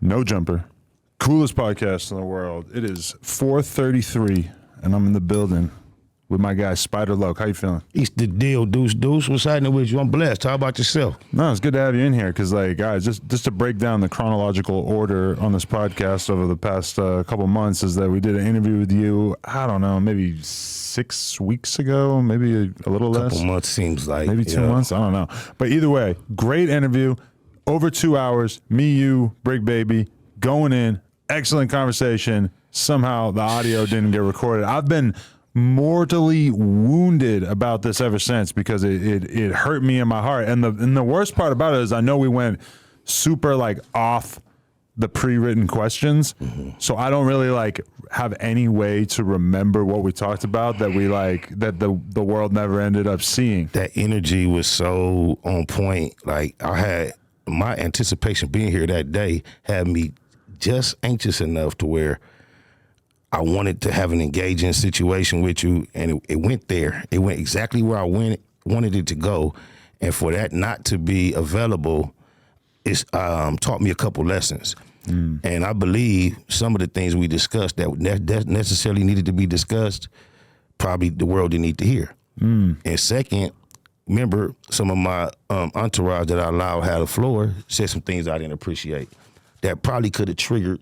No Jumper, coolest podcast in the world. It is 4:33, and I'm in the building with my guy Spider Loke. How you feeling? It's the deal, Deuce. What's happening with you? I'm blessed. How about yourself? No, it's good to have you in here because, like, guys, just to break down the chronological order on this podcast over the past couple months is that we did an interview with you, I don't know, maybe 6 weeks ago, maybe a little less. Couple months seems like. Maybe 2 months, I don't know. But either way, great interview. Over 2 hours, me, you, Brick Baby, going in, excellent conversation. Somehow the audio didn't get recorded. I've been mortally wounded about this ever since because it hurt me in my heart. And the worst part about it is I know we went super like off the pre-written questions. Mm-hmm. So I don't really like have any way to remember what we talked about that the world never ended up seeing. That energy was so on point. Like my anticipation being here that day had me just anxious enough to where I wanted to have an engaging situation with you, and it went there. It went exactly where I wanted it to go, and for that not to be available, it's taught me a couple lessons. And I believe some of the things we discussed that necessarily needed to be discussed, probably the world didn't need to hear. And second, remember some of my entourage that I allowed had the floor said some things I didn't appreciate that probably could have triggered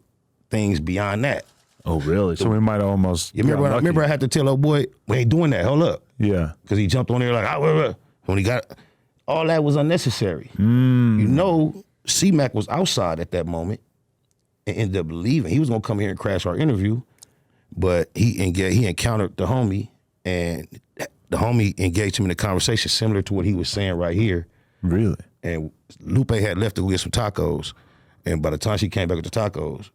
things beyond that. Oh, really? So we might almost. You remember I had to tell old boy, we ain't doing that. Hold up. Yeah. Because he jumped on there like, when he got, all that was unnecessary. You know, C-Mac was outside at that moment and ended up leaving. He was going to come here and crash our interview, but he encountered the homie, and the homie engaged him in a conversation similar to what he was saying right here. Really? And Lupe had left to go get some tacos, and by the time she came back with the tacos,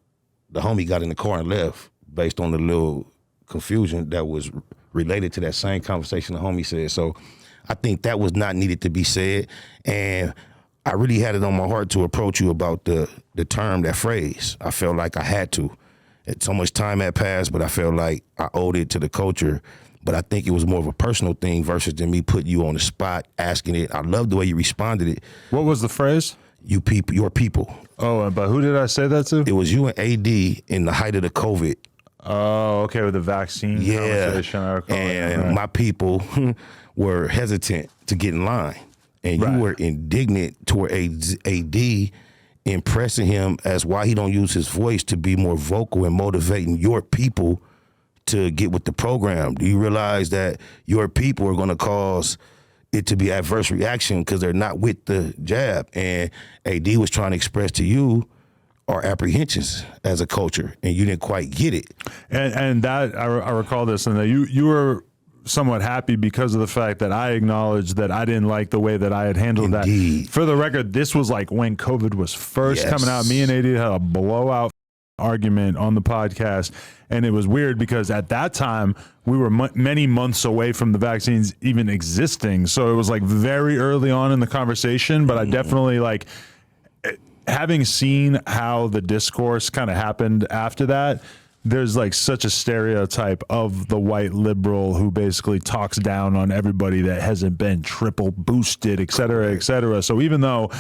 the homie got in the car and left based on the little confusion that was related to that same conversation the homie said. So I think that was not needed to be said. And I really had it on my heart to approach you about the term, that phrase. I felt like I had to. So much time had passed, but I felt like I owed it to the culture. But I think it was more of a personal thing versus than me putting you on the spot, asking it. I love the way you responded it. What was the phrase? You people, your people. Oh, but who did I say that to? It was you and AD in the height of the COVID. Oh, okay, with the vaccine conversation. I recall. And my people were hesitant to get in line. And you were indignant toward AD, impressing him as why he don't use his voice to be more vocal and motivating your people to get with the program. Do you realize that your people are going to cause it to be adverse reaction because they're not with the jab? And AD was trying to express to you our apprehensions as a culture, and you didn't quite get it. And that I recall this, and that you were somewhat happy because of the fact that I acknowledged that I didn't like the way that I had handled that. For the record, this was like when COVID was first coming out. Me and AD had a blowout argument on the podcast, and it was weird because at that time we were many months away from the vaccines even existing, so it was like very early on in the conversation. But I definitely, like, having seen how the discourse kind of happened after that, there's like such a stereotype of the white liberal who basically talks down on everybody that hasn't been triple boosted, et cetera, et cetera. So even though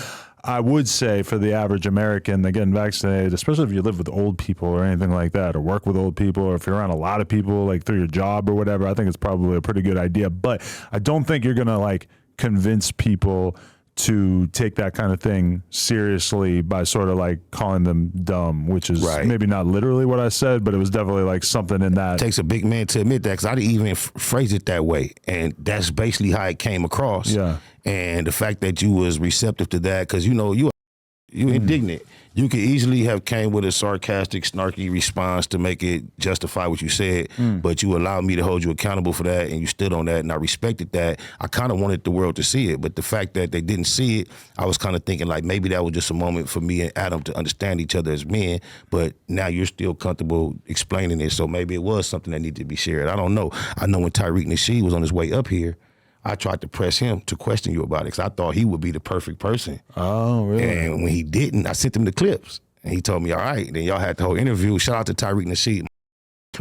I would say for the average American that getting vaccinated, especially if you live with old people or anything like that, or work with old people, or if you're around a lot of people like through your job or whatever, I think it's probably a pretty good idea. But I don't think you're going to like convince people to take that kind of thing seriously by sort of like calling them dumb, which is maybe not literally what I said, but it was definitely like something in that. It takes a big man to admit that, because I didn't even phrase it that way. And that's basically how it came across. Yeah. And the fact that you was receptive to that, because you know, you indignant. You could easily have came with a sarcastic, snarky response to make it justify what you said, but you allowed me to hold you accountable for that, and you stood on that, and I respected that. I kind of wanted the world to see it, but the fact that they didn't see it, I was kind of thinking like maybe that was just a moment for me and Adam to understand each other as men, but now you're still comfortable explaining it, so maybe it was something that needed to be shared. I don't know. I know when Tyreek Nasheed was on his way up here, I tried to press him to question you about it because I thought he would be the perfect person. Oh, really? And when he didn't, I sent him the clips. And he told me, all right. Then y'all had the whole interview. Shout out to Tyreek Nasheed.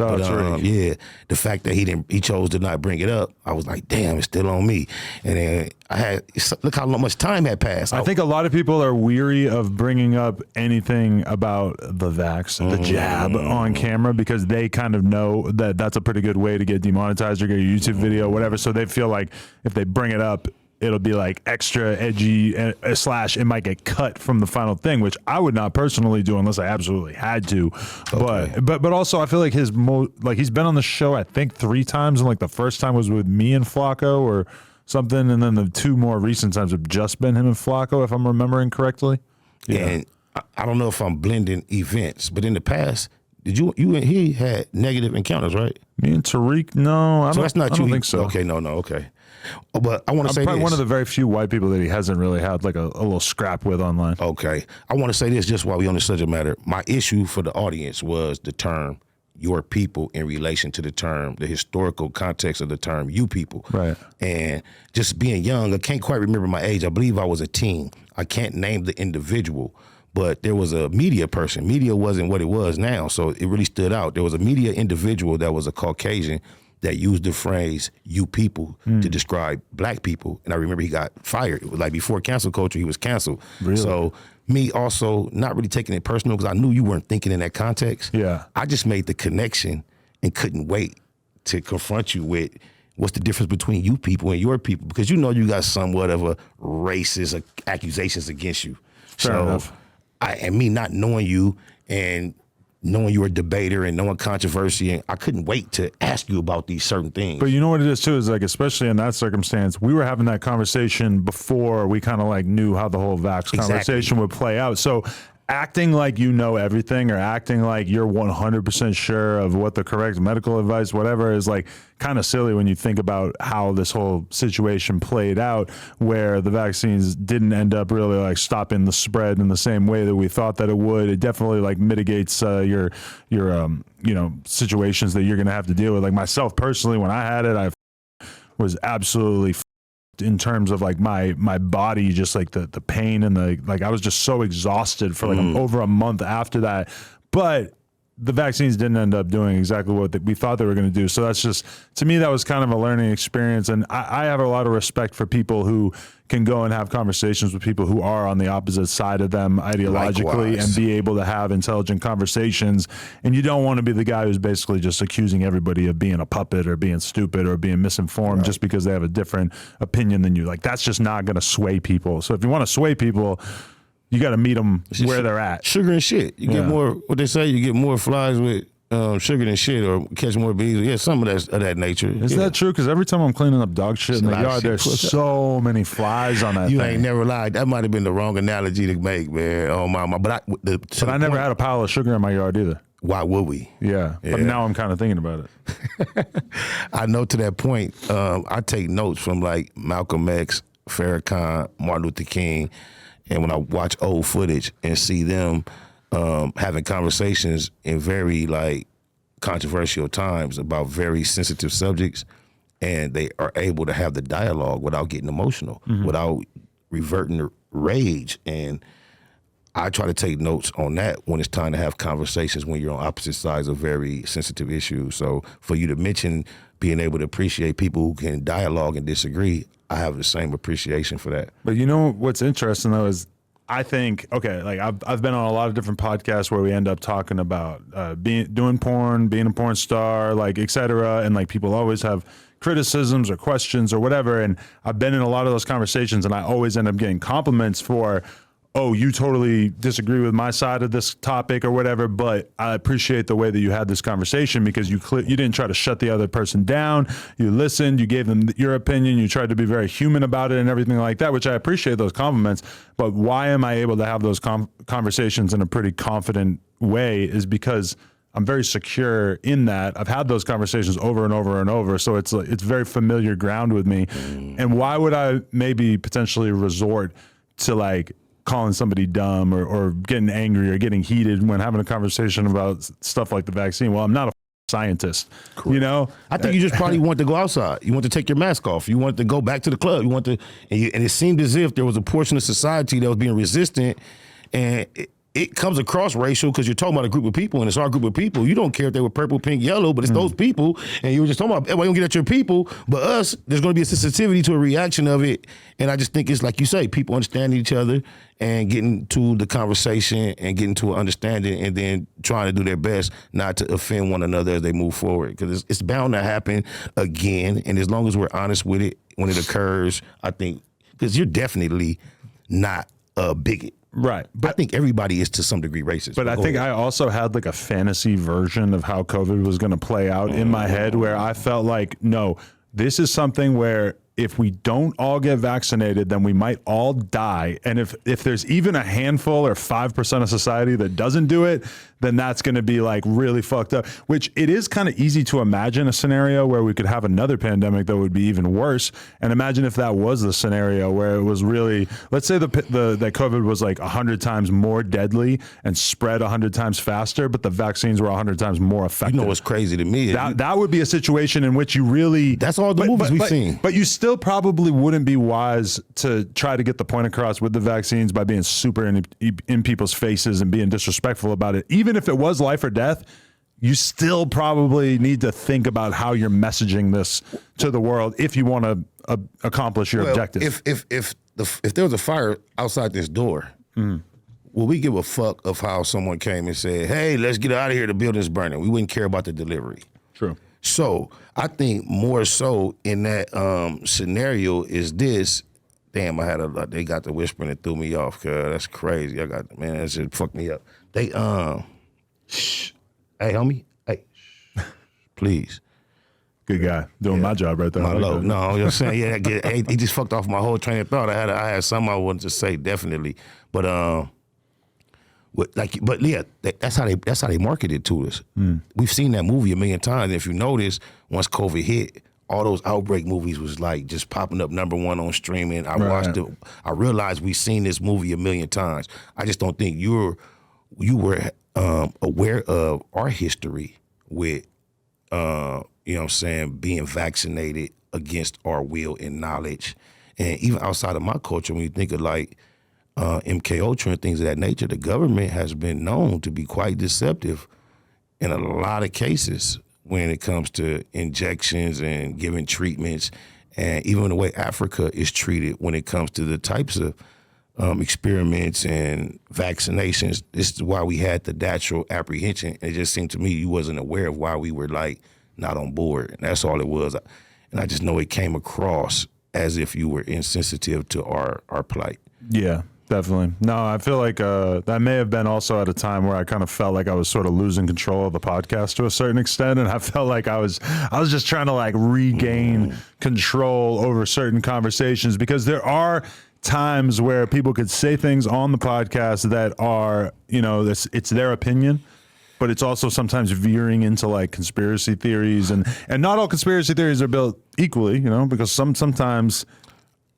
Yeah, the fact that he chose to not bring it up, I was like, damn, it's still on me. And then look how much time had passed. I think a lot of people are weary of bringing up anything about the vax, the jab on camera, because they kind of know that that's a pretty good way to get demonetized or get a YouTube video, whatever. So they feel like if they bring it up, it'll be like extra edgy / it might get cut from the final thing, which I would not personally do unless I absolutely had to. Okay. But also I feel like he's been on the show I think 3 times, and like the first time was with me and Flacco or something, and then the 2 more recent times have just been him and Flacco, if I'm remembering correctly. Yeah. And I don't know if I'm blending events, but in the past, did you and he had negative encounters, right? Me and Tariq, no, I don't think so. Okay, no, okay. But I want to say probably this. One of the very few white people that he hasn't really had like a little scrap with online. Okay. I want to say this just while we on the subject matter. My issue for the audience was the term your people in relation to the term, the historical context of the term you people. Right. And just being young, I can't quite remember my age. I believe I was a teen. I can't name the individual, but there was a media person. Media wasn't what it was now, so it really stood out. There was a media individual that was a Caucasian that used the phrase "you people" to describe black people, and I remember he got fired. It was like before cancel culture, he was canceled. Really? So me also not really taking it personal because I knew you weren't thinking in that context. Yeah. I just made the connection and couldn't wait to confront you with what's the difference between you people and your people, because you know you got somewhat of a racist accusations against you. Fair enough. And me not knowing you and knowing you're a debater and knowing controversy, and I couldn't wait to ask you about these certain things. But you know what it is too, is like, especially in that circumstance, we were having that conversation before we kind of like knew how the whole vax conversation would play out. So acting like you know everything or acting like you're 100% sure of what the correct medical advice, whatever, is like kind of silly when you think about how this whole situation played out, where the vaccines didn't end up really like stopping the spread in the same way that we thought that it would. It definitely like mitigates your situations that you're going to have to deal with. Like myself personally, when I had it, I was absolutely in terms of like my body, just like the pain and the like, I was just so exhausted for like over a month after that. But the vaccines didn't end up doing exactly what we thought they were going to do. So that's just, to me, that was kind of a learning experience. And I have a lot of respect for people who can go and have conversations with people who are on the opposite side of them ideologically. Likewise. And be able to have intelligent conversations. And you don't want to be the guy who's basically just accusing everybody of being a puppet or being stupid or being misinformed just because they have a different opinion than you. Like, that's just not going to sway people. So if you want to sway people, you got to meet them where they're at. Sugar and shit. You get more, what they say, you get more flies with sugar than shit, or catch more bees. Yeah, some of that nature. Is that true? Because every time I'm cleaning up dog shit in the yard, there's so many flies on that thing. You ain't never lied. That might have been the wrong analogy to make, man. Oh, my. But I never had a pile of sugar in my yard either. Why would we? Yeah. But now I'm kind of thinking about it. I know to that point, I take notes from like Malcolm X, Farrakhan, Martin Luther King. And when I watch old footage and see them having conversations in very like controversial times about very sensitive subjects, and they are able to have the dialogue without getting emotional, without reverting to rage. And I try to take notes on that when it's time to have conversations when you're on opposite sides of very sensitive issues. So for you to mention being able to appreciate people who can dialogue and disagree, I have the same appreciation for that. But you know what's interesting though is, I think, okay, like I've been on a lot of different podcasts where we end up talking about doing porn, being a porn star, like et cetera, and like people always have criticisms or questions or whatever, and I've been in a lot of those conversations, and I always end up getting compliments for, oh, you totally disagree with my side of this topic or whatever, but I appreciate the way that you had this conversation because you didn't try to shut the other person down. You listened, you gave them your opinion, you tried to be very human about it and everything like that, which I appreciate those compliments. But why am I able to have those conversations in a pretty confident way is because I'm very secure in that. I've had those conversations over and over and over. So it's very familiar ground with me. And why would I maybe potentially resort to like calling somebody dumb or getting angry or getting heated when having a conversation about stuff like the vaccine? Well, I'm not a scientist, you know? I think you just probably want to go outside. You want to take your mask off. You want to go back to the club. You want to, and it seemed as if there was a portion of society that was being resistant, and it comes across racial because you're talking about a group of people, and it's our group of people. You don't care if they were purple, pink, yellow, but it's those people, and you were just talking about, everybody don't get at your people, but us, there's going to be a sensitivity to a reaction of it, and I just think it's like you say, people understanding each other and getting to the conversation and getting to an understanding and then trying to do their best not to offend one another as they move forward, because it's bound to happen again, and as long as we're honest with it when it occurs, I think, because you're definitely not a bigot. Right. But I think everybody is to some degree racist. But I think I also had like a fantasy version of how COVID was going to play out in my head, where I felt like, no, this is something where if we don't all get vaccinated, then we might all die. And if there's even a handful or 5% of society that doesn't do it, then that's going to be like really fucked up, which it is kind of easy to imagine a scenario where we could have another pandemic that would be even worse. And imagine if that was the scenario where it was really, let's say that COVID was like 100 times more deadly and spread 100 times faster, but the vaccines were 100 times more effective. You know what's crazy to me? That would be a situation in which you really... That's all the movies we've seen. But you still probably wouldn't be wise to try to get the point across with the vaccines by being super in people's faces and being disrespectful about it. Even if it was life or death, you still probably need to think about how you're messaging this to the world if you want to accomplish your objective. If there was a fire outside this door, will we give a fuck of how someone came and said, hey, let's get out of here, the building's burning? We wouldn't care about the delivery. True. So I think more so in that scenario is this. Damn, they got the whispering that threw me off, cuz that's crazy. That shit fucked me up. They hey homie, hey, please. Good guy, doing my job right there. My low. No, I'm just saying, he just fucked off my whole train of thought. I had something I wanted to say, definitely, but that's how they marketed to us. We've seen that movie a million times. And if you notice, once COVID hit, all those outbreak movies was like just popping up #1 on streaming. I watched it. I realized we've seen this movie a million times. I just don't think you were aware of our history with, you know what I'm saying, being vaccinated against our will and knowledge. And even outside of my culture, when you think of like MK Ultra and things of that nature, the government has been known to be quite deceptive in a lot of cases when it comes to injections and giving treatments, and even the way Africa is treated when it comes to the types of experiments and vaccinations. This is why we had the natural apprehension. It just seemed to me you wasn't aware of why we were like not on board. And that's all it was. And I just know it came across as if you were insensitive to our plight. Yeah, definitely. No, I feel like that may have been also at a time where I kind of felt like I was sort of losing control of the podcast to a certain extent. And I felt like I was just trying to like regain control over certain conversations, because there are times where people could say things on the podcast that are, you know, it's their opinion, but it's also sometimes veering into like conspiracy theories, and not all conspiracy theories are built equally, you know, because sometimes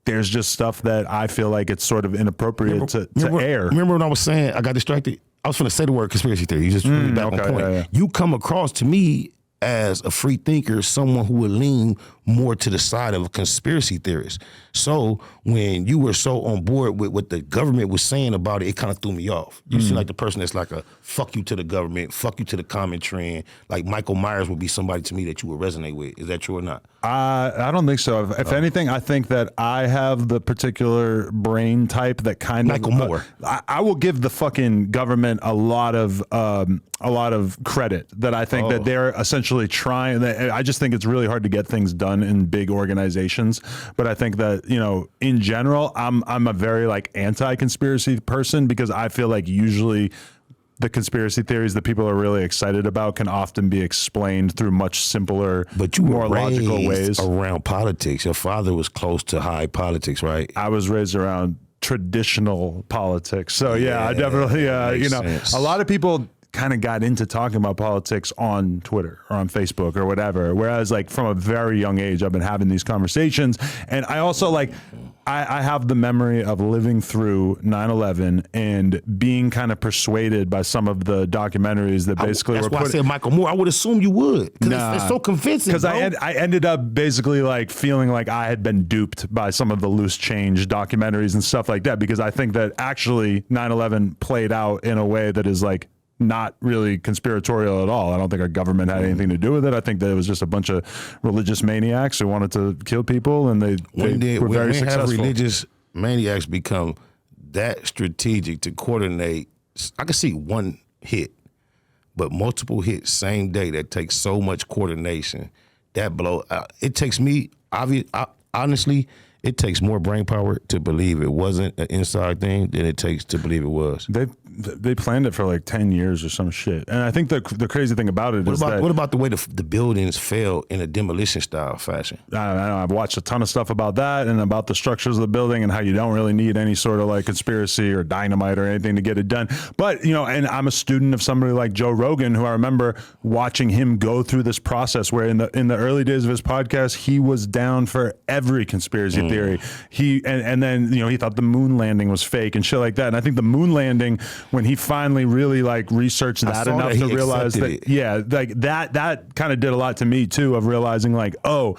there's just stuff that I feel like it's sort of inappropriate to air. Remember when I was saying I got distracted? I was going to say the word conspiracy theory. You just put me back on point. Yeah. You come across to me as a free thinker, someone who would lean more to the side of a conspiracy theorist. So when you were so on board with what the government was saying about it, it kind of threw me off. You seem like the person that's like a fuck you to the government, fuck you to the common trend. Like Michael Myers would be somebody to me that you would resonate with. Is that true or not? I don't think so. If anything, I think that I have the particular brain type that kind of Michael Moore. I will give the fucking government a lot of credit that I think that they're essentially trying. I just think it's really hard to get things done in big organizations. But I think that, you know, in general, I'm a very like anti-conspiracy person, because I feel like usually the conspiracy theories that people are really excited about can often be explained through much simpler, but you more were logical ways. Around politics. Your father was close to high politics, right? I was raised around traditional politics. So yeah, I definitely, you know, sense. A lot of people kind of got into talking about politics on Twitter or on Facebook or whatever. Whereas like from a very young age, I've been having these conversations. And I also like, I have the memory of living through 9/11 and being kind of persuaded by some of the documentaries that basically that's why I said Michael Moore. I would assume you would. Because it's so convincing, because I ended up basically like feeling like I had been duped by some of the loose change documentaries and stuff like that, because I think that actually 9/11 played out in a way that is like not really conspiratorial at all. I don't think our government had anything to do with it. I think that it was just a bunch of religious maniacs who wanted to kill people, and they were very successful. Have religious maniacs become that strategic to coordinate? I can see one hit, but multiple hits same day that takes so much coordination. That blow. It takes me, honestly, it takes more brain power to believe it wasn't an inside thing than it takes to believe it was. They planned it for like 10 years or some shit. And I think the crazy thing about it is what about the way the buildings fell in a demolition style fashion? I don't know. I've watched a ton of stuff about that and about the structures of the building and how you don't really need any sort of like conspiracy or dynamite or anything to get it done. But, you know, and I'm a student of somebody like Joe Rogan, who I remember watching him go through this process where in the early days of his podcast, he was down for every conspiracy theory. And then, you know, he thought the moon landing was fake and shit like that. And I think the moon landing, when he finally really like researched that enough to realize that, like that kind of did a lot to me too, of realizing like, oh,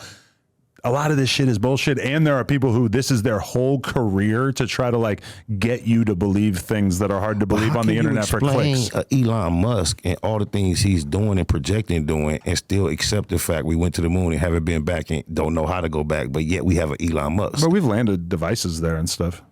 a lot of this shit is bullshit. And there are people who this is their whole career to try to like get you to believe things that are hard to believe on the internet for clicks. Elon Musk and all the things he's doing and projecting doing, and still accept the fact we went to the moon and haven't been back and don't know how to go back, but yet we have an Elon Musk. But we've landed devices there and stuff.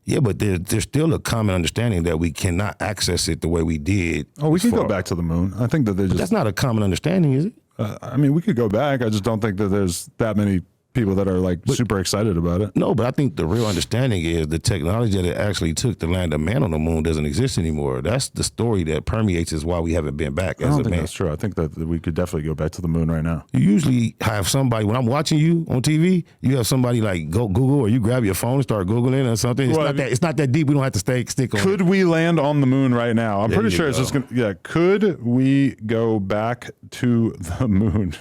Yeah, but there's still a common understanding that we cannot access it the way we did. Oh, we can go back to the moon. I think that that's not a common understanding, is it? I mean, we could go back. I just don't think that there's that many people that are like super excited about it. No, but I think the real understanding is the technology that it actually took to land a man on the moon doesn't exist anymore. That's the story that permeates is why we haven't been back. I don't think that's true. I think that we could definitely go back to the moon right now. You usually have somebody, when I'm watching you on TV, you have somebody like go Google, or you grab your phone and start Googling or something. It's not that deep. We don't have to stick on it. Could we land on the moon right now? I'm pretty sure it's just going to, could we go back to the moon?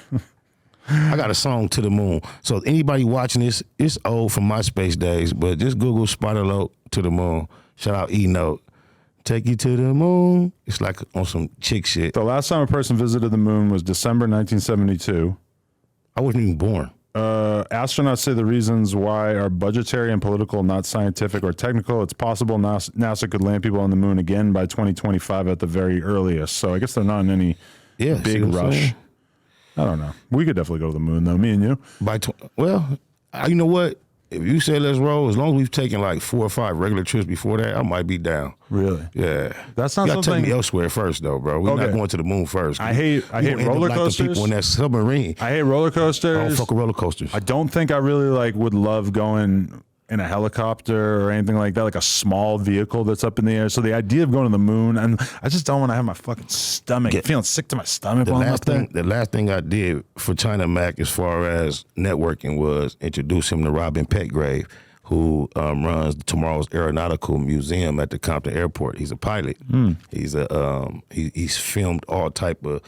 I got a song, To the Moon. So anybody watching this, it's old from MySpace days, but just Google Spider-Loc, To the Moon. Shout out E-Note. Take you to the moon. It's like on some chick shit. The last time a person visited the moon was December 1972. I wasn't even born. Astronauts say the reasons why are budgetary and political, not scientific or technical. It's possible NASA could land people on the moon again by 2025 at the very earliest. So I guess they're not in any big rush. I don't know. We could definitely go to the moon, though, me and you. You know what? If you say let's roll, as long as we've taken like 4 or 5 regular trips before that, I might be down. Really? Yeah. That's not you something. Take me elsewhere first, though, bro. We're not going to the moon first. I hate roller coasters. Like the people in that submarine. I hate roller coasters. I don't fuck with roller coasters. I don't think I really would love going in a helicopter or anything like that, like a small vehicle that's up in the air. So the idea of going to the moon, and I just don't want to have my fucking stomach feeling sick to my stomach while I'm up there. The last thing I did for China Mac as far as networking was introduce him to Robin Petgrave, who runs Tomorrow's Aeronautical Museum at the Compton Airport. He's a pilot. He's he's filmed all type of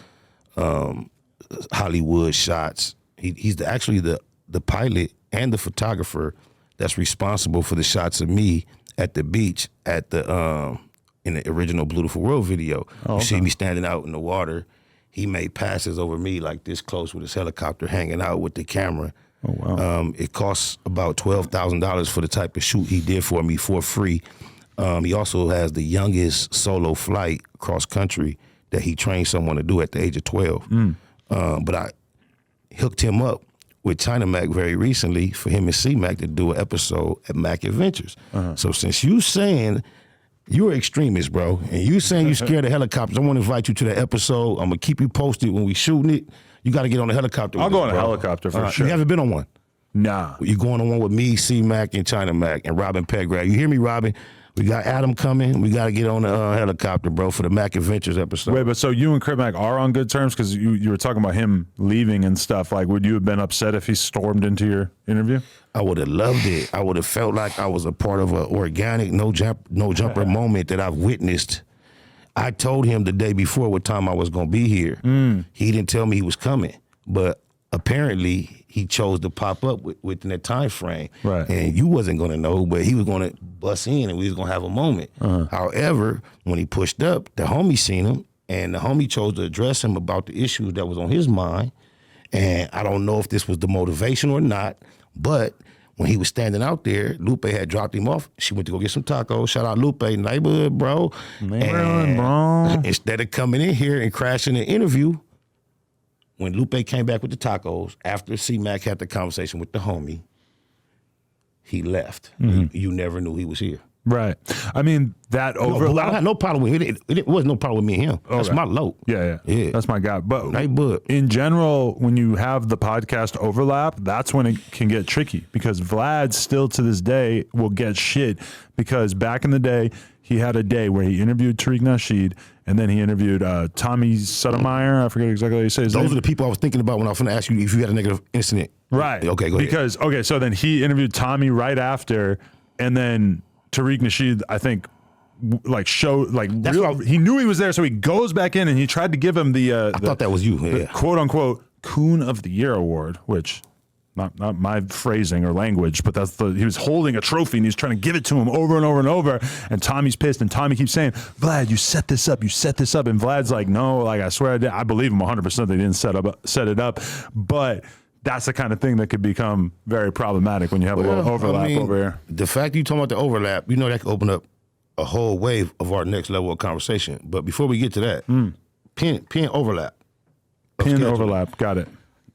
Hollywood shots. He's actually the pilot and the photographer that's responsible for the shots of me at the beach at the in the original Beautiful World video. You see me standing out in the water. He made passes over me like this close with his helicopter hanging out with the camera. Oh, wow. It costs about $12,000 for the type of shoot he did for me for free. He also has the youngest solo flight cross country that he trained someone to do at the age of 12. But I hooked him up with China Mac very recently for him and C-Mac to do an episode at Mac Adventures. So since you saying you're an extremist, bro, and you saying you scared of helicopters, I want to invite you to that episode. I'm going to keep you posted when we shooting it. You got to get on a helicopter. I'll go on a helicopter for sure. You haven't been on one? Nah. You going on one with me, C-Mac, and China Mac, and Robin Petgrave. You hear me, Robin? We got Adam coming. We got to get on the helicopter, bro, for the Mac Adventures episode. Wait, but so you and Crip Mac are on good terms? Because you were talking about him leaving and stuff. Like, would you have been upset if he stormed into your interview? I would have loved it. I would have felt like I was a part of an organic, no jumper moment that I've witnessed I told him the day before what time I was going to be here. He didn't tell me he was coming, but apparently he chose to pop up within that time frame. Right. And you wasn't going to know, but he was going to bust in and we was going to have a moment. However, when he pushed up, the homie seen him and the homie chose to address him about the issues that was on his mind. And I don't know if this was the motivation or not, but when he was standing out there, Lupe had dropped him off. She went to go get some tacos. Shout out Lupe, neighborhood, bro. Neighborhood, bro. Instead of coming in here and crashing the interview, when Lupe came back with the tacos, after C-Mac had the conversation with the homie, he left. You never knew he was here. Right. I mean, that overlap. I had no problem with it. It wasn't no problem with me and him. That's my low. Yeah. That's my guy. But Neighborhood. in general, when you have the podcast overlap, that's when it can get tricky because Vlad still to this day will get shit because back in the day, he had a day where he interviewed Tariq Nasheed and then he interviewed Tommy Sotomayor. I forget exactly how you say his name. Those are the people I was thinking about when I was going to ask you if you had a negative incident. Right. Okay, go ahead. Because, so then he interviewed Tommy right after and then Tariq Nasheed, I think, he knew he was there, so he goes back in and he tried to give him I thought that was you. The quote unquote Coon of the Year award, which not my phrasing or language, but he was holding a trophy and he's trying to give it to him over and over and over. And Tommy's pissed and Tommy keeps saying, Vlad, you set this up. And Vlad's like, no, like I swear I did. I believe him 100% they didn't set it up. But that's the kind of thing that could become very problematic when you have a little overlap over here. The fact you talking about the overlap, that could open up a whole wave of our next level of conversation. But before we get to that, pin overlap. Pin overlap, got it.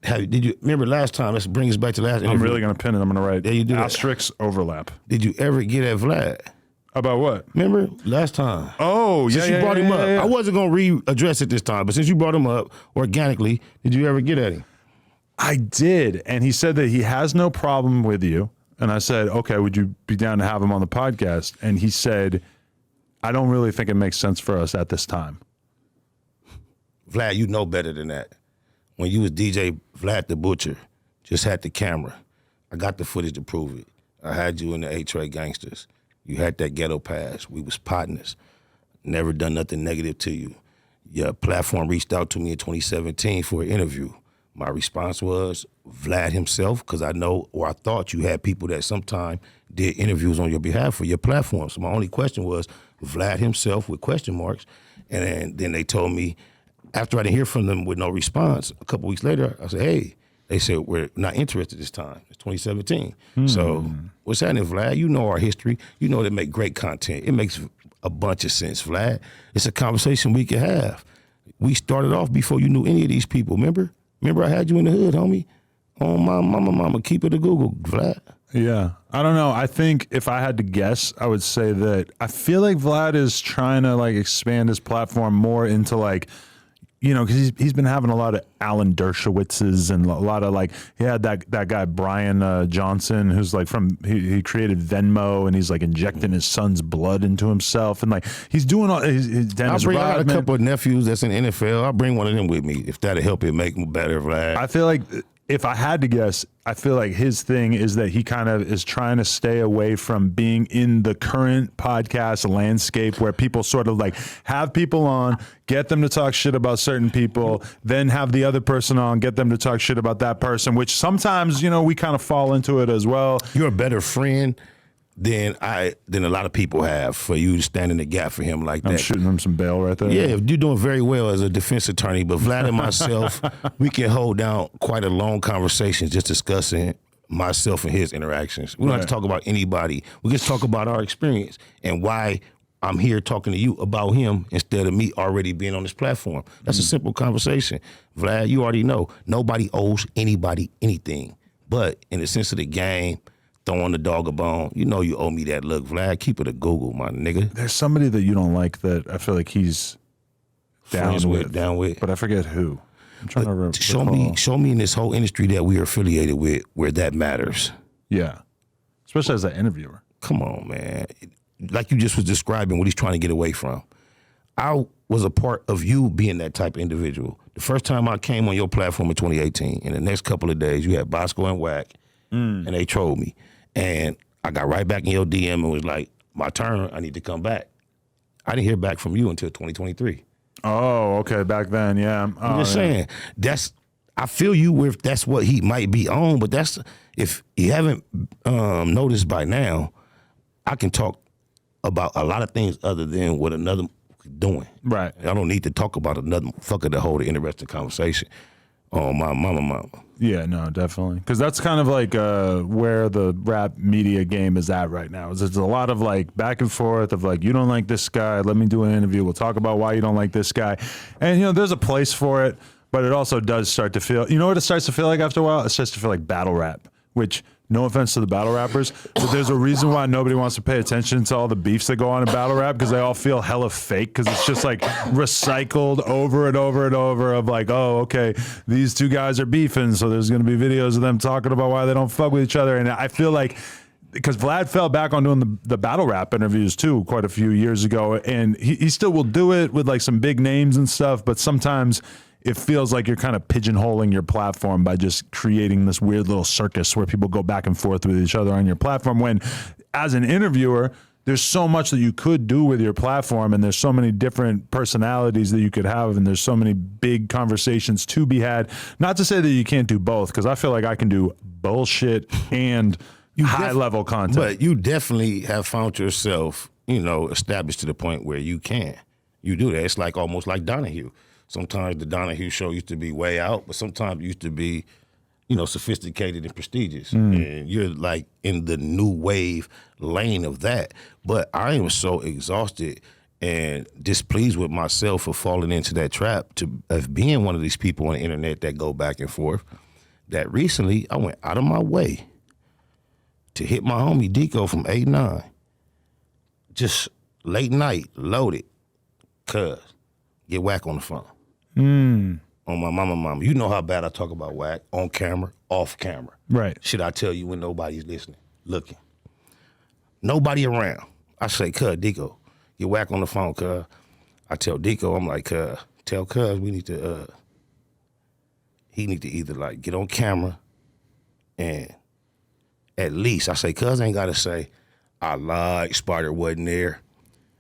Did you remember last time? Let's bring us back to last interview. I'm really going to pin it. I'm going to write there you do asterisk overlap. Did you ever get at Vlad? About what? Remember last time? Oh, since you brought him up. I wasn't going to readdress it this time, but since you brought him up organically, did you ever get at him? I did. And he said that he has no problem with you. And I said, okay, would you be down to have him on the podcast? And he said, I don't really think it makes sense for us at this time. Vlad, you know better than that. When you was DJ Vlad the Butcher, just had the camera. I got the footage to prove it. I had you in the A-Tray Gangsters. You had that ghetto pass. We was partners. Never done nothing negative to you. Your platform reached out to me in 2017 for an interview. My response was Vlad himself, because I know or I thought you had people that sometime did interviews on your behalf for your platform. So my only question was Vlad himself with question marks. And then they told me, after I didn't hear from them with no response, a couple weeks later, I said, hey, they said, we're not interested this time. It's 2017. So what's happening, Vlad? You know our history. You know they make great content. It makes a bunch of sense, Vlad. It's a conversation we can have. We started off before you knew any of these people, remember? Remember I had you in the hood, homie? On my mama, keep it a Google, Vlad. Yeah. I don't know. I think if I had to guess, I would say that I feel like Vlad is trying to expand his platform more into because he's been having a lot of Alan Dershowitzes and a lot of he had that guy Brian Johnson who's he created Venmo and he's injecting his son's blood into himself and he's doing all his Dennis Rodman. I got a couple of nephews that's in the NFL. I'll bring one of them with me if that'll help it make him better, Vlad. I feel like if I had to guess, I feel like his thing is that he kind of is trying to stay away from being in the current podcast landscape where people sort of have people on, get them to talk shit about certain people, then have the other person on, get them to talk shit about that person, which sometimes, we kind of fall into it as well. You're a better friend than a lot of people have for you to stand in the gap for him like that. I'm shooting him some bail right there. Yeah, you're doing very well as a defense attorney, but Vlad and myself, we can hold down quite a long conversation just discussing myself and his interactions. We don't have to talk about anybody. We just talk about our experience and why I'm here talking to you about him instead of me already being on this platform. That's a simple conversation. Vlad, you already know, nobody owes anybody anything. But in the sense of the game, throwing the dog a bone, you owe me that look, Vlad. Keep it a Google, my nigga. There's somebody that you don't like that I feel like he's down with, but I forget who. I'm trying to remember. Show me in this whole industry that we are affiliated with where that matters. Yeah, especially as an interviewer. Come on, man. Like you just was describing what he's trying to get away from. I was a part of you being that type of individual. The first time I came on your platform in 2018, and the next couple of days, you had Bosco and Wack, and they trolled me. And I got right back in your DM and was like, my turn, I need to come back. I didn't hear back from you until 2023. Oh, okay. Back then, yeah. I'm just saying, I feel you with that's what he might be on, but that's, if you haven't noticed by now, I can talk about a lot of things other than what another doing. Right. I don't need to talk about another fucker to hold an interesting conversation on my mama. Yeah, no, definitely. Because that's kind of like where the rap media game is at right now. There's a lot of like back and forth of like, you don't like this guy, let me do an interview. We'll talk about why you don't like this guy. And, there's a place for it, but it also does start to feel, you know what it starts to feel like after a while? It starts to feel like battle rap, which, no offense to the battle rappers, but there's a reason why nobody wants to pay attention to all the beefs that go on in battle rap, because they all feel hella fake, because it's just like recycled over and over and over of like, oh, okay, these two guys are beefing, so there's going to be videos of them talking about why they don't fuck with each other. And I feel like, because Vlad fell back on doing the battle rap interviews too quite a few years ago, and he still will do it with like some big names and stuff, but sometimes it feels like you're kind of pigeonholing your platform by just creating this weird little circus where people go back and forth with each other on your platform, when as an interviewer, there's so much that you could do with your platform, and there's so many different personalities that you could have, and there's so many big conversations to be had. Not to say that you can't do both, because I feel like I can do bullshit and high-level content. But you definitely have found yourself, established to the point where you can. You do that. It's like almost like Donahue. Sometimes the Donahue show used to be way out, but sometimes it used to be, sophisticated and prestigious. And you're like in the new wave lane of that. But I am so exhausted and displeased with myself for falling into that trap of being one of these people on the internet that go back and forth, that recently I went out of my way to hit my homie Deco from 8-9. Just late night, loaded, cuz, get Wack on the phone. On my mama. You know how bad I talk about Wack, on camera, off camera. Right. Should I tell you when nobody's listening, looking? Nobody around. I say, cuz, Deco, get Wack on the phone, cuz. I tell Deco, I'm like, cuz, tell cuz we need to, he need to either like get on camera and at least, I say, cuz ain't got to say, I lied, Spider wasn't there.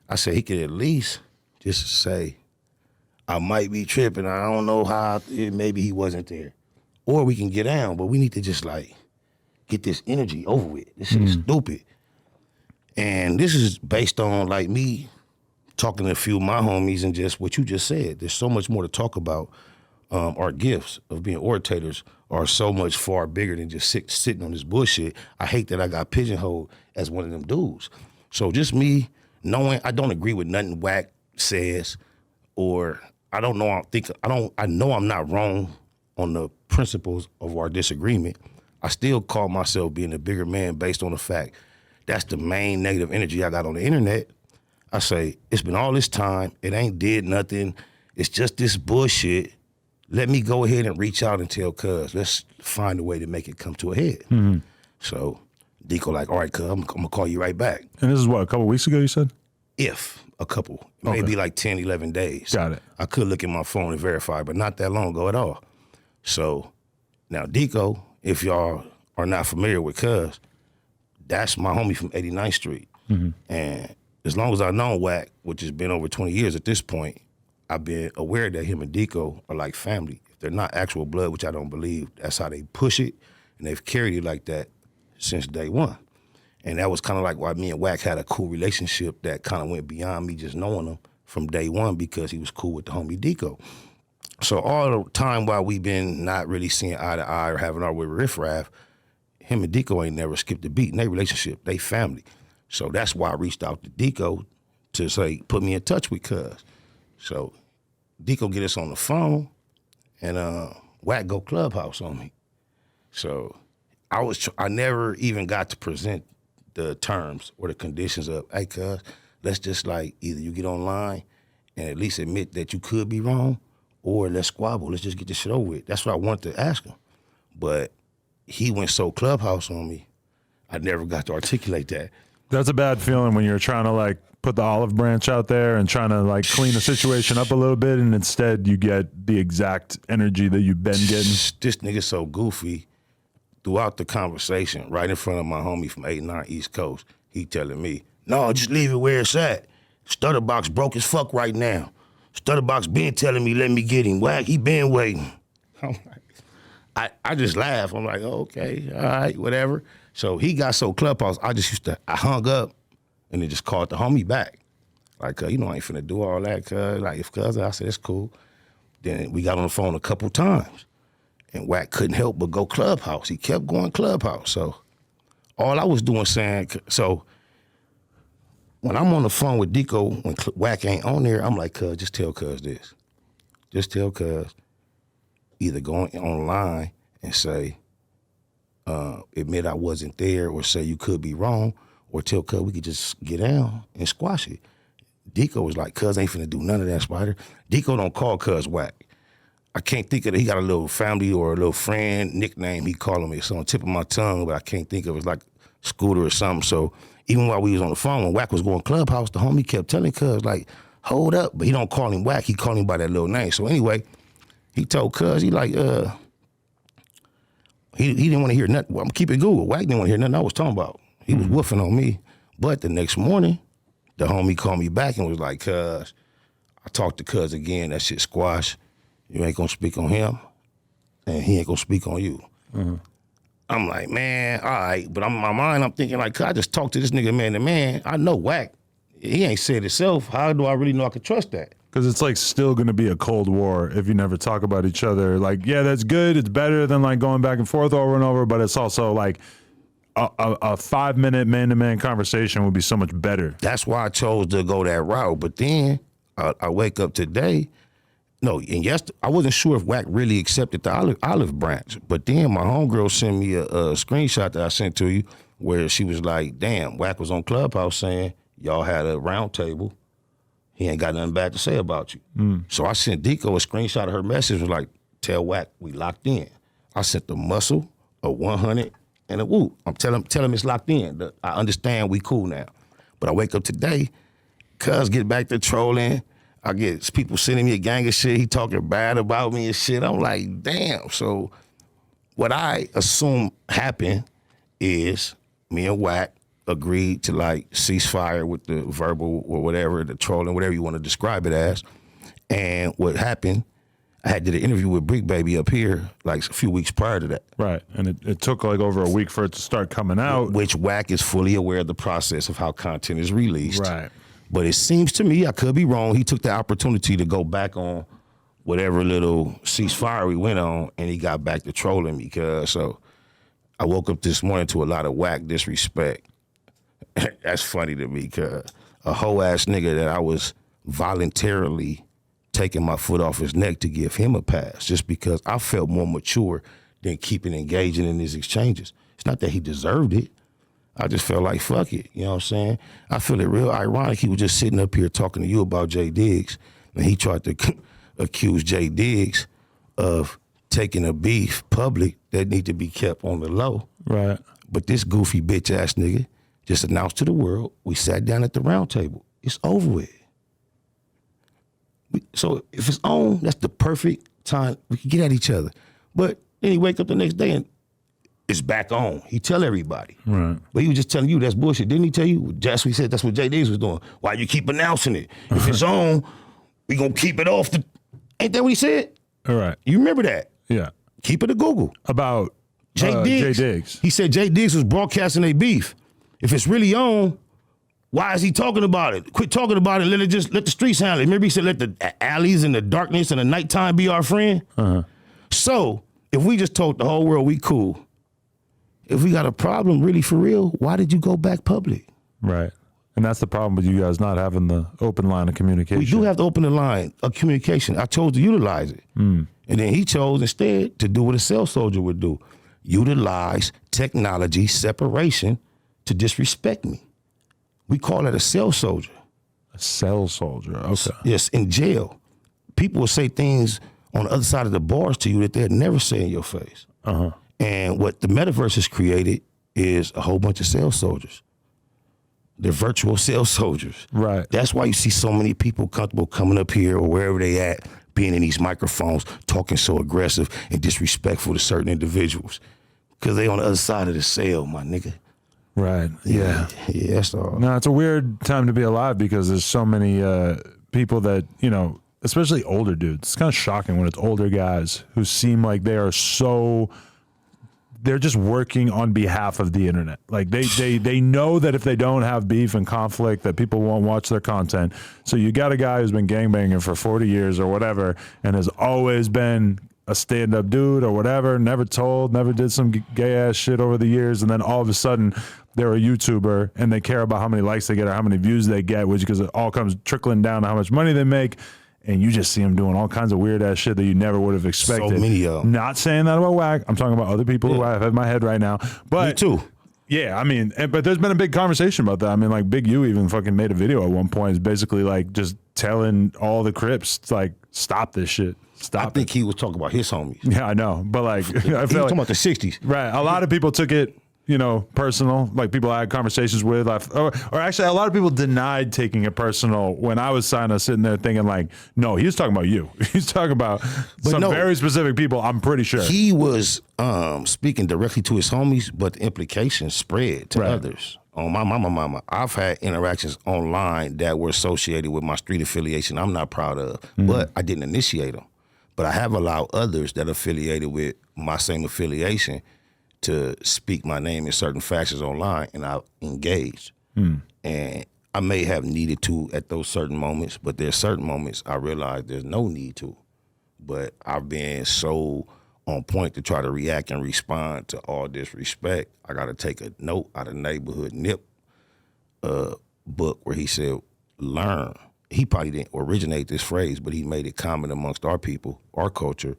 I say, he could at least just say, I might be tripping. I don't know how, maybe he wasn't there. Or we can get down, but we need to just like get this energy over with. This shit is stupid. And this is based on like me talking to a few of my homies and just what you just said. There's so much more to talk about. Our gifts of being orators are so much far bigger than just sitting on this bullshit. I hate that I got pigeonholed as one of them dudes. So just me knowing I don't agree with nothing Wack says, or I know I'm not wrong on the principles of our disagreement. I still call myself being a bigger man based on the fact that's the main negative energy I got on the internet. I say, it's been all this time, it ain't did nothing, it's just this bullshit. Let me go ahead and reach out and tell cuz, let's find a way to make it come to a head. So Deco like, all right, cuz, I'm gonna call you right back. And this is what, a couple weeks ago you said? If a couple, maybe like 10, 11 days. Got it. I could look at my phone and verify, but not that long ago at all. So now Deco, if y'all are not familiar with cuz, that's my homie from 89th Street. And as long as I've known Wack, which has been over 20 years at this point, I've been aware that him and Deco are like family. If they're not actual blood, which I don't believe, that's how they push it, and they've carried it like that since day one. And that was kind of like why me and Wack had a cool relationship that kind of went beyond me just knowing him from day one, because he was cool with the homie Deco. So all the time while we been not really seeing eye to eye or having our with Riff Raff, him and Deco ain't never skipped a beat in their relationship. They family. So that's why I reached out to Deco to say, put me in touch with cuz. So Deco get us on the phone, and Wack go Clubhouse on me. So I never even got to present the terms or the conditions of, hey cuz, let's just like either you get online and at least admit that you could be wrong, or let's squabble. Let's just get this shit over with. That's what I wanted to ask him. But he went so Clubhouse on me, I never got to articulate that. That's a bad feeling when you're trying to like put the olive branch out there and trying to like clean the situation up a little bit, and instead you get the exact energy that you've been getting. This nigga so goofy throughout the conversation, right in front of my homie from 89 East Coast. He telling me, no, just leave it where it's at. Stutterbox broke as fuck right now. Stutterbox been telling me, let me get him. Wack, he been waiting. I'm like, I just laugh. I'm like, oh, okay, all right, whatever. So he got so Clubhouse, I hung up and then just called the homie back. Like, I ain't finna do all that, cuz. Like, if cuz, I said, it's cool. Then we got on the phone a couple times. And Wack couldn't help but go Clubhouse. He kept going Clubhouse. So all I was doing saying, so when I'm on the phone with Deco, when Wack ain't on there, I'm like, cuz, just tell cuz this. Just tell cuz, either go online and say, admit I wasn't there, or say you could be wrong, or tell cuz we could just get down and squash it. Deco was like, cuz ain't finna do none of that, Spider. Deco don't call cuz Wack. I can't think of it. He got a little family or a little friend nickname he call him. It's on the tip of my tongue, but I can't think of it. It's like Scooter or something. So even while we was on the phone, when Wack was going Clubhouse, the homie kept telling cuz, like, hold up. But he don't call him Wack. He call him by that little name. So anyway, he told cuz, he like, he didn't want to hear nothing. Well, I'm keeping Google. Wack didn't want to hear nothing I was talking about. He was woofing on me. But the next morning, the homie called me back and was like, cuz, I talked to cuz again. That shit squash. You ain't gonna speak on him, and he ain't gonna speak on you. Mm-hmm. I'm like, man, all right. But in my mind, I'm thinking, like, I just talked to this nigga man to man. I know Wack. He ain't said himself. How do I really know I could trust that? Because it's like still going to be a Cold War if you never talk about each other. Like, yeah, that's good. It's better than like going back and forth over and over. But it's also like a 5-minute man-to-man conversation would be so much better. That's why I chose to go that route. But then I wake up today. No, and yes, I wasn't sure if Wack really accepted the olive branch. But then my homegirl sent me a screenshot that I sent to you where she was like, damn, Wack was on Clubhouse saying y'all had a round table. He ain't got nothing bad to say about you. So I sent Deco a screenshot of her message, was like, tell Wack we locked in. I sent the muscle, a 100, and a whoop. I'm tell him it's locked in. I understand we cool now. But I wake up today, cuz get back to trolling. I get people sending me a gang of shit. He talking bad about me and shit. I'm like, damn. So what I assume happened is me and Wack agreed to like ceasefire with the verbal or whatever, the trolling, whatever you want to describe it as. And what happened, I had did an interview with Brick Baby up here like a few weeks prior to that. Right. And it took like over a week for it to start coming out. Which Wack is fully aware of the process of how content is released. Right. But it seems to me, I could be wrong, he took the opportunity to go back on whatever little ceasefire we went on, and he got back to trolling me. So I woke up this morning to a lot of Wack disrespect. That's funny to me, because a hoe ass nigga that I was voluntarily taking my foot off his neck to give him a pass, just because I felt more mature than keeping engaging in his exchanges. It's not that he deserved it. I just felt like, fuck it, you know what I'm saying? I feel it real ironic. He was just sitting up here talking to you about Jay Diggs, and he tried to accuse Jay Diggs of taking a beef public that need to be kept on the low. Right. But this goofy bitch ass nigga just announced to the world, we sat down at the round table. It's over with. So if it's on, that's the perfect time we can get at each other. But then he wake up the next day and it's back on. He tell everybody. Right. But he was just telling you that's bullshit. Didn't he tell you? That's what he said. That's what Jay Diggs was doing. Why you keep announcing it? If it's on, we gonna keep it off. Ain't that what he said? All right. You remember that? Yeah. Keep it a Google. About Jay Diggs. He said Jay Diggs was broadcasting a beef. If it's really on, why is he talking about it? Quit talking about it. Let the streets handle it. Remember he said let the alleys and the darkness and the nighttime be our friend? Uh-huh. So if we just told the whole world we cool, if we got a problem really for real, why did you go back public? Right. And that's the problem with you guys not having the open line of communication. We do have to open the line of communication. I chose to utilize it. And then he chose instead to do what a cell soldier would do. Utilize technology separation to disrespect me. We call that a cell soldier. A cell soldier, okay. Yes, in jail. People will say things on the other side of the bars to you that they'd never say in your face. Uh-huh. And what the metaverse has created is a whole bunch of cell soldiers. They're virtual cell soldiers. Right. That's why you see so many people comfortable coming up here or wherever they at, being in these microphones, talking so aggressive and disrespectful to certain individuals. Because they on the other side of the cell, my nigga. Right. Yeah. Yeah, that's all. No, it's a weird time to be alive because there's so many people that, you know, especially older dudes. It's kind of shocking when it's older guys who seem like they are so, they're just working on behalf of the internet. Like they know that if they don't have beef and conflict, that people won't watch their content. So you got a guy who's been gangbanging for 40 years or whatever and has always been a stand-up dude or whatever, never told, never did some gay-ass shit over the years, and then all of a sudden they're a YouTuber and they care about how many likes they get or how many views they get, which because it all comes trickling down to how much money they make, and you just see them doing all kinds of weird-ass shit that you never would have expected. So many of them. Not saying that about Wack. I'm talking about other people who I have in my head right now. But Me too. Yeah, I mean, but there's been a big conversation about that. I mean, like Big U even fucking made a video at one point. It's basically like just telling all the Crips, like, stop this shit. Stop. I think he was talking about his homies. Yeah, I know. But like, I He was feel talking like, about the 60s. right. A lot of people took it, you know, personal, like people I had conversations with, or actually a lot of people denied taking it personal when I was sitting there thinking like, no, he was talking about you. He's talking about some very specific people, I'm pretty sure. He was speaking directly to his homies, but the implications spread to others. On my mama, I've had interactions online that were associated with my street affiliation I'm not proud of, but I didn't initiate them. But I have allowed others that are affiliated with my same affiliation to speak my name in certain fashions online, and I've engaged. And I may have needed to at those certain moments, but there's certain moments I realized there's no need to. But I've been so on point to try to react and respond to all disrespect. I got to take a note out of Neighborhood Nip book where he said, learn. He probably didn't originate this phrase, but he made it common amongst our people, our culture.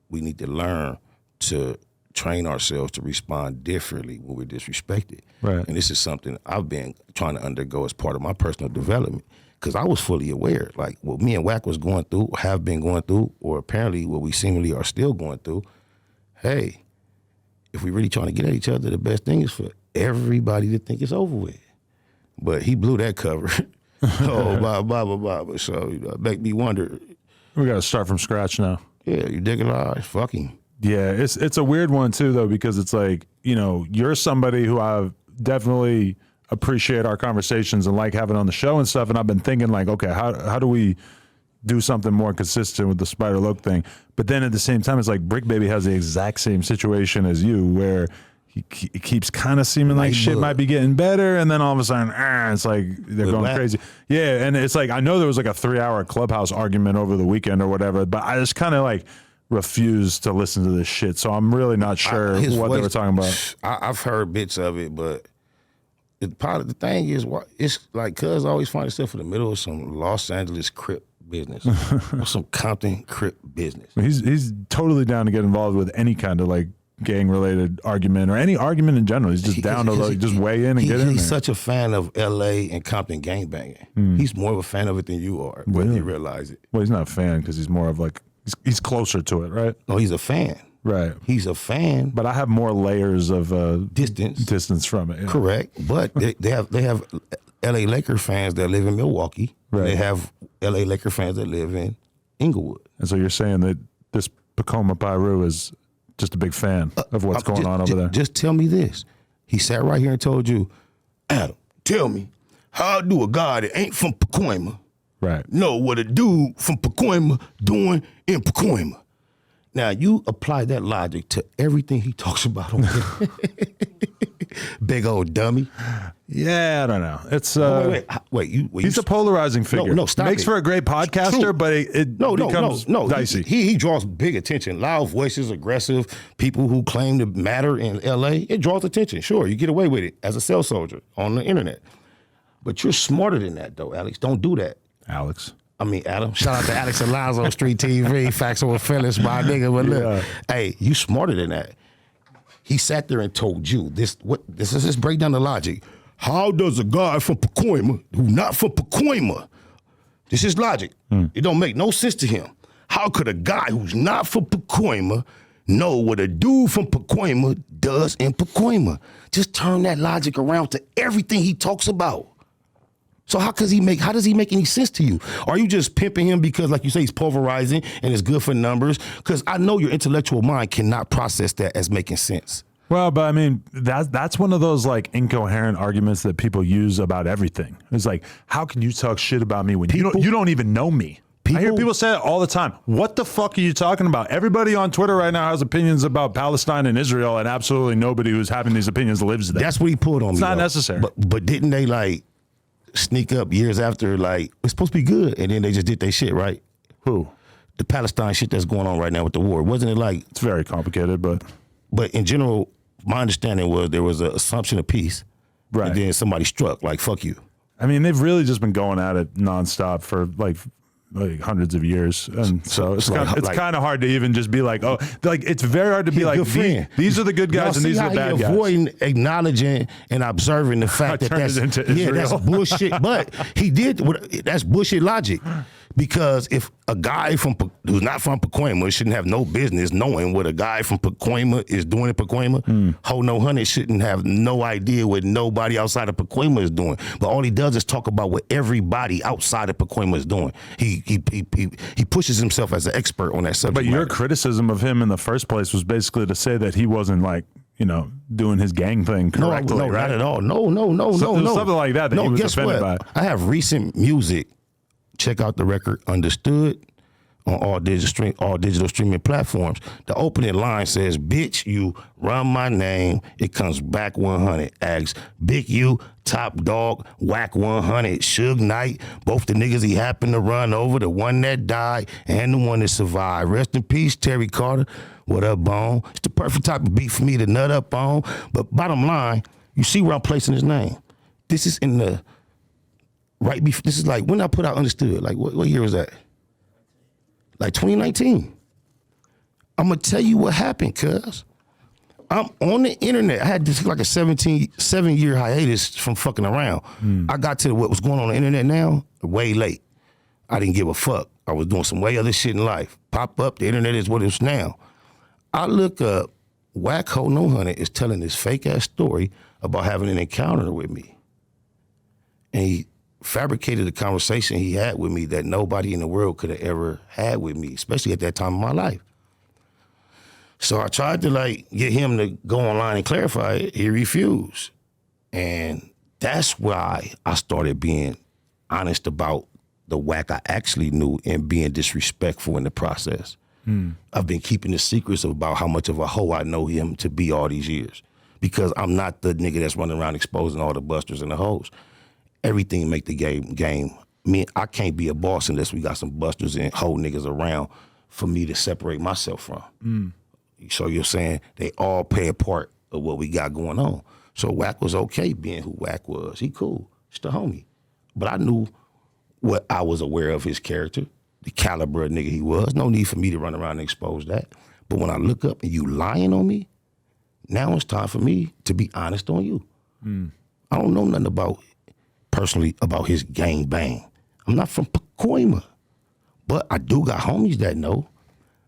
We need to learn to train ourselves to respond differently when we're disrespected. Right. And this is something I've been trying to undergo as part of my personal development, because I was fully aware, like what me and Wack was going through, or have been going through, or apparently what we seemingly are still going through. Hey, if we really trying to get at each other, the best thing is for everybody to think it's over with. But he blew that cover. Blah, blah, blah, blah. So, make me wonder. We got to start from scratch now. Yeah, you dig it all? Fuck him. Yeah, it's a weird one too, though, because it's like, you know, you're somebody who I definitely appreciate our conversations and like having on the show and stuff. And I've been thinking like, okay, how do we do something more consistent with the Spider Loc thing? But then at the same time, it's like Brick Baby has the exact same situation as you, where he keeps kind of seeming like shit might be getting better, and then all of a sudden, it's like they're going crazy. Yeah, and it's like I know there was like a 3-hour Clubhouse argument over the weekend or whatever, but I just kind of like refuse to listen to this shit. So I'm really not sure what they were talking about. I've heard bits of it, but part of the thing is, it's like Cuz always find himself in the middle of some Los Angeles Crip business or some Compton Crip business. He's totally down to get involved with any kind of like gang related argument or any argument in general. He's just down to like just weigh in and get in there. He's such a fan of LA and Compton gangbanging. He's more of a fan of it than you are, whether you realize it. Well, he's not a fan because he's more of like he's closer to it, right? No, he's a fan. Right. He's a fan. But I have more layers of distance from it. Yeah. Correct. But they have LA Laker fans that live in Milwaukee. Right. They have LA Laker fans that live in Inglewood. And so you're saying that this Pacoma Piru is just a big fan of what's going on over there. Just tell me this. He sat right here and told you, Adam, tell me, how do a guy that ain't from Pacoima know what a dude from Pacoima doing in Pacoima? Now, you apply that logic to everything he talks about on there. Big old dummy. Yeah, I don't know. It's wait. He's a polarizing figure. No, stop. Makes for a great podcaster, but it becomes dicey. He draws big attention. Loud voices, aggressive people who claim to matter in LA. It draws attention. Sure, you get away with it as a cell soldier on the internet. But you're smarter than that, though, Alex. Don't do that. Adam. Shout out to Alex Alonzo, Street TV, Facts Over Feelings, my nigga. But look, hey, you smarter than that. He sat there and told you this. Just break down the logic. How does a guy from Pacoima, who not from Pacoima, this is logic. It don't make no sense to him. How could a guy who's not from Pacoima know what a dude from Pacoima does in Pacoima? Just turn that logic around to everything he talks about. So how does he make any sense to you? Are you just pimping him because, like you say, he's pulverizing and it's good for numbers? Because I know your intellectual mind cannot process that as making sense. Well, but I mean, that's one of those like incoherent arguments that people use about everything. It's like, how can you talk shit about me when you don't even know me? I hear people say it all the time. What the fuck are you talking about? Everybody on Twitter right now has opinions about Palestine and Israel, and absolutely nobody who's having these opinions lives there. That's what he pulled on me. It's not necessary. But didn't they like sneak up years after, like, it's supposed to be good, and then they just did their shit, right? Who? The Palestine shit that's going on right now with the war. Wasn't it like... It's very complicated, but... But in general, my understanding was there was an assumption of peace, right? And then somebody struck, like, fuck you. I mean, they've really just been going at it nonstop for like hundreds of years, and so it's kind of hard to even just be like, oh, like it's very hard to be like, these are the good guys and these are the bad guys. Avoiding acknowledging and observing the fact that that's bullshit. But he did. That's bullshit logic. Because if a guy who's not from Pacoima shouldn't have no business knowing what a guy from Pacoima is doing in Pacoima, Ho100 shouldn't have no idea what nobody outside of Pacoima is doing. But all he does is talk about what everybody outside of Pacoima is doing. He pushes himself as an expert on that subject. But your criticism of him in the first place was basically to say that he wasn't like, doing his gang thing correctly, no, right? Not at all. No. Something like that he was offended by. I have recent music. Check out the record Understood on all digital streaming platforms. The opening line says, bitch, you run my name. It comes back 100. Asks, Big U, Top Dog, Wack100, Suge Knight, both the niggas he happened to run over, the one that died and the one that survived. Rest in peace, Terry Carter. What up, Bone? It's the perfect type of beat for me to nut up on. But bottom line, you see where I'm placing his name. This is in the... Right before, this is like when I put out Understood. Like what year was that? Like 2019. I'm gonna tell you what happened, cuz I'm on the internet. I had this like a 7-year hiatus from fucking around. I got to what was going on the internet now way late. I didn't give a fuck. I was doing some way other shit in life. Pop up, the internet is what it's now. I look up, Wack100 is telling this fake ass story about having an encounter with me, and he fabricated a conversation he had with me that nobody in the world could have ever had with me, especially at that time of my life. So I tried to get him to go online and clarify it. He refused. And that's why I started being honest about the Wack I actually knew and being disrespectful in the process. I've been keeping the secrets about how much of a hoe I know him to be all these years, because I'm not the nigga that's running around exposing all the busters and the hoes. Everything make the game. I can't be a boss unless we got some busters and hoe niggas around for me to separate myself from. So you're saying they all play a part of what we got going on. So Wack was okay being who Wack was. He cool. It's the homie. But I knew what I was aware of his character, the caliber of nigga he was. No need for me to run around and expose that. But when I look up and you lying on me, now it's time for me to be honest on you. I don't know nothing personally about his gang bang. I'm not from Pacoima, but I do got homies that know.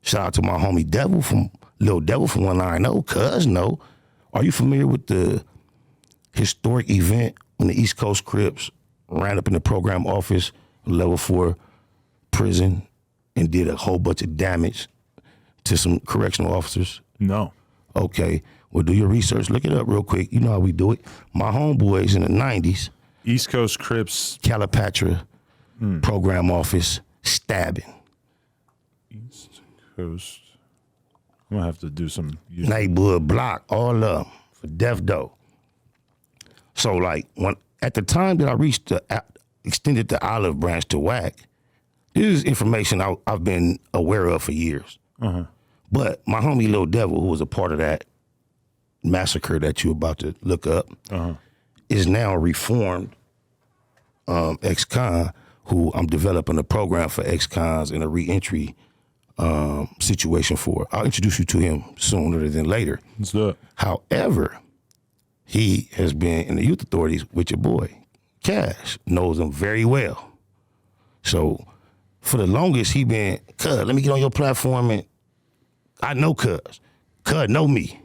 Shout out to my homie Lil Devil from 190, cuz know. Are you familiar with the historic event when the East Coast Crips ran up in the program office, level 4 prison, and did a whole bunch of damage to some correctional officers? No. Okay, well, do your research. Look it up real quick. You know how we do it. My homeboys in the 90s, East Coast Crips. Calipatra program office stabbing. East Coast. I'm going to have to do some. Neighborhood block, all of them for death dough. So when at the time that I extended the olive branch to Wack, this is information I've been aware of for years. But my homie Lil Devil, who was a part of that massacre that you're about to look up, is now a reformed ex-con, who I'm developing a program for ex-cons in a re-entry situation for. I'll introduce you to him sooner than later. Let's do it. However, he has been in the youth authorities with your boy. Cash knows him very well. So for the longest, he been, cuz, let me get on your platform, and I know cuz know me.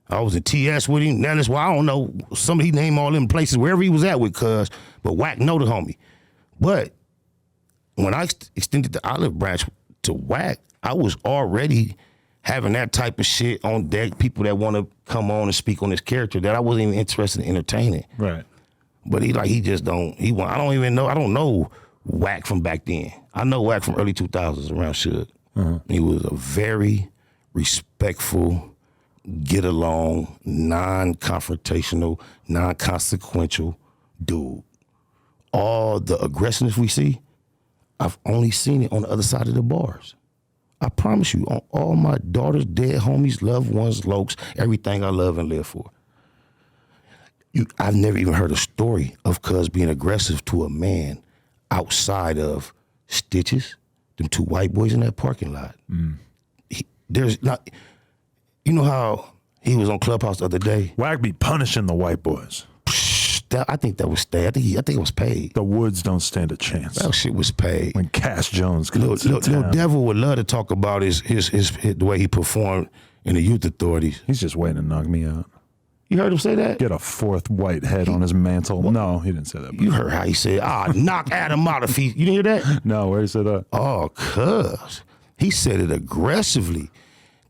I was in TS with him. Now that's why I don't know. Somebody named all them places, wherever he was at with cuz, but Wack know the homie. But when I extended the olive branch to Wack, I was already having that type of shit on deck, people that want to come on and speak on his character that I wasn't even interested in entertaining. Right. But I don't know Wack from back then. I know Wack from early 2000s around Suge. He was a very respectful, get along, non-confrontational, non-consequential dude. All the aggressiveness we see, I've only seen it on the other side of the bars. I promise you, on all my daughters, dead homies, loved ones, lokes, everything I love and live for. I've never even heard a story of cuz being aggressive to a man outside of Stitches, them two white boys in that parking lot. There's not, you know how he was on Clubhouse the other day? Wack be punishing the white boys. I think that was staged. I think it was paid. The Woods don't stand a chance. That shit was paid. When Cash Jones comes to Lil town. Devil would love to talk about his the way he performed in the youth authorities. He's just waiting to knock me out. You heard him say that? Get a fourth white head on his mantle. No, he didn't say that. You heard how he said, knock Adam out if he, you didn't hear that? No, where he said that? Oh, cuz. He said it aggressively.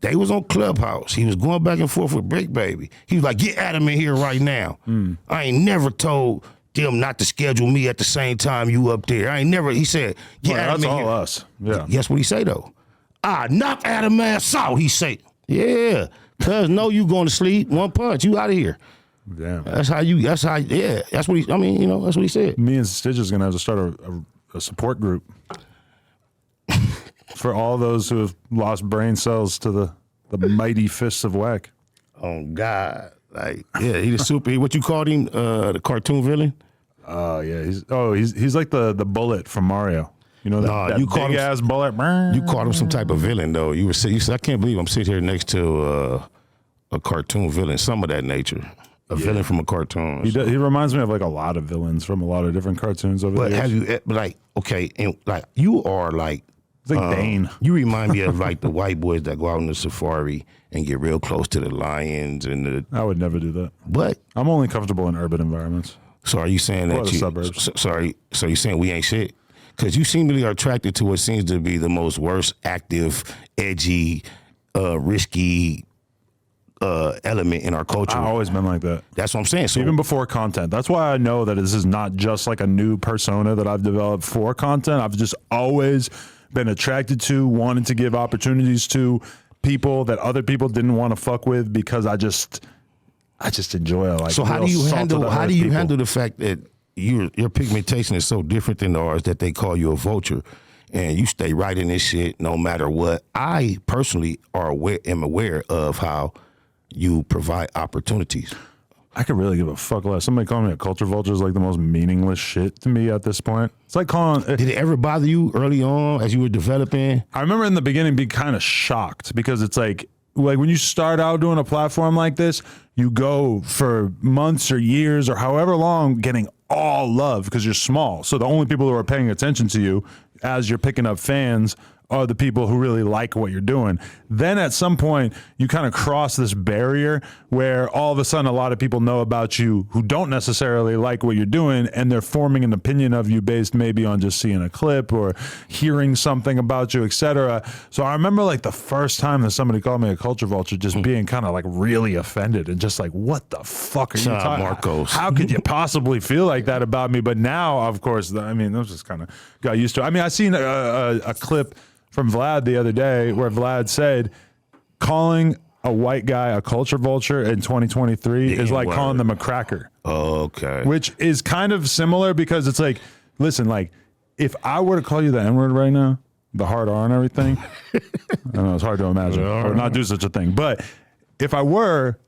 They was on Clubhouse. He was going back and forth with Brick Baby. He was like, get Adam in here right now. I ain't never told them not to schedule me at the same time you up there. He said, get Adam that's in all here. us. Yeah. Guess what he say though? Knock Adam ass out, he say. Yeah, cuz no, you going to sleep, one punch, you out of here. Damn. That's what he, that's what he said. Me and Stitch is going to have to start a support group for all those who have lost brain cells to the mighty fists of Wack. Oh God. Like, yeah, he's a super, what you called him, the cartoon villain? Oh yeah, he's like the bullet from Mario. You know that you called big him, ass bullet. You called him some type of villain though. You said, I can't believe I'm sitting here next to a cartoon villain, some of that nature. A villain from a cartoon. He reminds me of like a lot of villains from a lot of different cartoons over the years. But have you, like, okay, and like you are like, it's like Bane. You remind me of like the white boys that go out on the safari and get real close to the lions and the. I would never do that. But I'm only comfortable in urban environments. So are you saying that the suburbs? So you're saying we ain't shit? Because you seemingly are attracted to what seems to be the most worst, active, edgy, risky element in our culture. I've always been like that. That's what I'm saying. So even before content. That's why I know that this is not just like a new persona that I've developed for content. I've just always been attracted to, wanted to give opportunities to people that other people didn't want to fuck with because I just enjoy it. Like, so how do you handle the fact that your pigmentation is so different than ours that they call you a vulture and you stay right in this shit no matter what? I personally am aware of how you provide opportunities. I could really give a fuck less. Somebody calling me a culture vulture is like the most meaningless shit to me at this point. It's like calling. Did it ever bother you early on as you were developing? I remember in the beginning being kind of shocked because it's like when you start out doing a platform like this, you go for months or years or however long getting all love because you're small. So the only people who are paying attention to you as you're picking up fans are the people who really like what you're doing. Then at some point, you kind of cross this barrier where all of a sudden a lot of people know about you who don't necessarily like what you're doing, and they're forming an opinion of you based maybe on just seeing a clip or hearing something about you, etc. So I remember like the first time that somebody called me a culture vulture, just being kind of like really offended and just like, what the fuck are you talking about? How could you possibly feel like that about me? But now, of course, I mean, I just kind of got used to it. I mean, I seen a clip from Vlad the other day where Vlad said calling a white guy a culture vulture in 2023 is like calling them a cracker. Oh, okay. Which is kind of similar because it's like, listen, like if I were to call you the N-word right now, the hard R and everything, I know it's hard to imagine or not do such a thing, but if I were,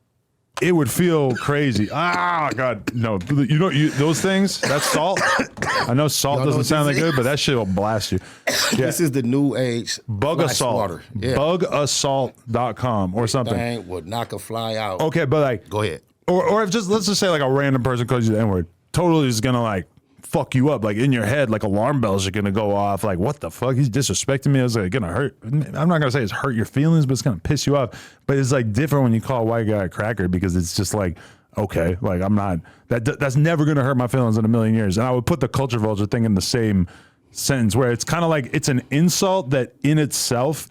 it would feel crazy. God, no. You know, those things, that's salt. I know salt doesn't sound that good, but that shit will blast you. Yeah. This is the new age bug assault. Yeah. Bugassault.com or something. Thing would knock a fly out. Okay, but like. Go ahead. Or if let's just say like a random person calls you the N-word, totally is going to like fuck you up. Like in your head, like alarm bells are going to go off. Like, what the fuck? He's disrespecting me. It's like going to hurt. I'm not going to say it's hurt your feelings, but it's going to piss you off. But it's like different when you call a white guy a cracker because it's just like, okay, like I'm not, that's never going to hurt my feelings in a million years. And I would put the culture vulture thing in the same sentence where it's kind of like it's an insult that in itself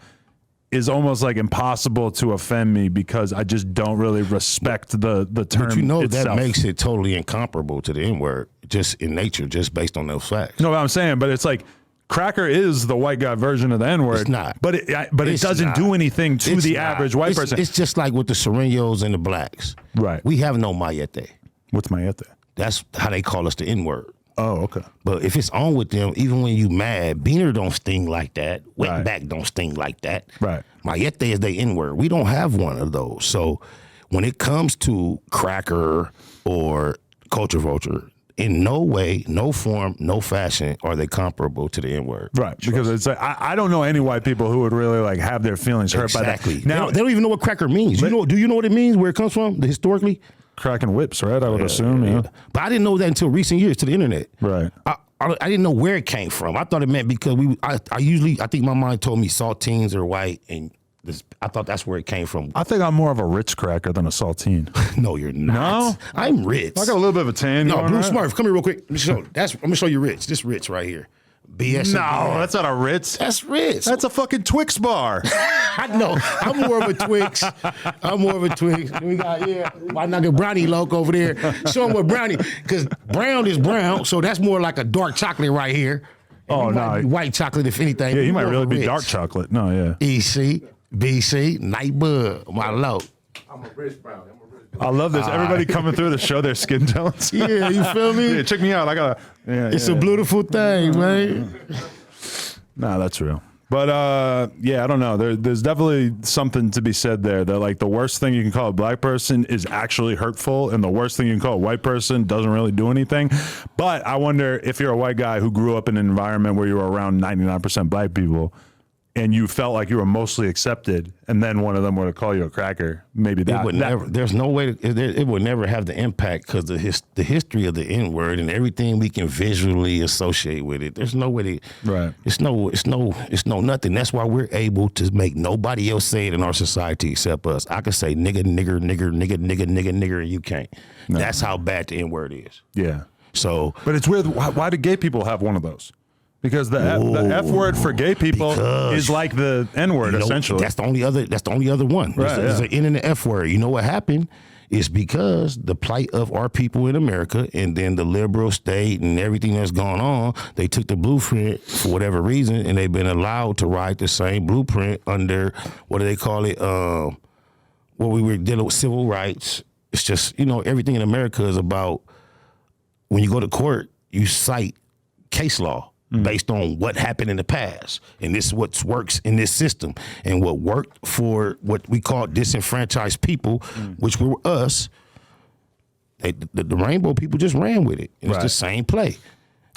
is almost like impossible to offend me because I just don't really respect the term. But you know itself. that makes it totally incomparable to the N-word, just in nature, just based on those facts. No, what I'm saying, but it's like cracker is the white guy version of the N-word. It's not. But it doesn't do anything to the average white person. It's just like with the Serenos and the blacks. Right. We have no mayete. What's mayete? That's how they call us the N-word. Oh, okay. But if it's on with them, even when you mad, beaner don't sting like that. Wetback don't sting like that. Right. Mayete is the N-word. We don't have one of those. So when it comes to cracker or culture vulture, in no way, no form, no fashion are they comparable to the N-word. Right. Because it's like, I don't know any white people who would really like have their feelings hurt by that. Now they don't even know what cracker means. Do you know what it means, where it comes from, historically? Cracking whips, right? I would assume, yeah. But I didn't know that until recent years to the internet. Right. I didn't know where it came from. I thought it meant because I think my mind told me saltines are white, and I thought that's where it came from. I think I'm more of a Ritz cracker than a saltine. No, you're not. No? I'm Ritz. I got a little bit of a tan. No, Blue right? Smurf, come here real quick. I'm gonna show you Ritz. This Ritz right here. BS. No, that's not a Ritz. That's Ritz. That's a fucking Twix bar. I know. I'm more of a Twix. We got, why not get brownie loco over there? Show them what brownie, because brown is brown, so that's more like a dark chocolate right here. Oh, no. White chocolate, if anything. Yeah, you might really be Ritz. dark chocolate. No, yeah. EC, BC, Nightbud, my low. I'm a rich brown. I love this. Everybody coming through to show their skin tones. Yeah, you feel me? Yeah, check me out. I got It's a beautiful thing, man. Nah, that's real. But I don't know. There's definitely something to be said there that like the worst thing you can call a black person is actually hurtful, and the worst thing you can call a white person doesn't really do anything. But I wonder if you're a white guy who grew up in an environment where you were around 99% black people, and you felt like you were mostly accepted, and then one of them were to call you a cracker, maybe that would never. There's no way it would never have the impact because the history of the N-word and everything we can visually associate with it. There's no way. Right. It's no nothing. That's why we're able to make nobody else say it in our society except us. I can say nigger, and you can't. No. That's how bad the N-word is. Yeah. So, but it's weird. Why do gay people have one of those? Because the F word for gay people is like the N word, essentially. That's the only other one. Right, there's an N and an F word. You know what happened? It's because the plight of our people in America, and then the liberal state and everything that's gone on, they took the blueprint for whatever reason, and they've been allowed to ride the same blueprint under, what do they call it? What we were dealing with, civil rights. It's just, everything in America is about, when you go to court, you cite case law. Based on what happened in the past. And this is what works in this system. And what worked for what we call disenfranchised people, which were us, the rainbow people just ran with it. It's the same play.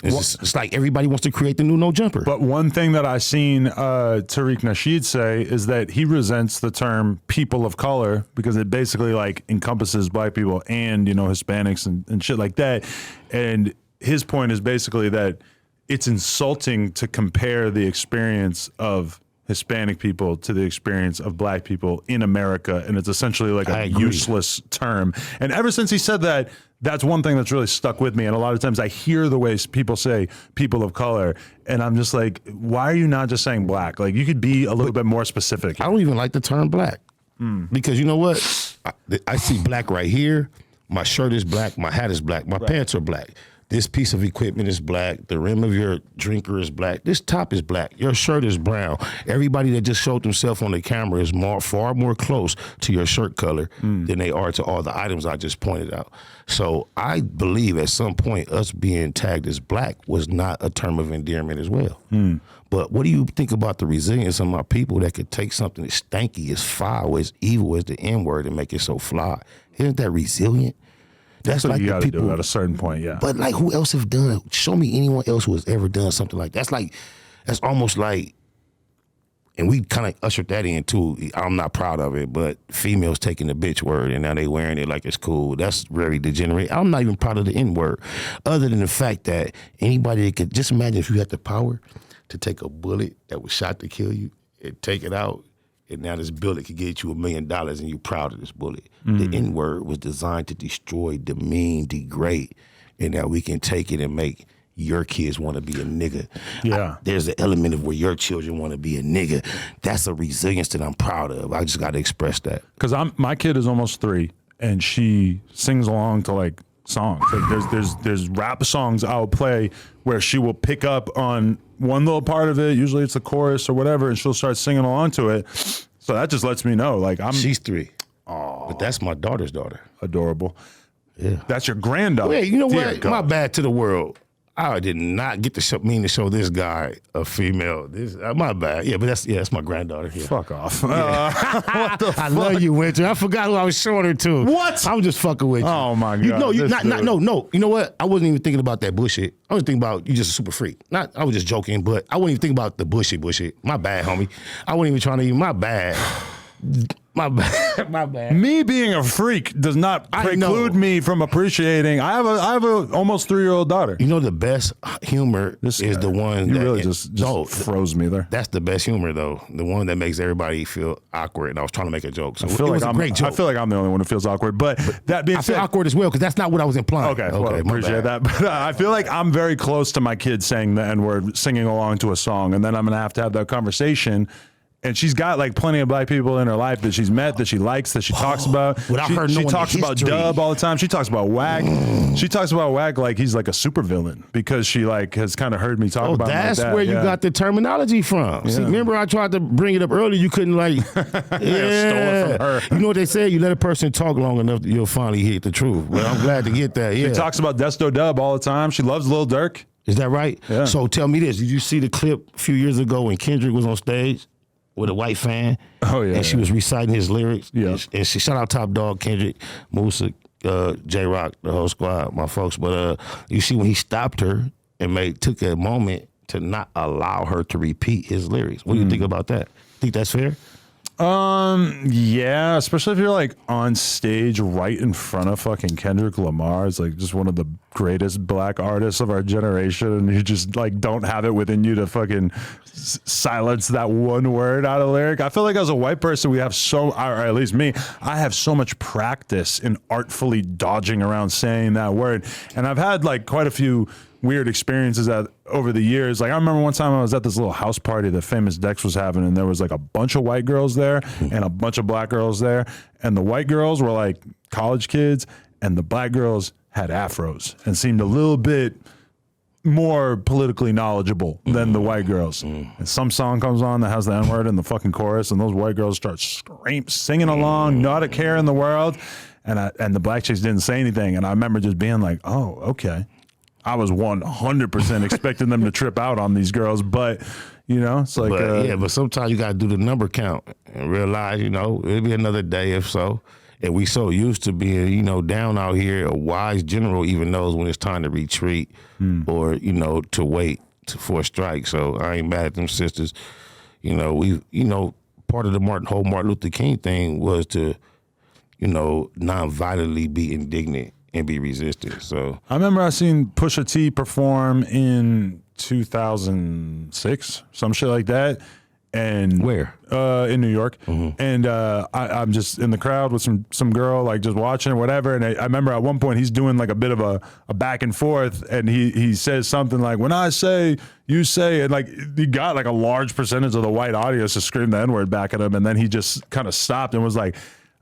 It's like everybody wants to create the new no jumper. But one thing that I seen Tariq Nasheed say is that he resents the term people of color because it basically like encompasses black people and, Hispanics and shit like that. And his point is basically that it's insulting to compare the experience of Hispanic people to the experience of black people in America. And it's essentially like a useless term. And ever since he said that, that's one thing that's really stuck with me. And a lot of times I hear the way people say people of color, and I'm just like, why are you not just saying black? Like, you could be a little bit more specific. I don't even like the term black because you know what? I see black right here. My shirt is black. My hat is black. My pants are black. This piece of equipment is black. The rim of your drinker is black. This top is black. Your shirt is brown. Everybody that just showed themselves on the camera is far more close to your shirt color than they are to all the items I just pointed out. So I believe at some point us being tagged as black was not a term of endearment as well. But what do you think about the resilience of my people that could take something as stanky, as foul, as evil as the N-word and make it so fly? Isn't that resilient? That's what like you got to people do at a certain point, yeah. But like, who else have done? Show me anyone else who has ever done something like that. That's almost like, and we kind of ushered that in too. I'm not proud of it, but females taking the bitch word and now they wearing it like it's cool. That's very degenerate. I'm not even proud of the N word, other than the fact that anybody that could just imagine if you had the power to take a bullet that was shot to kill you and take it out. And now this bullet could get you $1 million and you're proud of this bullet. The N-word was designed to destroy, demean, degrade, and now we can take it and make your kids want to be a nigga. Yeah. There's the element of where your children want to be a nigga. That's a resilience that I'm proud of. I just got to express that. Because my kid is almost 3, and she sings along to like songs. Like there's rap songs I'll play where she will pick up on one little part of it. Usually it's the chorus or whatever, and she'll start singing along to it. So that just lets me know, like She's 3. Oh, but that's my daughter's daughter. Adorable. Yeah. That's your granddaughter. Wait, you know Dear what? God. My bad to the world. I did not get to mean to show this guy a female. This my bad. Yeah, but that's my granddaughter. Yeah. Fuck off. I love you, Winter. I forgot who I was showing her to. What? I'm just fucking with you. Oh my God. No, This dude. no. You know what? I wasn't even thinking about that bullshit. I was thinking about you just a super freak. I was just joking, but I wasn't even thinking about the bullshit. My bad, homie. I wasn't even trying to my bad. My bad. Me being a freak does not preclude me from appreciating. I have a almost 3-year-old daughter. You know the best humor is the one You that really just froze me there. That's the best humor though. The one that makes everybody feel awkward. And I was trying to make a joke. So I feel it like was a great joke. I feel like I'm the only one who feels awkward. But that being I feel said, awkward as well because that's not what I was implying. Okay, well, my appreciate bad. that. But I feel like I'm very close to my kid saying the N-word, singing along to a song, and then I'm gonna have to have that conversation. And she's got like plenty of black people in her life that she's met, that she likes, that she talks about. Without her knowing she talks the about history. Dub all the time. She talks about Wack. She talks about Wack like he's like a supervillain because she like has kind of heard me talk about him like That's that. where you got the terminology from. See, remember I tried to bring it up earlier. You couldn't like, Stole it from her. You know what they say? You let a person talk long enough, you'll finally hit the truth. Well, I'm glad to get that. Yeah. She talks about Desto Dub all the time. She loves Lil Durk. Is that right? Yeah. So tell me this: did you see the clip a few years ago when Kendrick was on stage with a white fan? Oh yeah. And she was reciting his lyrics. Yeah. And she shout out Top Dog, Kendrick, Musa, J Rock, the whole squad, my folks. But you see when he stopped her and took a moment to not allow her to repeat his lyrics. What do you think about that? Think that's fair? Yeah, especially if you're like on stage right in front of fucking Kendrick Lamar. It's like just one of the greatest black artists of our generation, and you just like don't have it within you to fucking silence that one word out of lyric. I feel like as a white person, we have or at least me, I have so much practice in artfully dodging around saying that word, and I've had like quite a few weird experiences over the years. Like I remember one time I was at this little house party that Famous Dex was having, and there was like a bunch of white girls there and a bunch of black girls there, and the white girls were like college kids and the black girls had afros and seemed a little bit more politically knowledgeable than the white girls. And some song comes on that has the N-word in the fucking chorus, and those white girls start singing along, not a care in the world, and the black chicks didn't say anything. And I remember just being like, oh, okay. I was 100% expecting them to trip out on these girls, but you know, it's like, but sometimes you got to do the number count and realize, you know, it'll be another day if so. And we so used to being, you know, down out here, a wise general even knows when it's time to retreat or, you know, to wait for a strike. So I ain't mad at them sisters. You know, part of the whole Martin Luther King thing was to, you know, non-violently be indignant and be resistant. So I remember I seen Pusha T perform in 2006, some shit like that. And where? In New York. And I'm just in the crowd with some girl, like just watching or whatever. And I remember at one point he's doing like a bit of a back and forth, and he says something like, when I say, you say, and like he got like a large percentage of the white audience to scream the N-word back at him. And then he just kind of stopped and was like,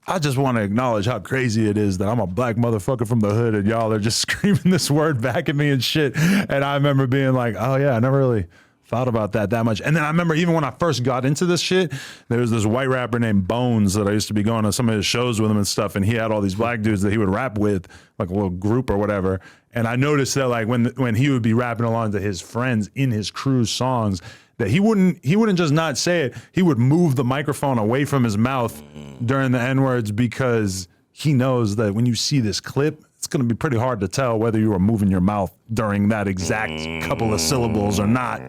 I just want to acknowledge how crazy it is that I'm a black motherfucker from the hood and y'all are just screaming this word back at me and shit. And I remember being like, oh yeah, I never really thought about that much. And then I remember even when I first got into this shit, there was this white rapper named Bones that I used to be going to some of his shows with him and stuff. And he had all these black dudes that he would rap with, like a little group or whatever. And I noticed that like when he would be rapping along to his friends in his crew's songs, that he wouldn't just not say it. He would move the microphone away from his mouth during the N-words because he knows that when you see this clip, it's going to be pretty hard to tell whether you were moving your mouth during that exact couple of syllables or not.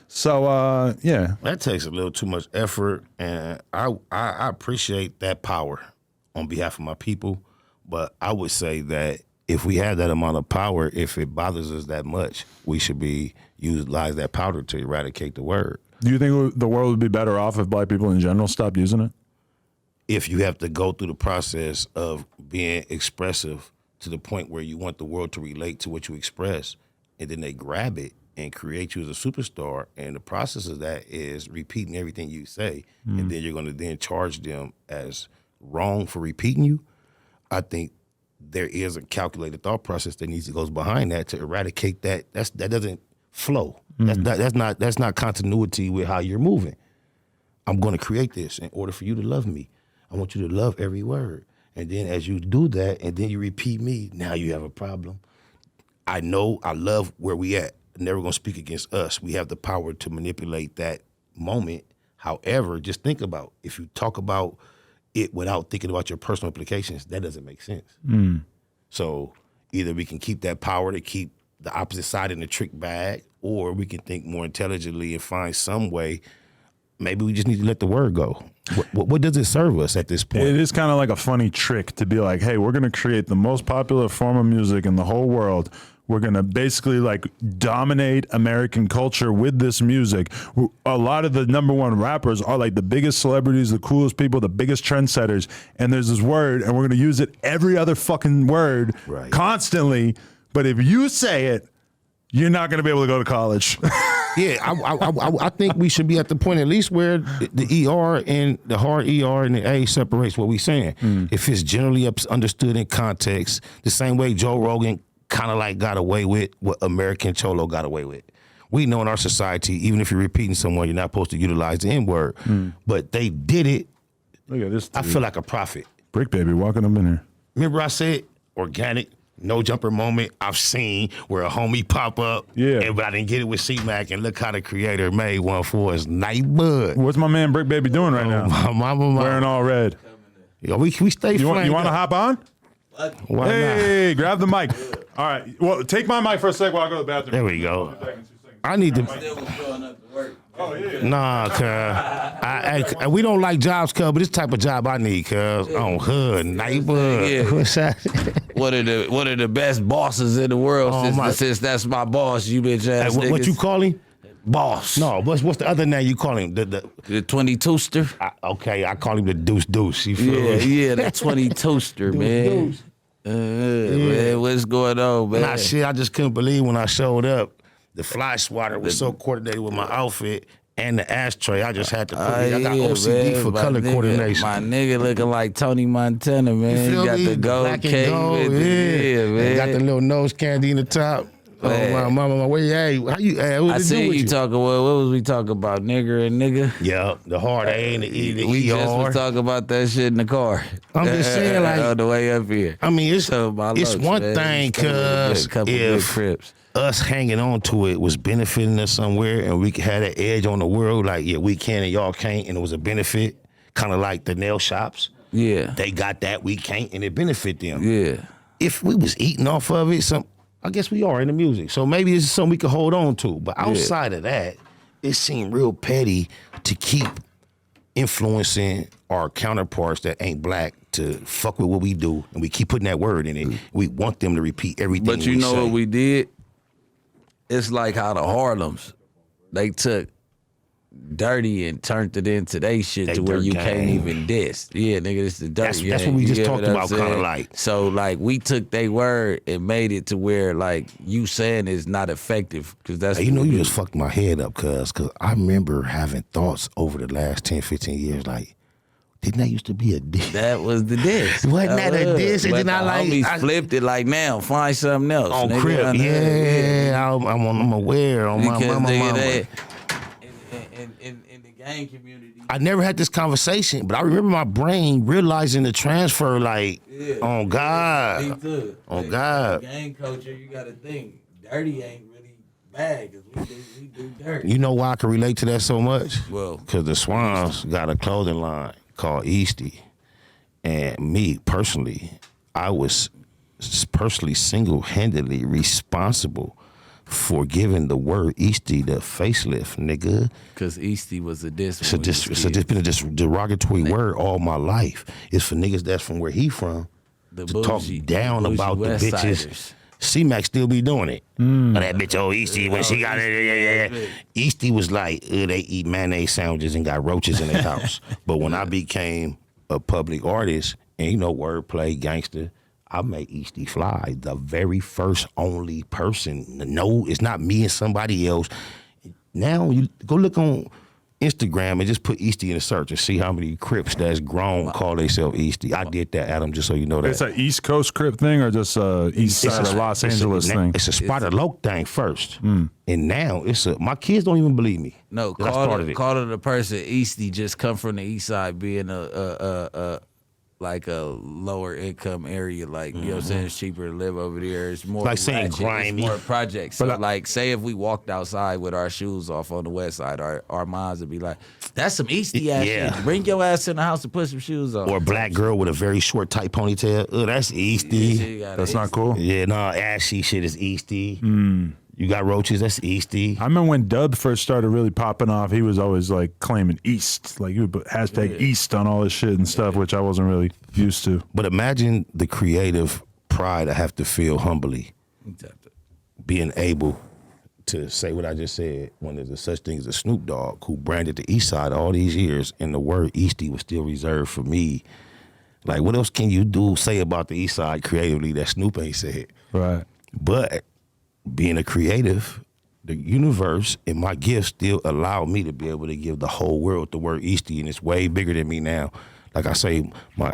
So, yeah. That takes a little too much effort, and I appreciate that power on behalf of my people, but I would say that if we had that amount of power, if it bothers us that much, we should utilize that power to eradicate the word. Do you think the world would be better off if black people in general stopped using it? If you have to go through the process of being expressive to the point where you want the world to relate to what you express, and then they grab it and create you as a superstar. And the process of that is repeating everything you say, and then you're going to then charge them as wrong for repeating you. I think there is a calculated thought process that needs to go behind that to eradicate that. That doesn't flow. That's not continuity with how you're moving. I'm going to create this in order for you to love me. I want you to love every word. And then as you do that, and then you repeat me, now you have a problem. I know I love where we at. Never going to speak against us. We have the power to manipulate that moment. However, just think about, if you talk about it without thinking about your personal implications, that doesn't make sense. So either we can keep that power to keep the opposite side in the trick bag, or we can think more intelligently and find some way. Maybe we just need to let the word go. What does it serve us at this point? It is kind of like a funny trick to be like, hey, we're going to create the most popular form of music in the whole world. We're going to basically like dominate American culture with this music. A lot of the #1 rappers are like the biggest celebrities, the coolest people, the biggest trendsetters. And there's this word, and we're going to use it every other fucking word constantly. But if you say it, you're not going to be able to go to college. Yeah, I think we should be at the point at least where the ER and the hard ER and the A separates what we're saying. If it's generally understood in context, the same way Joe Rogan kind of like got away with what American Cholo got away with. We know in our society, even if you're repeating someone, you're not supposed to utilize the N-word. But they did it. Look at this dude. I feel like a prophet. Brick Baby walking up in here. Remember I said organic, no jumper moment I've seen where a homie pop up. Yeah. But I didn't get it with C-Mac, and look how the creator made one for us. Nightbud. What's my man Brick Baby doing right now? My. Wearing all red. Yo, we stay You want to up. hop on? Why Hey, grab the mic. All right. Well, take my mic for a sec while I go to the bathroom. There we go. I need to. Oh, yeah. Nah, cuz. We don't like jobs, cuz, but this type of job I need, cuz. On hood, neighborhood. Yeah. What's that? One of the best bosses in the world since that's my boss, you bitch ass Hey, what you call him? Boss. No, what's the other name you call him? The 22ster. Okay, I call him the deuce. You feel me? Yeah, the 22ster, man. Man, what's going on, man? Nah, shit, I just couldn't believe when I showed up. The fly swatter was so coordinated with my outfit and the ashtray. I just had to put it. I got OCD man, for color coordination. My nigga looking like Tony Montana, man. You He got me? the gold Black and cake gold, with yeah. man. Got the little nose candy in the top. Man. Oh, my mama, where you at? How you what I it do see with you you? talking. What was we talking about? Nigger and nigga. Yeah, the hard A and the E, the We ER. just was talking about that shit in the car. I'm just saying, like, on the way up here. I mean, it's So my it's looks, one man. thing, Just coming with a cuz couple good if Crips. us hanging on to it was benefiting us somewhere and we had an edge on the world, like, yeah, we can and y'all can't, and it was a benefit, kind of like the nail shops. Yeah. They got that, we can't, and it benefit them. Yeah. If we was eating off of it, I guess we are in the music. So maybe this is something we could hold on to. But outside of that, it seemed real petty to keep influencing our counterparts that ain't black to fuck with what we do. And we keep putting that word in it. We want them to repeat everything But you know say. what we did? It's like how the Harlems, they took dirty and turned it into they shit They to where dirt you gang. can't even diss. Yeah, nigga, it's the dirty. That's what we just talked what I'm about, kinda saying? like. So like we took they word and made it to where like you saying is not effective because that's Hey, you know, what we you do. just fucked my head up, cuz I remember having thoughts over the last 10, 15 years, like, didn't that used to be a diss? That was the diss. Wasn't that a was. diss? And But then I the like- homies flipped it like now. Find something else. On nigga. Crip, I know. yeah, I'm aware on my Because mama. nigga, mama. they- in the gang community. I never had this conversation, but I remember my brain realizing the transfer, like, on God. Me too. Oh, Like, God. Gang culture, you got to think. Dirty ain't really bad because we do dirty. You know why I can relate to that so much? Well, Because the Swans got a clothing line called Eastie. And me, personally, I was personally single-handedly responsible for giving the word Eastie the facelift, nigga. because Eastie was a diss. It's just been a derogatory word all my life. It's for niggas that's from where he from the to talk down bougie about the West bitches. Siders. C-Mac still be doing it. Oh, that bitch, Eastie, when she got it, yeah. Eastie was like, they eat mayonnaise sandwiches and got roaches in their house. But when I became a public artist, and you know, wordplay, gangster, I made Easty fly, the very first only person. No, it's not me and somebody else. Now you go look on Instagram and just put Easty in the search and see how many Crips that's grown call themselves Easty. I did that, Adam, just so you know that. It's an East Coast Crip thing or just a East Side of Los Angeles thing? It's a Spider Loc thing first. And now my kids don't even believe me. No, call it a person Easty just come from the East Side being like a lower income area, like you know what I'm saying, it's cheaper to live over there. It's more like saying ratchet, grimy. it's more projects. So like say if we walked outside with our shoes off on the west side, our moms would be like, that's some Easty ass shit. Bring your ass in the house to put some shoes on. Or a black girl with a very short tight ponytail. Oh, that's Easty. That's not cool. Yeah, no, ashy shit is Easty. You got roaches, that's Easty. I remember when Dub first started really popping off, he was always like claiming East. Like he would put hashtag East on all this shit and stuff, which I wasn't really used to. But imagine the creative pride I have to feel humbly. Being able to say what I just said when there's a such thing as a Snoop Dogg who branded the East Side all these years and the word Easty was still reserved for me. Like what else can you say about the East Side creatively that Snoop ain't said? Right. But being a creative, the universe and my gifts still allow me to be able to give the whole world the word Easty, and it's way bigger than me now. Like I say, my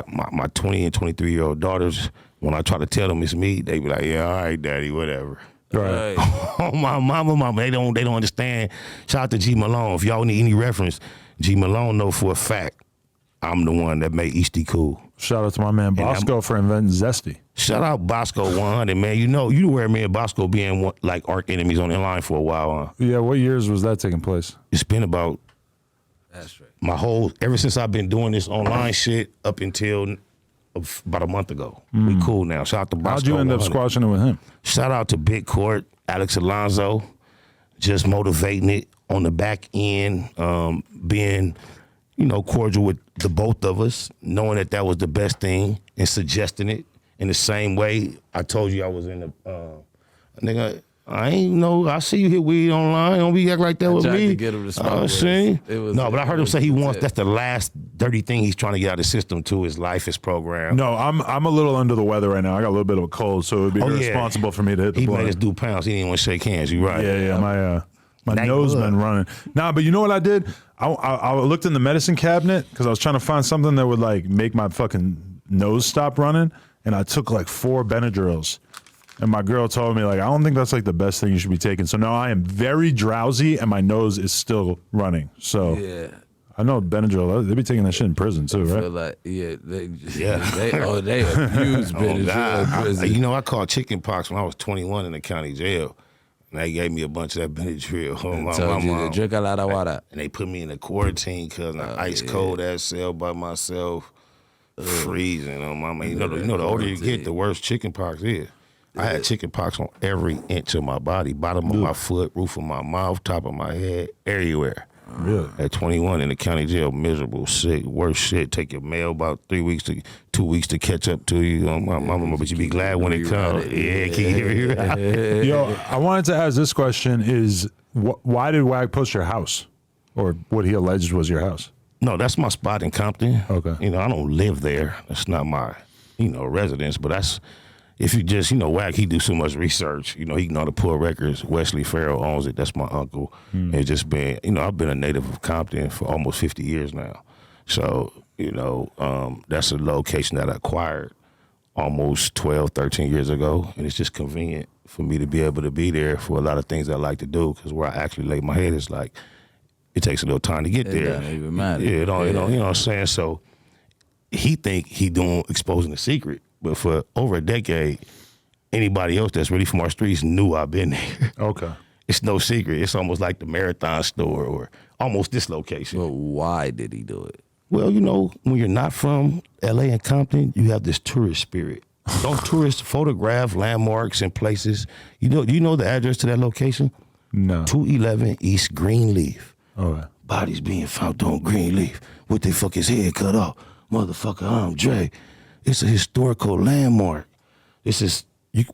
20 and 23-year-old daughters, when I try to tell them it's me, they be like, yeah, all right, daddy, whatever. Right. Oh, my mama, they don't understand. Shout out to G Malone. If y'all need any reference, G Malone know for a fact I'm the one that made Easty cool. Shout out to my man Bosco for inventing Zesty. Shout out Bosco 100, man. You were me and Bosco being like arch enemies on the line for a while, huh? Yeah, what years was that taking place? It's been about ever since I've been doing this online shit up until about a month ago. We cool now. Shout out to Bosco. How'd you end up squashing it with him? Shout out to Big Court, Alex Alonso, just motivating it on the back end, being cordial with the both of us, knowing that was the best thing and suggesting it in the same way. I told you I was in the, nigga, I ain't know, I see you hit weed online. Don't be act like that with me. To get him to smoke see? But I heard him say that's the last dirty thing he's trying to get out of the system too, his life, his program. No, I'm a little under the weather right now. I got a little bit of a cold, so it would be irresponsible for me to hit the blunt. He made us do pounds. He didn't want to shake hands. You right. Yeah. My nose been running. Nah, but you know what I did? I looked in the medicine cabinet because I was trying to find something that would like make my fucking nose stop running, and I took like 4 Benadryls. And my girl told me like, I don't think that's like the best thing you should be taking. So now I am very drowsy and my nose is still running. So I know Benadryl, they be taking that shit in prison too, right? I feel like, they abuse Benadryl in prison. I caught chicken pox when I was 21 in the county jail. And they gave me a bunch of that Benadryl. Told you to drink a lot of water. And they put me in a quarantine because ice cold ass cell by myself, freezing. The older you get, the worse chicken pox is. I had chicken pox on every inch of my body, bottom of my foot, roof of my mouth, top of my head, everywhere. Really? At 21 in the county jail, miserable, sick, worse shit. Take your mail about 2 weeks to catch up to you. My mama, but you be glad when it comes. Yeah, can you hear me? Yo, I wanted to ask this question: is why did Wack post your house, or what he alleged was your house? No, that's my spot in Compton. Okay. I don't live there. That's not my, residence. But that's. If you just, Wack, he do so much research. He know how to pull records. Wesley Farrell owns it. That's my uncle. It's just been, I've been a native of Compton for almost 50 years now. So, that's a location that I acquired almost 12, 13 years ago. And it's just convenient for me to be able to be there for a lot of things I like to do. Because where I actually lay my head is like, it takes a little time to get there. It doesn't even matter. Yeah, you know what I'm saying? So he think he exposing a secret. But for over a decade, anybody else that's really from our streets knew I've been there. Okay. It's no secret. It's almost like the Marathon store or almost this location. But why did he do it? Well, when you're not from L.A. and Compton, you have this tourist spirit. Those tourists photograph landmarks and places. You know the address to that location? No. 211 East Greenleaf. Okay. Bodies being found on Greenleaf with their fuck his head cut off. Motherfucker, I'm Dre. It's a historical landmark. This is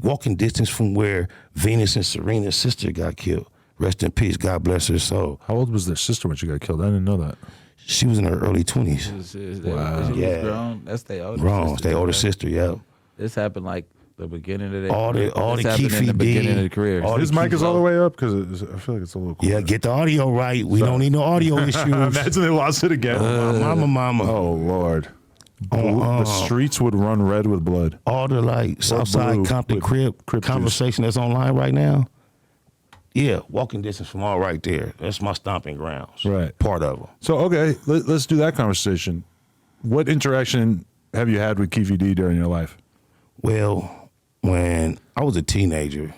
walking distance from where Venus and Serena's sister got killed. Rest in peace. God bless her soul. How old was their sister when she got killed? I didn't know that. She was in her early 20s. Wow. Yeah. Grown? That's their older Grown. sister. Their older sister, yeah. This happened like the beginning of the All the Keefe in the beginning of the career. His mic is all the way up because I feel like it's a little. Yeah, get the audio right. We don't need no audio issues. Imagine they lost it again. Mama. Oh Lord. The streets would run red with blood. All the like Southside Compton Crip conversation that's online right now. Yeah, walking distance from all right there. That's my stomping grounds. Right. Part of them. So, okay, let's do that conversation. What interaction have you had with Keefe D during your life? Well, when I was a teenager,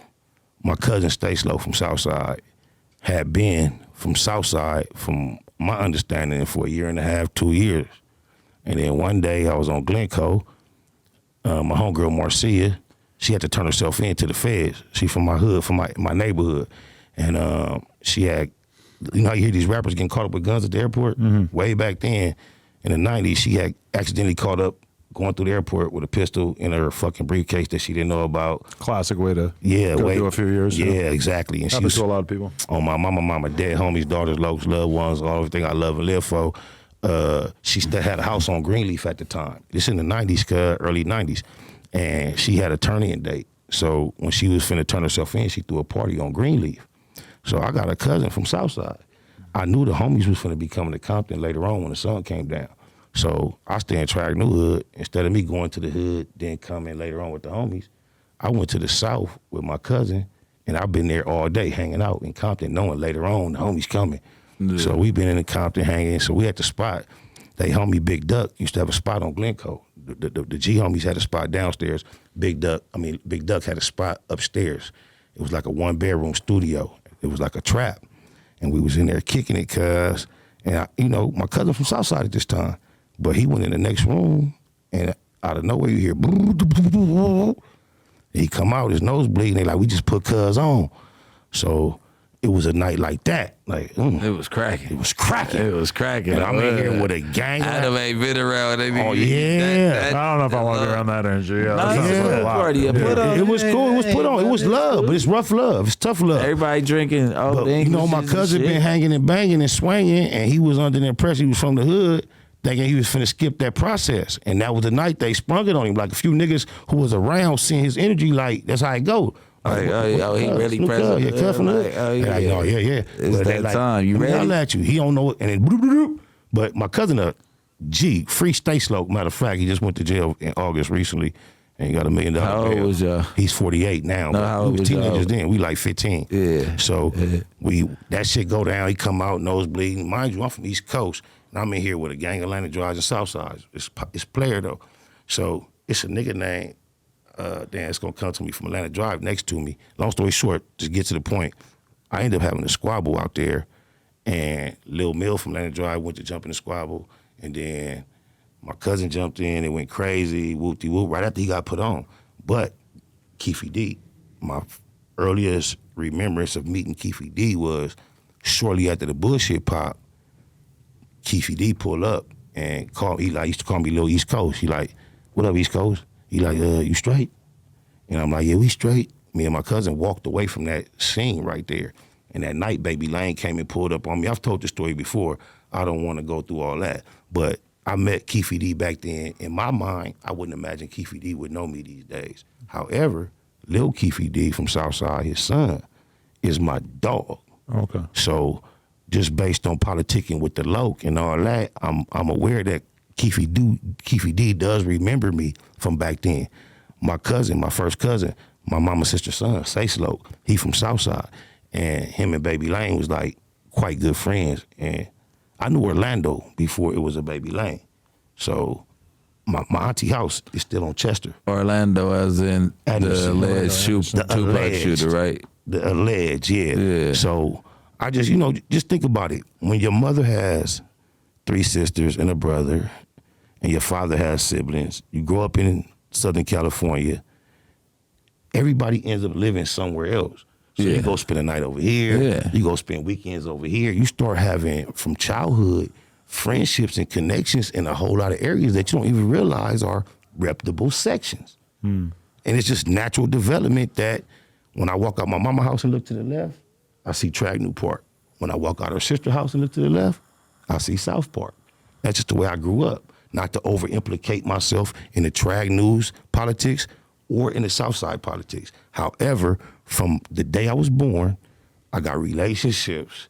my cousin Stay-Slow from Southside had been from Southside, from my understanding, for 1.5 years, 2 years. And then one day I was on Glencoe. My homegirl Marcia, she had to turn herself in to the feds. She from my hood, from my neighborhood. And she had, you know how you hear these rappers getting caught up with guns at the airport? Mm-hmm. Way back then, in the 90s, she had accidentally caught up going through the airport with a pistol in her fucking briefcase that she didn't know about. Classic way to go through a few years. Yeah, exactly. And happens to a lot of people. On my mama, dead homies, daughters, loved ones, all everything I love and live for. She still had a house on Greenleaf at the time. This in the 90s, early 90s. And she had a turn-in date. So when she was finna turn herself in, she threw a party on Greenleaf. So I got a cousin from Southside. I knew the homies was finna be coming to Compton later on when the sun came down. So I stayed in Track New Hood. Instead of me going to the hood, then coming later on with the homies, I went to the South with my cousin, and I've been there all day hanging out in Compton, knowing later on the homies coming. Yeah. So we been in the Compton hanging. So we had the spot. They homie Big Duck used to have a spot on Glencoe. The G homies had a spot downstairs. Big Duck had a spot upstairs. It was like a 1-bedroom studio. It was like a trap. And we was in there kicking it, cuz. And my cousin from Southside at this time. But he went in the next room, and out of nowhere you hear, he come out, his nose bleeding. They like, we just put cuz on. So it was a night like that. Like, it was cracking. It was cracking. And I'm in here with a gang. Adam ain't been around. Oh, yeah. I don't know if I want to be around that energy. It was cool. It was put on. It was love, but it's rough love. It's tough love. Everybody drinking. My cousin been hanging and banging and swinging, and he was under the impression he was from the hood, thinking he was finna skip that process. And that was the night they sprung it on him. Like a few niggas who was around seeing his energy, like, that's how it go. He really present. Yeah, cuff from the hood. Yeah. It's that time. You ready? I'll at you. He don't know it. And then, but my cousin, free Stay-Slow. Matter of fact, he just went to jail in August recently. And he got $1 million. How old was y'all? He's 48 now. No, we was teenagers then. We like 15. Yeah. So that shit go down. He come out, nose bleeding. Mind you, I'm from East Coast. And I'm in here with a gang of Atlanta drives and Southsides. It's player though. So it's a nigga named, it's gonna come to me from Atlanta Drive next to me. Long story short, just get to the point. I ended up having a squabble out there, and Lil Mill from Atlanta Drive went to jump in the squabble, and then my cousin jumped in. It went crazy, whoop-de-whoop, right after he got put on. But Keefe D, my earliest remembrance of meeting Keefe D was shortly after the bullshit pop. Keefe D pulled up and called. He used to call me Lil East Coast. He like, what up, East Coast? He like, you straight? And I'm like, yeah, we straight. Me and my cousin walked away from that scene right there. And that night, Baby Lane came and pulled up on me. I've told the story before. I don't want to go through all that. But I met Keefe D back then. In my mind, I wouldn't imagine Keefe D would know me these days. However, Lil Keefe D from Southside, his son, is my dog. Okay. So just based on politicking with the Loke and all that, I'm aware that Keefe D does remember me from back then. My cousin, my first cousin, my mama's sister's son, Stay-Slow, he from Southside. And him and Baby Lane was like quite good friends. And I knew Orlando before it was a Baby Lane. So my auntie house is still on Chester. Orlando as in Anderson, the alleged shooter, right? The alleged, yeah. So I just think about it. When your mother has 3 sisters and a brother, and your father has siblings, you grow up in Southern California, everybody ends up living somewhere else. So you go spend a night over here, you go spend weekends over here. You start having, from childhood, friendships and connections in a whole lot of areas that you don't even realize are reputable sections. And it's just natural development that when I walk out my mama's house and look to the left, I see Track New Park. When I walk out her sister's house and look to the left, I see South Park. That's just the way I grew up. not to over implicate myself in the trag news politics or in the Southside politics. However, from the day I was born, I got relationships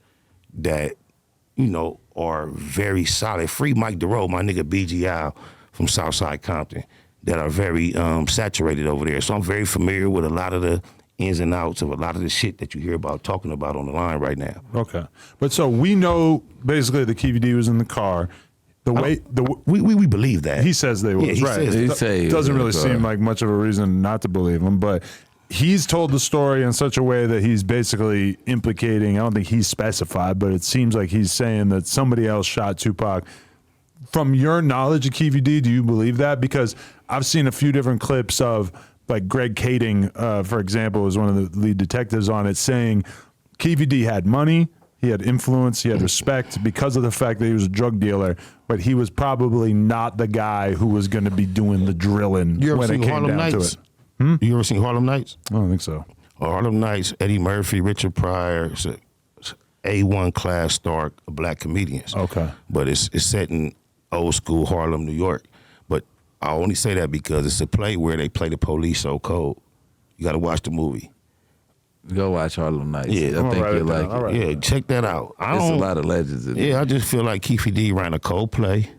that, you know, are very solid. Free Mike DeRoe, my nigga BGI from Southside Compton, that are very saturated over there. So I'm very familiar with a lot of the ins and outs of a lot of the shit that you hear about talking about on the line right now. Okay. But so we know basically the Keefe D was in the car. We believe that. He says they was, he right. says It doesn't really seem like much of a reason not to believe him, but he's told the story in such a way that he's basically implicating, I don't think he's specified, but it seems like he's saying that somebody else shot Tupac. From your knowledge of Keefe D, do you believe that? Because I've seen a few different clips of, like Greg Kading, for example, is one of the lead detectives on it, saying Keefe D had money, he had influence, he had respect because of the fact that he was a drug dealer, but he was probably not the guy who was going to be doing the drilling when it came down to it. You ever seen Harlem Nights? I don't think so. Harlem Nights, Eddie Murphy, Richard Pryor, it's a A1 class star of black comedians. Okay. But it's set in old school Harlem, New York. But I only say that because it's a play where they play the police so cold. You got to watch the movie. Go watch Harlem Nights. Yeah, I think you'll like it. Yeah, check that out. It's a lot of legends in Yeah, I just feel like Keefe D ran a cold play.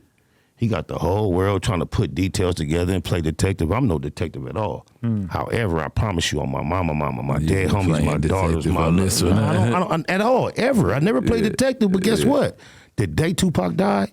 He got the whole world trying to put details together and play detective. I'm no detective at all. However, I promise you, on my mama, my dead homies, my daughters, my this one. I don't at all, ever. I never played detective, but guess what? The day Tupac died,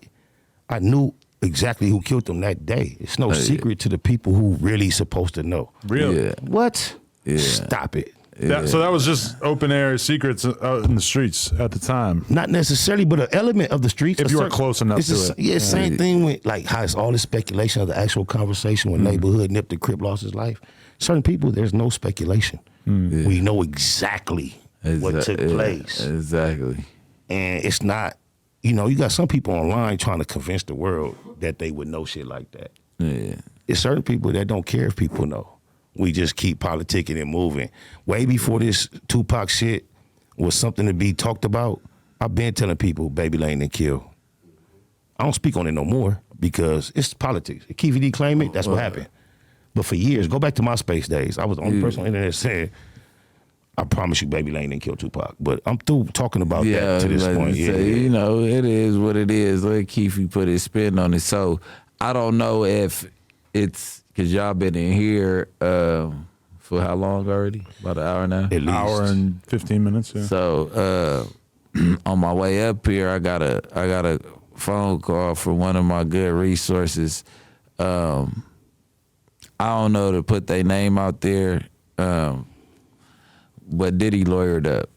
I knew exactly who killed him that day. It's no secret to the people who really supposed to know. Really? Yeah. What? Yeah. Stop it. So that was just open air secrets out in the streets at the time. Not necessarily, but an element of the streets. If you were close enough to it. Yeah, same thing with like how it's all the speculation of the actual conversation when neighborhood nipped the Crip lost his life. Certain people, there's no speculation. We know exactly what took place. Exactly. And it's not, you know, you got some people online trying to convince the world that they would know shit like that. Yeah. It's certain people that don't care if people know. We just keep politicking and moving. Way before this Tupac shit was something to be talked about, I've been telling people Baby Lane didn't kill. I don't speak on it no more because it's politics. If Keefe D claim it, that's what happened. But for years, go back to MySpace days, I was the only person on the internet saying, I promise you Baby Lane didn't kill Tupac. But I'm through talking about that to this point. You know, it is what it is. Let Keefe put his spin on it. So I don't know if it's, because y'all been in here for how long already? About an hour now? At least. Hour and 15 minutes, yeah. So on my way up here, I got a phone call from one of my good resources. I don't know to put their name out there, but Diddy lawyered up.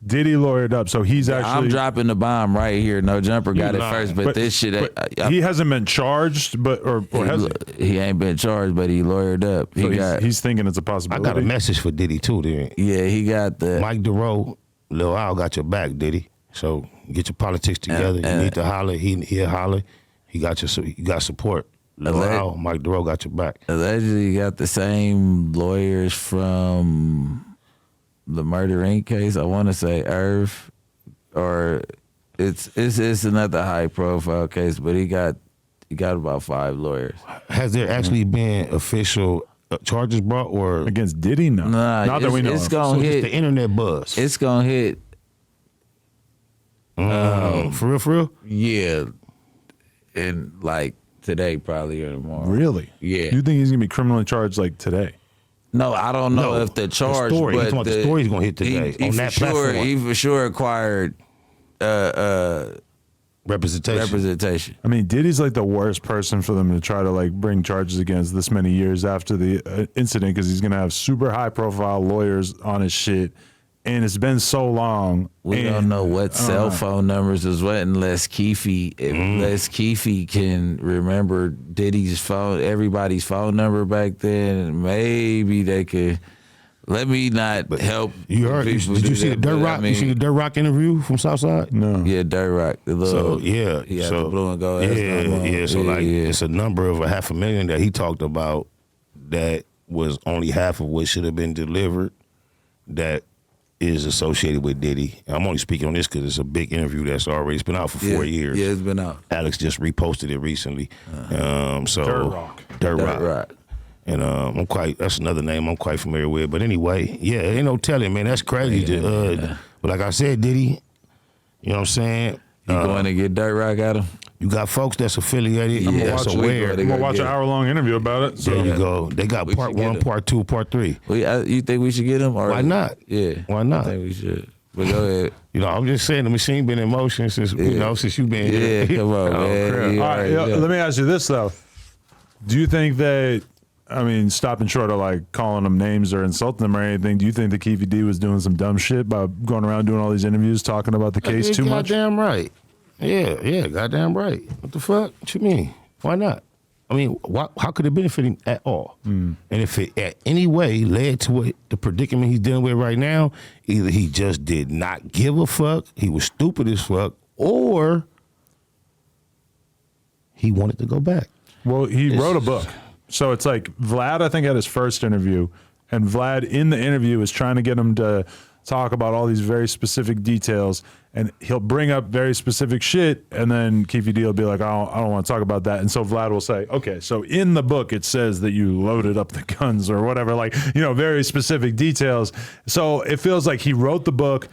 Diddy lawyered up, so he's actually. I'm dropping the bomb right here. No Jumper got it first, but this shit. He hasn't been charged, or has he? He ain't been charged, but he lawyered up. He's thinking it's a possibility. I got a message for Diddy too. Then he got the Mike DeRoe, Lil Al got your back, Diddy. So get your politics together. You need to holler. He'll holler. You got support. Lil Al, Mike DeRoe got your back. Allegedly, got the same lawyers from the Murder Inc. case. I want to say Irv, or it's another high profile case, but he got about 5 lawyers. Has there actually been official charges brought or against Diddy? No, nah, not that we know. It's Of. gonna hit the internet buzz. It's gonna hit. For real? Yeah, and like today probably or tomorrow. Really? Yeah. You think he's gonna be criminally charged like today? No, I don't know if the charge, story. but the story's gonna hit today on that platform. He for sure acquired representation. I mean, Diddy's like the worst person for them to try to like bring charges against this many years after the incident, because he's gonna have super high profile lawyers on his shit, and it's been so long. We don't know what cell phone numbers is what unless Keefe can remember Diddy's phone, everybody's phone number back then. Maybe they could. Let me not help. You heard? Did you see the Dirt Rock? You see the Dirt Rock interview from Southside? No. Yeah, Dirt Rock. The little, so the blue and gold. So it's a number of $500,000 that he talked about that was only half of what should have been delivered. That is associated with Diddy. I'm only speaking on this because it's a big interview that's already it's been out for 4 years. Yeah, it's been out. Alex just reposted it recently. Dirt Rock. And that's another name I'm quite familiar with. But anyway, yeah, ain't no telling, man. That's crazy. But like I said, Diddy, you know what I'm saying? You going to get Dirt Rock at him? You got folks that's affiliated, that's I'm aware. gonna watch an hour-long interview about it. So. There you go. They got part 1, part 2, part 3. You think we should get him? Or Why not? Yeah. Why not? I think we should. But go ahead. You know, I'm just saying the machine been in motion since since you've been here. Yeah, come on, man. Crap. Yeah, All right, let me ask you this though: do you think that? I mean, stopping short of like calling them names or insulting them or anything, do you think that Keefe D was doing some dumb shit by going around doing all these interviews talking about the case too much? Goddamn right. Yeah, goddamn right. What the fuck? What you mean? Why not? I mean, how could it benefit him at all? And if it at any way led to what the predicament he's dealing with right now, either he just did not give a fuck, he was stupid as fuck, or he wanted to go back. Well, he wrote a book. So it's like Vlad, I think, had his first interview, and Vlad in the interview is trying to get him to talk about all these very specific details, and he'll bring up very specific shit, and then Keefe D will be like, I don't want to talk about that. And so Vlad will say, okay, so in the book it says that you loaded up the guns or whatever, like, very specific details. So it feels like he wrote the book,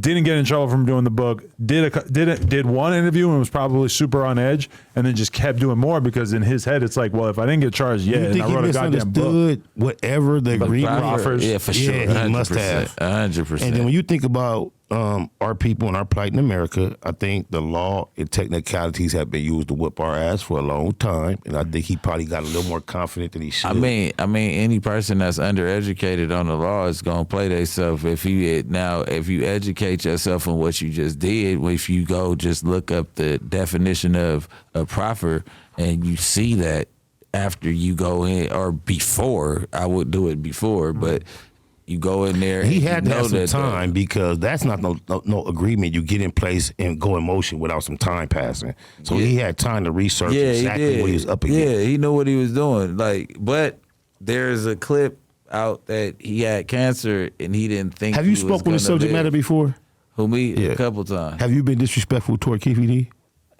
didn't get in trouble from doing the book, did one interview and was probably super on edge, and then just kept doing more because in his head it's like, well, if I didn't get charged yet, and I wrote a goddamn book, whatever the agreement offers, yeah, for sure, he must have 100%. And then when you think about our people and our plight in America, I think the law and technicalities have been used to whip our ass for a long time, and I think he probably got a little more confident than he should. I mean, any person that's undereducated on the law is gonna play themselves. If you educate yourself on what you just did, if you go just look up the definition of a proffer, and you see that after you go in or before, I would do it before, but. You go in there. He had to have some time because that's not no agreement you get in place and go in motion without some time passing. So he had time to research exactly what he was up against. Yeah, he knew what he was doing. But there's a clip out that he had cancer and he didn't think. Have you spoken on the subject matter before? Who, me? Yeah. A couple times. Have you been disrespectful toward Keefe D?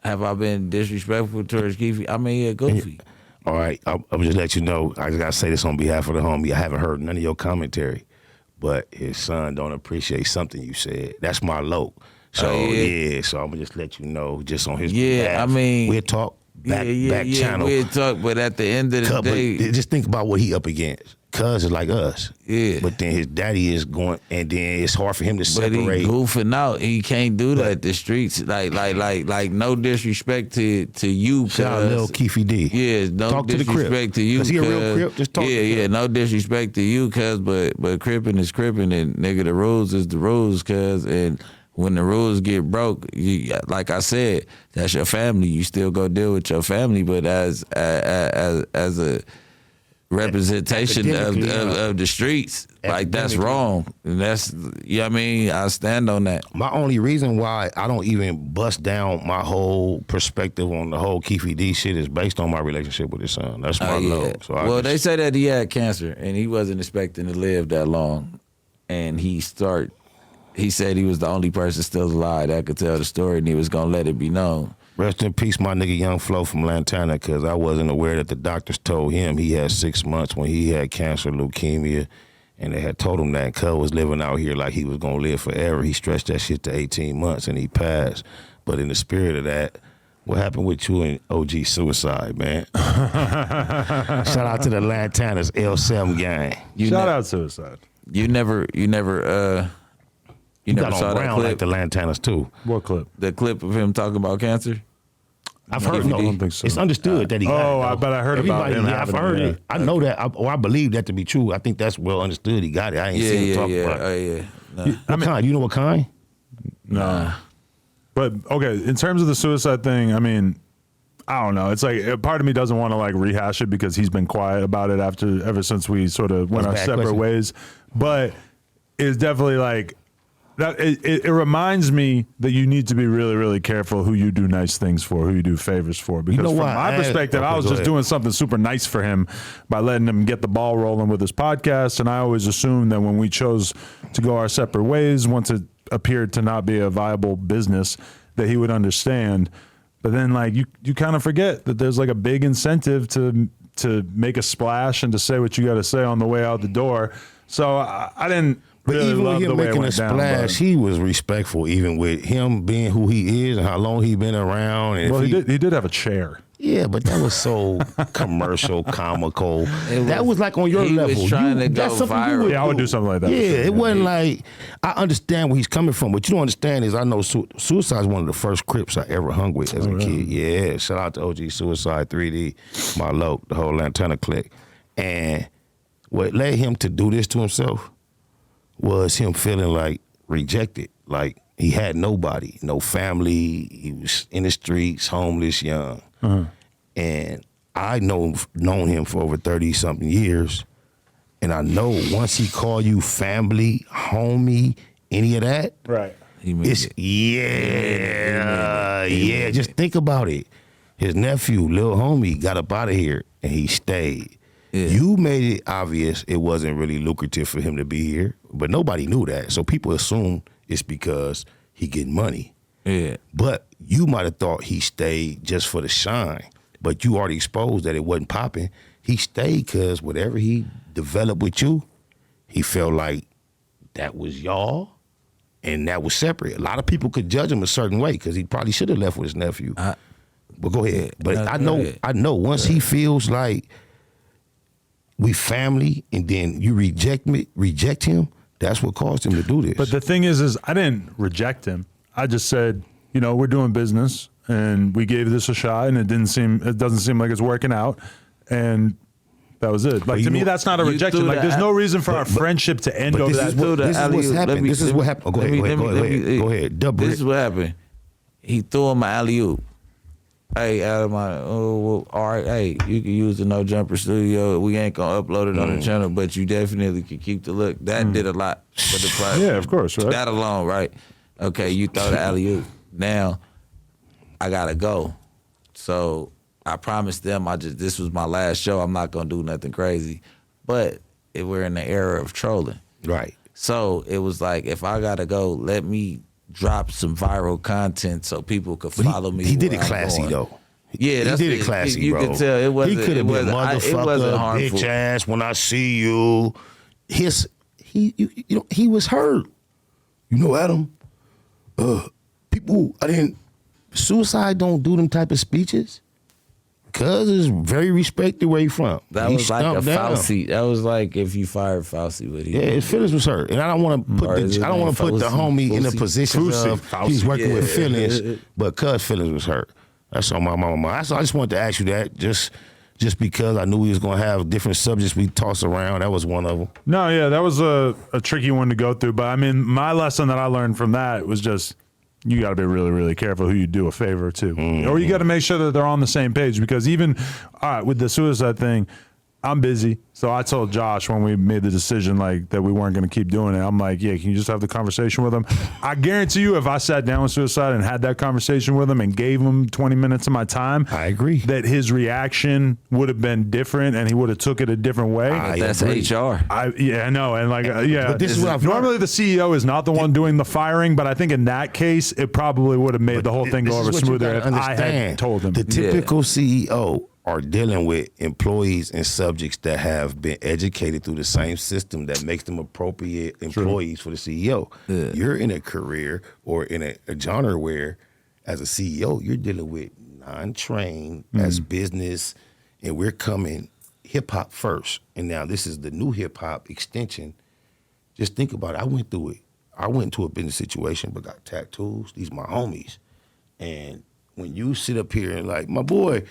Have I been disrespectful towards Keefe? I mean, yeah, goofy. All right, I'm just let you know. I just gotta say this on behalf of the homie. I haven't heard none of your commentary. But his son don't appreciate something you said. That's my low. So so I'm gonna just let you know, just on his behalf. I mean, we'll talk back channel. We'll talk, but at the end of the day, just think about what he up against. Cuz is like us. Yeah. But then his daddy is going, and then it's hard for him to separate. But he goofing out. He can't do that. The streets, like no disrespect to you. Shout out little Keefe D. Yeah, no talk disrespect to you. Cause he a real crip. Just talk. Yeah, no disrespect to you, cuz, but cripping is cripping, and nigga, the rules is the rules, cuz, and when the rules get broke, like I said, that's your family. You still go deal with your family, but as a representation of the streets, like that's wrong, and that's I mean, I stand on that. My only reason why I don't even bust down my whole perspective on the whole Keefe D shit is based on my relationship with his son. That's my low. So they say that he had cancer and he wasn't expecting to live that long, and he said he was the only person still alive that could tell the story, and he was gonna let it be known. Rest in peace, my nigga Young Flo from Lantana, because I wasn't aware that the doctors told him he had 6 months when he had cancer, leukemia, and they had told him that Cuz was living out here like he was going to live forever. He stretched that shit to 18 months and he passed. But in the spirit of that, what happened with you and OG Suicide, man? Shout out to the Lantanas L7 gang. Shout out Suicide. You never got saw on that brown clip? like the Lantanas too. What clip? The clip of him talking about cancer? I've heard. I don't think so. It's understood that he got it. But I heard about him I've heard it. I know that. I believe that to be true. I think that's well understood. He got it. I ain't seen him talk about it. What kind? You know what kind? No. But okay, in terms of the suicide thing, I mean, I don't know. It's like a part of me doesn't want to like rehash it because he's been quiet about it ever since we sort of went our separate ways. But it's definitely like that it reminds me that you need to be really, really careful who you do nice things for, who you do favors for. Because from my perspective, I was just doing something super nice for him by letting him get the ball rolling with his podcast. And I always assumed that when we chose to go our separate ways, once it appeared to not be a viable business, that he would understand. But then, like, you kind of forget that there's like a big incentive to make a splash and to say what you got to say on the way out the door. So I didn't. But really even love with him the way it making a went down, splash, he was respectful. Even with him being who he is and how long he been around. And well, he did have a chair. Yeah, but that was so commercial, comical. That was like on your he level. Was trying to go viral. Yeah, I would do something like that. Yeah, sure. it wasn't like, I understand where he's coming from. What you don't understand is I know Suicide is one of the first Crips I ever hung with as a kid. Yeah, shout out to OG Suicide 3D, Marlo, the whole Lantana clique. And what led him to do this to himself was him feeling like rejected, like he had nobody, no family. He was in the streets, homeless, young. And I known him for over 30-something years. And I know once he call you family, homie, any of that, Right. it's, just think about it. His nephew, Lil Homie, got up out of here and he stayed. Yeah. You made it obvious it wasn't really lucrative for him to be here, but nobody knew that. So people assume it's because he getting money. Yeah. But you might have thought he stayed just for the shine, but you already exposed that it wasn't popping. He stayed because whatever he developed with you, he felt like that was y'all and that was separate. A lot of people could judge him a certain way because he probably should have left with his nephew. But go ahead. But I know once he feels like we family, and then you reject him, that's what caused him to do this. But the thing is I didn't reject him. I just said, we're doing business, and we gave this a shot, and it doesn't seem like it's working out, and that was it. Like, to me, that's not a rejection. Like, there's no reason for our friendip to end over that. This is what happened. Go ahead. This is what happened. He threw him an alley-oop. Hey, Adam, all right, hey, you can use the No Jumper Studio. We ain't gonna upload it on the channel, but you definitely can keep the look. That did a lot for the price. Yeah, of course, right? That alone, right? Okay, you throw the alley-oop. Now, I gotta go. So I promised them this was my last show. I'm not gonna do nothing crazy. But we're in the era of trolling. Right. So it was like, if I gotta go, let me drop some viral content so people could follow me. He did it classy though. Yeah, he did it classy, you bro. could tell it wasn't. He could have been motherfucker, harmful. bitch ass. When I see you, he was hurt. Adam. People, Suicide don't do them type of speeches. Cuz is very respected where he from. That was like a Fauci. That was like if you fired Fauci, what he his feelings was hurt, and I don't want to put the homie in a position of he's working with feelings, but cuz feelings was hurt. That's on my mama mind. So I just wanted to ask you that, just because I knew we was gonna have different subjects we toss around. That was one of them. No, yeah, that was a tricky one to go through, but I mean, my lesson that I learned from that was just, you got to be really, really careful who you do a favor to. Or you got to make sure that they're on the same page, because even with the suicide thing, I'm busy. So I told Josh when we made the decision like that we weren't going to keep doing it, I'm like, yeah, can you just have the conversation with him? I guarantee you if I sat down with Suicide and had that conversation with him and gave him 20 minutes of my time, I agree that his reaction would have been different and he would have took it a different way. That's HR. I know. And like, But this is what I've normally the CEO is not the one doing the firing, but I think in that case, it probably would have made the whole thing go over smoother if I had told him. The typical CEO are dealing with employees and subjects that have been educated through the same system that makes them appropriate employees for the CEO. Yeah. You're in a career or in a genre where, as a CEO, you're dealing with non-trained as business, and we're coming hip-hop first. And now this is the new hip-hop extension. Just think about it. I went through it. I went into a business situation but got tattoos. These my homies. And when you sit up here and like, my boy,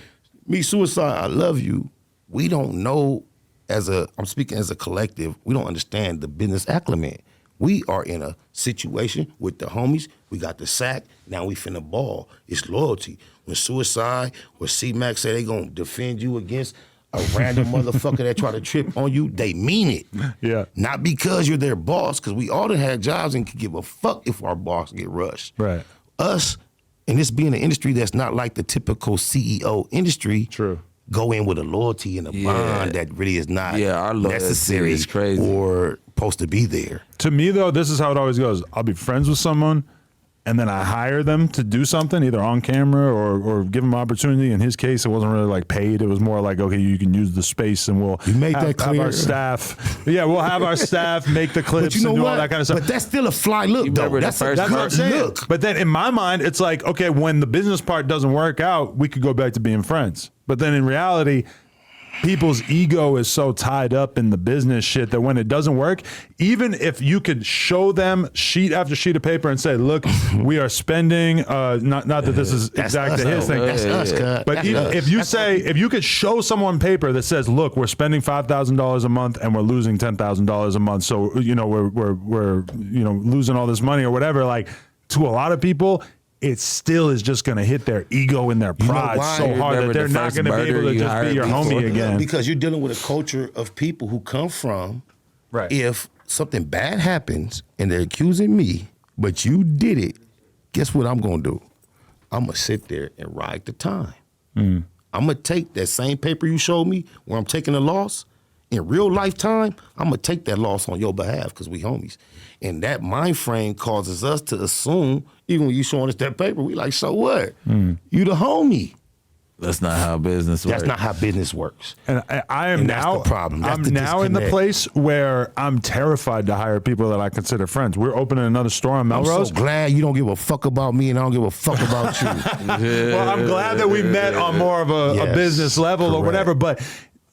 me, Suicide, I love you. We don't know I'm speaking as a collective, we don't understand the business acclimate. We are in a situation with the homies, we got the sack, now we finna ball. It's loyalty. When Suicide or C-Mac say they gonna defend you against a random motherfucker that try to trip on you, they mean it. Yeah. Not because you're their boss, because we all done had jobs and could give a fuck if our boss get rushed. Right. Us, and this being an industry that's not like the typical CEO industry. True. Go in with a loyalty and a bond that really is not our loyalty necessary is crazy. or supposed to be there. To me, though, this is how it always goes. I'll be friends with someone, and then I hire them to do something, either on camera or give them an opportunity. In his case, it wasn't really like paid. It was more like, okay, you can use the space, and we'll have our staff. Yeah, we'll have our staff make the clips and do all that kind of stuff. But that's still a fly look, though. That's what I'm saying. look. But then in my mind, it's like, okay, when the business part doesn't work out, we could go back to being friends. But then in reality, people's ego is so tied up in the business shit that when it doesn't work, even if you could show them sheet after sheet of paper and say, look, we are spending, not that this is exactly his thing. That's us, cut. But if you could show someone paper that says, look, we're spending $5,000 a month and we're losing $10,000 a month. So, we're losing all this money or whatever, like to a lot of people, it still is just going to hit their ego and their pride so hard that they're not going to be able to just be your homie again. Because you're dealing with a culture of people who come from, right. If something bad happens and they're accusing me, but you did it, guess what I'm going to do? I'm going to sit there and ride the time. I'm going to take that same paper you showed me where I'm taking a loss. In real lifetime, I'm going to take that loss on your behalf because we homies. And that mind frame causes us to assume, even when you showing us that paper, we like, so what? You the homie. That's not how business works. That's not how business works. And I am now, that's the problem. That's I'm the now in the disconnect. place where I'm terrified to hire people that I consider friends. We're opening another store on I'm Melrose. so glad you don't give a fuck about me and I don't give a fuck about you. Well, I'm glad that we met on more of a Yes, business level or correct. whatever, but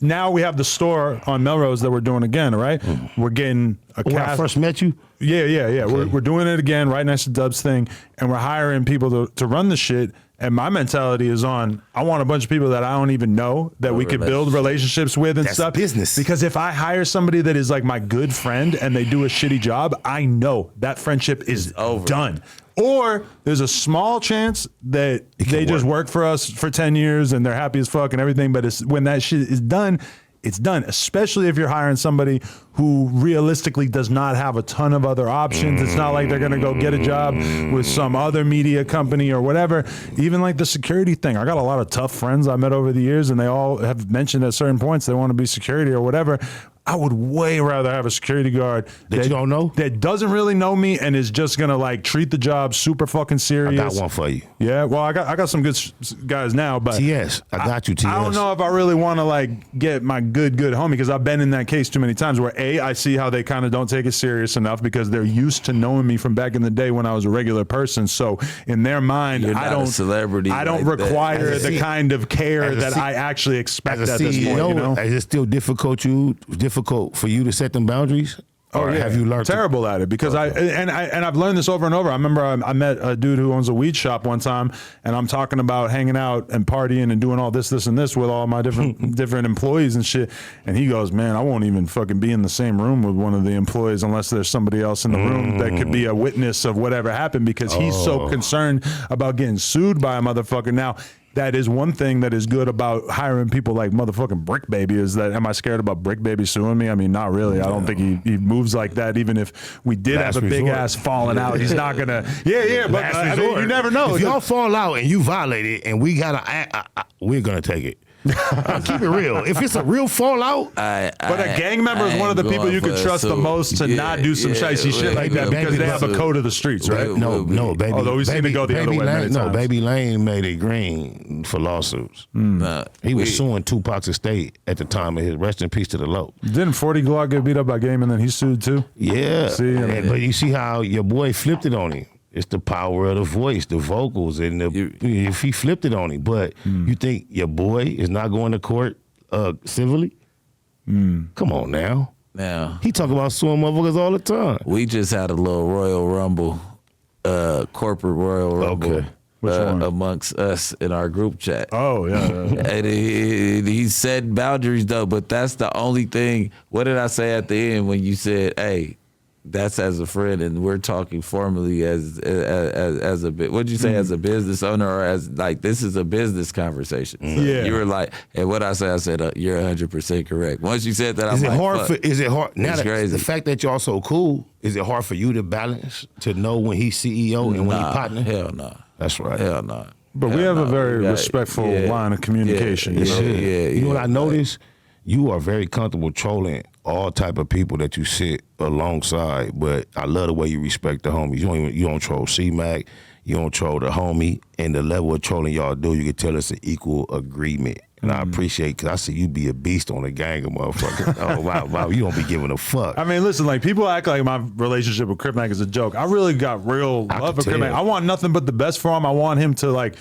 now we have the store on Melrose that we're doing again, right? We're getting a When I cast. first met you, Yeah. Okay. We're doing it again right next to Dub's thing, and we're hiring people to run the shit. And my mentality is on, I want a bunch of people that I don't even know that we could build relationships with and That's stuff. business. Because if I hire somebody that is like my good friend and they do a shitty job, I know that friendship is over. done. Or there's a small chance that they just work for us for 10 years and they're happy as fuck and everything. But when that shit is done, it's done, especially if you're hiring somebody who realistically does not have a ton of other options. It's not like they're going to go get a job with some other media company or whatever. Even like the security thing. I got a lot of tough friends I met over the years, and they all have mentioned at certain points they want to be security or whatever. I would way rather have a security guard that you don't know? that doesn't really know me and is just gonna like treat the job super fucking serious. I got one for you. Yeah, well, I got some good guys now, but TS, I got you, TS. I don't know if I really want to like get my good homie, because I've been in that case too many times where I see how they kind of don't take it serious enough because they're used to knowing me from back in the day when I was a regular person. So in their mind, You're I not don't a celebrity I don't like that. require As a the C- kind of care as a that C- I actually expect As at a this CEO, point. You know? is it still difficult for you to set them boundaries? Or have you learned terrible at it? Because I've learned this over and over. I remember I met a dude who owns a weed shop one time, and I'm talking about hanging out and partying and doing all this and this with all my different employees and shit. And he goes, "Man, I won't even fucking be in the same room with one of the employees unless there's somebody else in the room that could be a witness of whatever happened," because he's so concerned about getting sued by a motherfucker. Now, that is one thing that is good about hiring people like motherfucking Brick Baby, is that, am I scared about Brick Baby suing me? I mean, not really. I don't think he moves like that. Even if we did Last have a big resort. ass falling out, he's not gonna. But Last I mean, resort. you never know. If y'all fall out and you violate it, and we gotta, we're gonna take it. Keep it real. If it's a real fallout, but a gang member is one of the people you can trust the most to not do some shicey shit like that, because they have a code of the streets, right? no, baby. Although we've seen it go the other way many times. Baby Lane made it green for lawsuits. He was suing Tupac's estate at the time of his rest in peace to the low. Didn't 40 Glock get beat up by Game and then he sued too? Yeah. See, I mean- But you see how your boy flipped it on him. It's the power of the voice, the vocals, and if he flipped it on him. But you think your boy is not going to court civilly? Come on now. Now, He talk about suing motherfuckers all the time. we just had a little Royal Rumble, corporate Royal Rumble. Okay. Which one? Amongst us in our group chat. Oh, yeah. And he set boundaries though, but that's the only thing. What did I say at the end when you said, "Hey, that's as a friend, and we're talking formally as a bit. What'd you say, as a business owner, or as like this is a business conversation? So Yeah. you were like, and what I said, you're 100% correct. Once you said that, Is I'm it like, hard? fuck. Is it hard? Now It's crazy. The fact that y'all so cool, is it hard for you to balance to know when he's CEO and when he's partner? Hell no. That's right. Hell no. But we have a very respectful line of communication. Yeah, you know? You know what I noticed? You are very comfortable trolling all type of people that you sit alongside, but I love the way you respect the homies. You don't troll C-Mac, you don't troll the homie, and the level of trolling y'all do, you can tell it's an equal agreement. And I appreciate, because I see you be a beast on a gang of motherfuckers. Oh, wow, you don't be giving a fuck. I mean, listen, like people act like my relationship with Crip Mac is a joke. I really got real love for Crip Mac. I want nothing but the best for him. I want him to like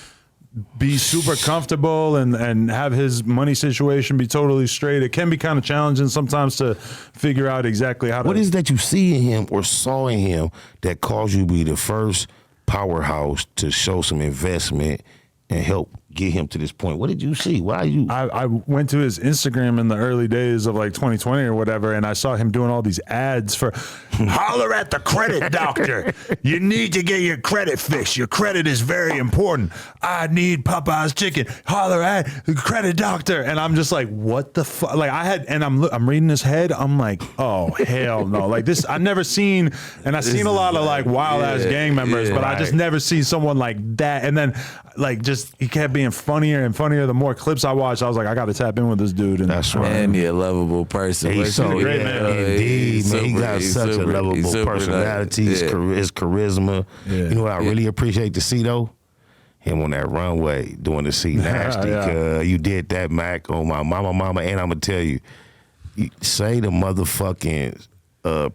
be super comfortable and have his money situation be totally straight. It can be kind of challenging sometimes to figure out exactly how to. What is that you see in him or saw in him that caused you to be the first powerhouse to show some investment and help get him to this point? What did you see? Why you? I went to his Instagram in the early days of like 2020 or whatever, and I saw him doing all these ads for holler at the credit doctor. You need to get your credit fixed. Your credit is very important. I need Popeye's chicken. Holler at the credit doctor. And I'm just like, what the fuck? Like I'm reading his head. I'm like, oh hell no. Like this, I've never seen, and I've seen a lot of like wild ass gang members, but I just never seen someone like that. And then like just he kept being funnier and funnier. The more clips I watched, I was like, I got to tap in with this dude. And that's right. And he a lovable person. He's so great, man. Indeed, man. He got such a lovable personality. His charisma. Yeah. You know what I really appreciate to see though? Him on that runway doing the C nasty. You did that, Mac, on my mama, and I'm gonna tell you, say the motherfucking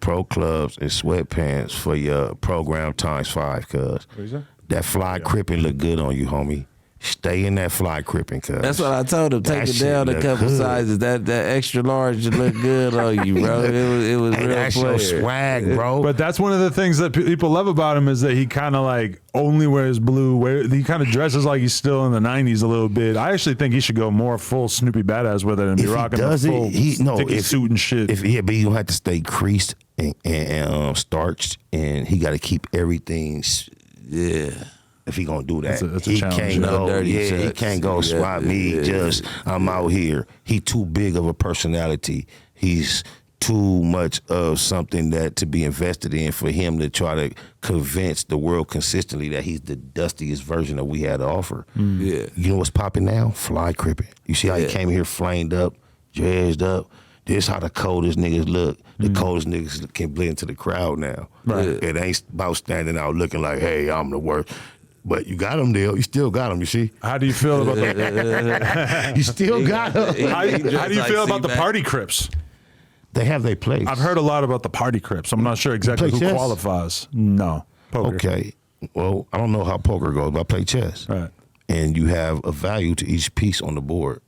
pro clubs and sweatpants for your program ×5, cuz. That fly crippin' look good on you, homie. Stay in that fly crippin', cuz. That's what I told him. Take it down a couple sizes. That extra large look good on you, bro. It was real that's player. your swag, bro. But that's one of the things that people love about him is that he kind of like only wears blue. He kind of dresses like he's still in the 90s a little bit. I actually think he should go more full Snoopy Badass with it and be rocking the full sticky suit and shit. But you don't have to stay creased and starched, and he got to keep everything. Yeah. If he gonna do that, that's a he challenge. can't go. He can't go swap me. Just I'm out here. He too big of a personality. He's too much of something that to be invested in for him to try to convince the world consistently that he's the dustiest version that we had to offer. Yeah. You know what's popping now? Fly crippin'. You see how he came here flamed up, dredged up. This how the coldest niggas look. The coldest niggas can blend into the crowd now. Right. It ain't about standing out looking like, hey, I'm the worst. But you got them there. You still got them, you see? How do you feel about the You still got them. How do you feel about the party Crips? They have their place. I've heard a lot about the party Crips. I'm not sure exactly who chess? qualifies. No. Poker. Okay. Well, I don't know how poker goes, but I play chess. Right. And you have a value to each piece on the board.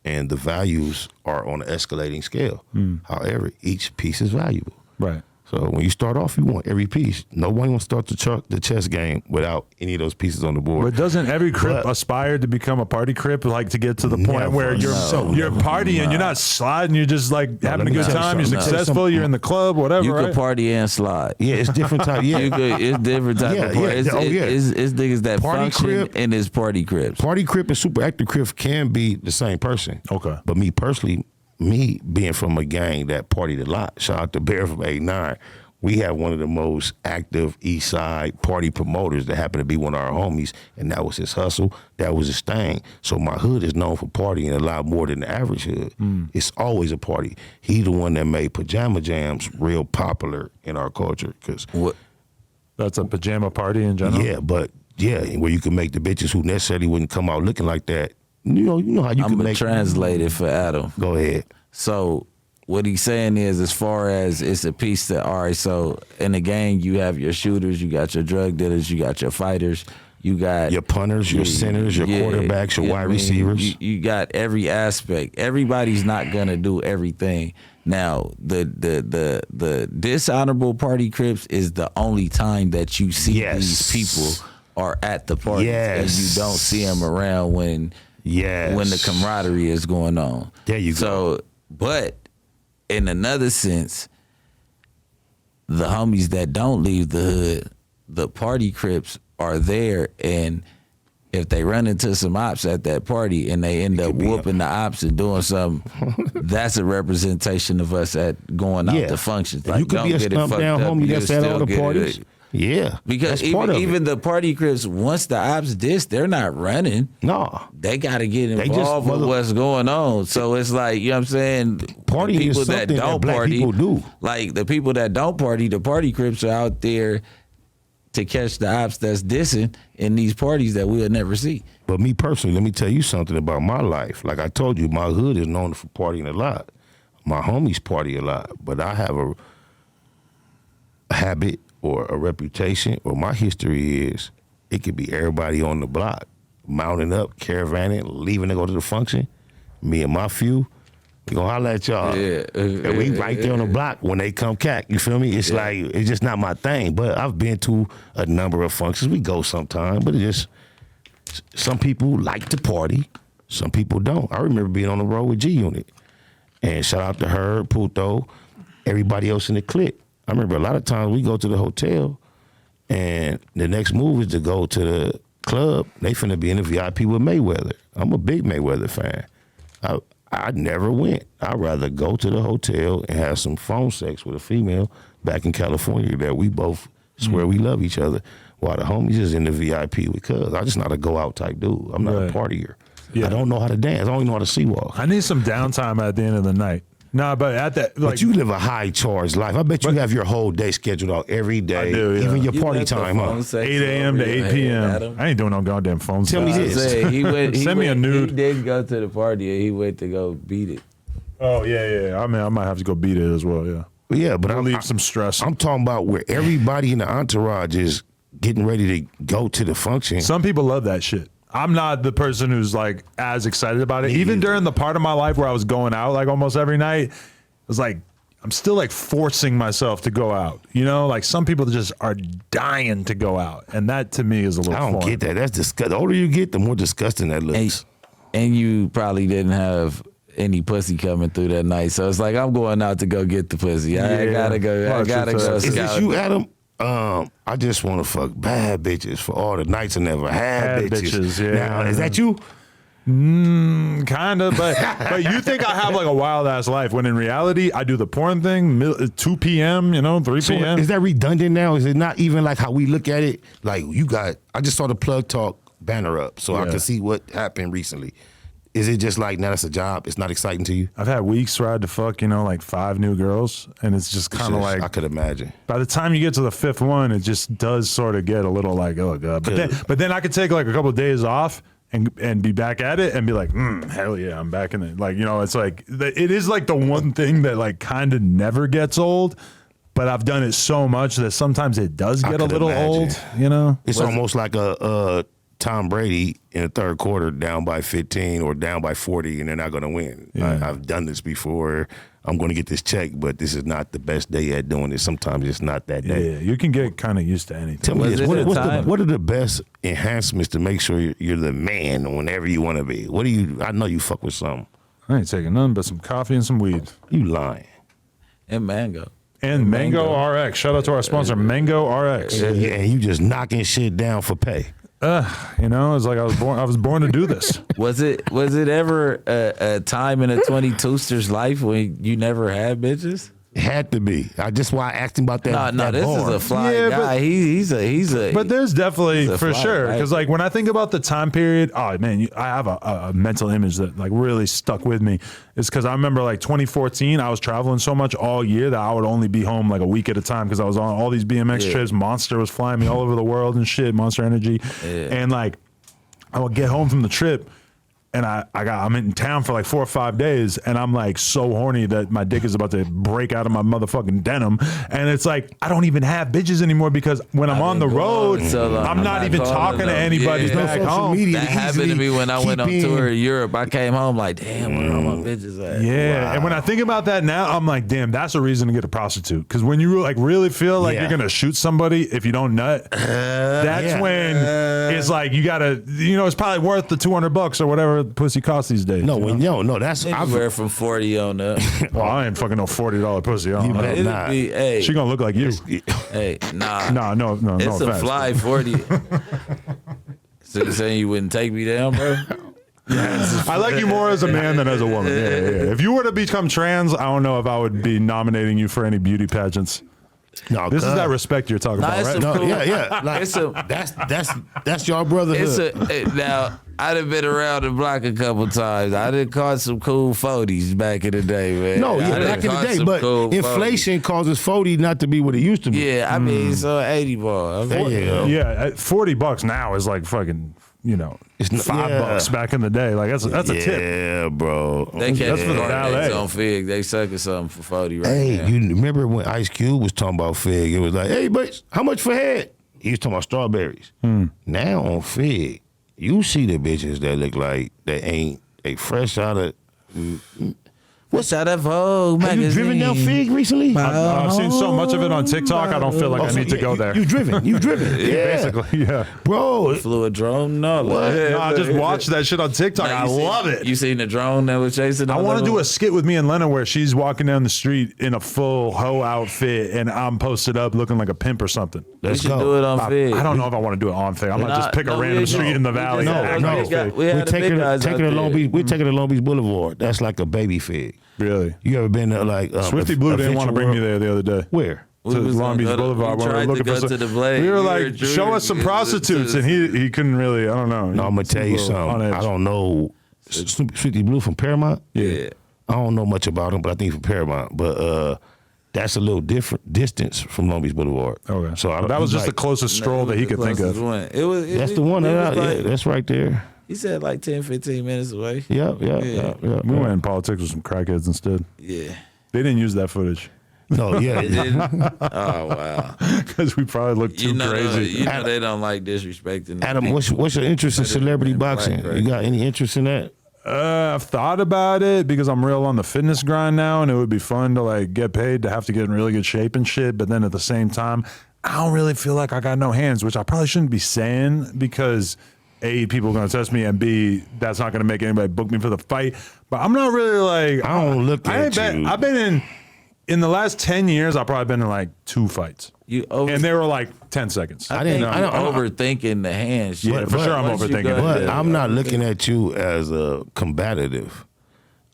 And the values are on an escalating scale. However, each piece is valuable. Right. So when you start off, you want every piece. Nobody wants to start the chess game without any of those pieces on the board. But doesn't every Crip aspire to become a party Crip, like to get to the point where you're partying, you're not sliding, you're just like having a good time, you're successful, you're in the club, whatever. You right? can party and slide. Yeah, it's different type. Yeah, It's different type of party. It's niggas that Party function crib. and it's party Crips. Party Crip and super active Crip can be the same person. Okay. But me personally, me being from a gang that partied a lot, shout out to Bear from 89, we have one of the most active East Side party promoters that happened to be one of our homies, and that was his hustle. That was his thing. So my hood is known for partying a lot more than the average hood. It's always a party. He the one that made pajama jams real popular in our culture. Cause That's a pajama party in general? Yeah, but where you can make the bitches who necessarily wouldn't come out looking like that. You know how you can make. I'm gonna translate it for Adam. Go ahead. So what he's saying is, as far as it's a piece that, all right, so in the gang, you have your shooters, you got your drug dealers, you got your fighters, you got your punters, your centers, your quarterbacks, your wide receivers. You got every aspect. Everybody's not gonna do everything. Now, the dishonorable party Crips is the only time that you see these people are at the party, and you don't see them around when the camaraderie is going on. There you go. So, but in another sense, the homies that don't leave the hood, the party crips are there, and if they run into some ops at that party and they end up whooping the ops and doing something, that's a representation of us at going out to functions. Like, you could be a stump down homie that's at all the parties. Yeah, because even the party crips, once the ops diss, they're not running. No, they got to get involved with what's going on. So it's like, you know what I'm saying? Party people is something that don't black party, people do. Like the people that don't party, the party crips are out there to catch the ops that's dissing in these parties that we'll never see. But me personally, let me tell you something about my life. Like I told you, my hood is known for partying a lot. My homies party a lot, but I have a habit or a reputation, or my history is, it could be everybody on the block mounting up, caravanning, leaving to go to the function. Me and my few, we gonna holler at y'all. Yeah. And we right there on the block when they come cack. You feel me? It's like, it's just not my thing. But I've been to a number of functions. We go sometime, but it just, some people like to party, some people don't. I remember being on the road with G Unit. And shout out to her, Puto, everybody else in the clique. I remember a lot of times we go to the hotel and the next move is to go to the club. They finna be in the VIP with Mayweather. I'm a big Mayweather fan. I never went. I'd rather go to the hotel and have some phone sex with a female back in California that we both swear we love each other, while the homies is in the VIP with cuz. I'm just not a go out type dude. I'm not a partier. Yeah. I don't know how to dance. I don't even know how to sea walk. I need some downtime at the end of the night. Nah, but at that, like, but you live a high charge life. I bet you have your whole day scheduled out every day. I do, yeah. Even your party time, huh? 8 a.m. to 8 p.m. I ain't doing no goddamn phone Tell me this. Send me a nude. He did go to the party and he went to go beat it. Oh, yeah. I mean, I might have to go beat it as well, yeah. Yeah, but I'll leave some stress. I'm talking about where everybody in the entourage is getting ready to go to the function. Some people love that shit. I'm not the person who's like as excited about it. Even during the part of my life where I was going out like almost every night, it was like, I'm still like forcing myself to go out. You know, like some people just are dying to go out. And that to me is a little I don't get that. That's disgusting. The older you get, the more disgusting that looks. And you probably didn't have any pussy coming through that night. So it's like, I'm going out to go get the pussy. I gotta go. I gotta go. Is this you, Adam? I just want to fuck bad bitches for all the nights I never had bitches. Yeah. Now, is that you? Kind of, but you think I have like a wild ass life when in reality I do the porn thing 2 p.m. 3 So p.m. is that redundant now? Is it not even like how we look at it? Like I just saw the Plug Talk banner up so I can see what happened recently. Is it just like, now that's a job? It's not exciting to you? I've had weeks where I had to fuck, like 5 new girls, and it's just kind of like, I could imagine. By the time you get to the 5th one, it just does sort of get a little like, oh god. But then I could take like a couple of days off and be back at it and be like, hell yeah, I'm back in it. Like, it's like, it is like the one thing that like kind of never gets old, but I've done it so much that sometimes it does get a little old, It's almost like a Tom Brady in the third quarter down by 15 or down by 40 and they're not going to win. Yeah. I've done this before. I'm going to get this check, but this is not the best day at doing it. Sometimes it's not that day. Yeah, you can get kind of used to anything. Tell me this, what are the best enhancements to make sure you're the man whenever you want to be? I know you fuck with something. I ain't taking nothing but some coffee and some weed. You lying. And mango. And Mango RX. Shout out to our sponsor, Mango RX. Yeah, and you just knocking shit down for pay. It's like I was born to do this. Was it ever a time in a 22ster's life when you never had bitches? It had to be. That's why I asked him about that. No, this is a fly guy. He's a. But there's definitely for sure because like when I think about the time period, oh man, I have a mental image that like really stuck with me. It's because I remember like 2014, I was traveling so much all year that I would only be home like a week at a time because I was on all these BMX trips. Monster was flying me all over the world and shit. Monster Energy, and like I would get home from the trip. And I'm in town for like 4 or 5 days, and I'm like so horny that my dick is about to break out of my motherfucking denim. And it's like I don't even have bitches anymore because when I'm on the road, I'm not even talking to anybody back home. That happened to me when I went on tour in Europe. I came home like, damn, where are my bitches at? Yeah, wow. And when I think about that now, I'm like, damn, that's a reason to get a prostitute. Because when you like really feel like you're gonna shoot somebody if you don't nut, that's when it's like you gotta, it's probably worth the $200 or whatever more pussy costs these days. No, you when know? no, that's Anywhere from 40 on up. Well, I ain't fucking no $40 pussy. I don't know. better It'd not. be, hey, She gonna look like you. hey, nah. No It's a offense. fly 40. So you saying you wouldn't take me down, bro? I like you more as a man than as a woman. Yeah. If you were to become trans, I don't know if I would be nominating you for any beauty pageants. No, This is that respect you're talking about, it's right? a- No, cool. yeah. Like, It's a- that's your brotherhood. Now I done been around the block a couple times. I done caught some cool 40s back in the day, man. No, I yeah, done back in the caught day, some but cool inflation causes 40 not to be what it used to be. 40s. Yeah, I mean, so 80 ball. There you go. Yeah, $40 now is like fucking, It's not- $5 back in the day. Like that's a tip. Yeah, bro. They can't That's for the ballet. on Fig. They sucking something for 40 right Hey, now. you remember when Ice Cube was talking about Fig? It was like, hey, but how much for head? He was talking about strawberries. Now on Fig, you see the bitches that look like they fresh out of. What's out of Vogue Have magazine? you driven down Fig recently? I've seen so much of it on TikTok. I don't feel like I need to go there. You've driven. You've driven. Yeah. Basically, yeah. Bro, Flew a drone? No. No, I just watched that shit on TikTok. Nah, I love it. You seen the drone that was chasing? I want to do a skit with me and Lena where she's walking down the street in a full hoe outfit and I'm posted up looking like a pimp or something. We let's should go. do it on Fig. I don't know if I want to do it on Fig. I might just pick a random street in the valley. No, and act like it's Fig. we had the big guys taking out to Long there. Beach. We're taking to Long Beach Boulevard. That's like a baby Fig. Really? You ever been to like Swifty Blue didn't want to bring me there the other day. Where? We To was Long gonna Beach go to- Boulevard we when we were tried to looking go for some. to the Blade. We were We like, were show us some to- prostitutes, and he couldn't really. I don't know. No, I'm gonna tell you He's a little on something. edge. I don't know Swifty Blue from Paramount. Yeah. I don't know much about him, but I think from Paramount. But that's a little different distance from Long Beach Boulevard. Okay. So I, that was just like, the closest stroll that he could think of. It was. That's the one. It That was like, yeah, that's right there. he said like 10, 15 minutes away. Yeah. We went in politics with some crackheads instead. Yeah. They didn't use that footage No, yeah. Oh wow. because we probably looked too crazy. You know they don't like disrespecting. Adam, what's your interest in celebrity Black, boxing? right? You got any interest in that? I've thought about it because I'm real on the fitness grind now, and it would be fun to like get paid to have to get in really good shape and shit. But then at the same time, I don't really feel like I got no hands, which I probably shouldn't be saying because A, people are gonna test me, and B, that's not gonna make anybody book me for the fight. But I'm not really like I don't look at you. I've been in the last 10 years. I've probably been in like 2 fights, and they were like 10 seconds. I think I don't- overthinking the hands. Yeah, for sure I'm Once you overthinking go it. But there, I'm not looking at you as a combative.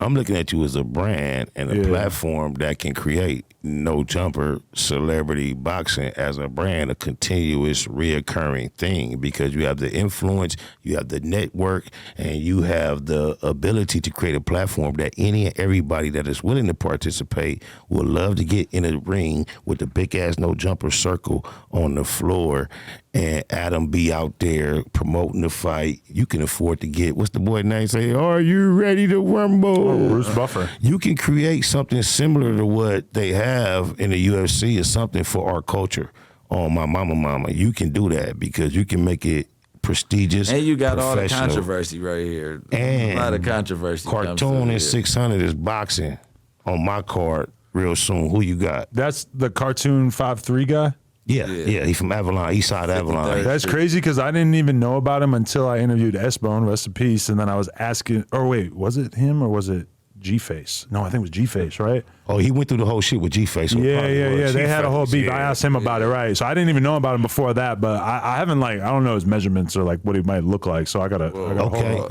I'm looking at you as a brand and a platform that can create no jumper celebrity boxing as a brand, a continuous reoccurring thing, because you have the influence, you have the network, and you have the ability to create a platform that any and everybody that is willing to participate would love to get in a ring with the big ass no jumper circle on the floor and Adam be out there promoting the fight. You can afford to get, what's the boy name? Say, are you ready to rumble? Bruce Buffer. You can create something similar to what they have in the UFC or something for our culture. On my mama. You can do that because you can make it prestigious. And you got all the professional. controversy right here. And a lot of controversy. comes Cartoon through and here. 600 is boxing on my card real soon. Who you got? That's the cartoon 5'3" guy. Yeah. He from Avalon, East Side Avalon. 53rd. That's crazy because I didn't even know about him until I interviewed S-Bone, rest in peace. And then I was asking, or wait, was it him or was it G-Face? No, I think it was G-Face, right? Oh, he went through the whole shit with G-Face. So it Yeah. probably was They had a whole G-Face, beef. yeah. I asked him about it, right? So I didn't even know about him before that, but I haven't I don't know his measurements or like what he might look like. So I gotta Okay, hold,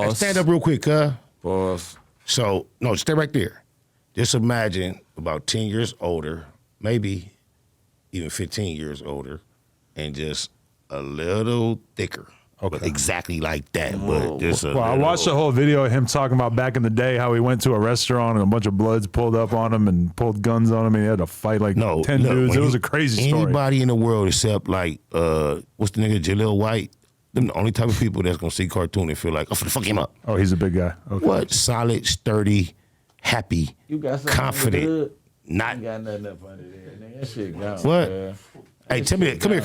pause. stand up real quick, Pause. So, no, stay right there. Just imagine about 10 years older, maybe even 15 years older, and just a little thicker. Okay. But exactly like that, but just a Well, I little- watched the whole video of him talking about back in the day how he went to a restaurant and a bunch of bloods pulled up on him and pulled guns on him and he had to fight like 10 look, dudes. when It was you- a crazy story. Anybody in the world except like, what's the nigga, Jaleel White? Them the only type of people that's gonna see cartoon and feel like, I'm finna fuck him up. Oh, he's a big guy. Okay. What? Solid, sturdy, happy, You got something confident, under the hood? not You got nothing up under there. Nigga. That shit gone. What? Man. Hey, tell me that. Come here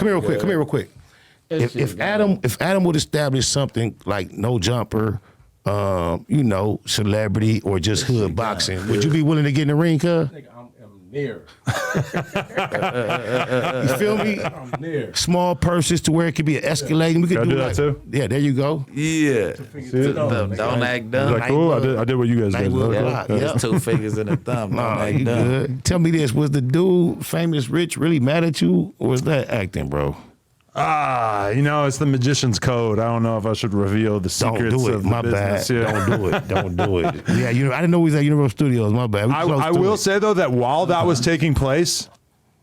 real quick. That shit If gone. Adam would establish something like no jumper, celebrity or just hood boxing, would you be willing to get in the ring, cuz? Nigga, I'm near. You feel me? I'm near. Small purses to where it could be an escalating. We could do that too. Yeah, there you go. Yeah. Don't act dumb. Like, cool. I did what you guys did. Yep. 2 fingers and a thumb. Don't Nah, act you dumb. good. Tell me this: was the dude, famous Rich, really mad at you, or was that acting, bro? It's the magician's code. I don't know if I should reveal the secrets Don't do it. of the My business. bad. Yeah. Don't do it. Don't do it. Yeah, I didn't know he was at Universal Studios. My bad. I will say though that while that was taking place,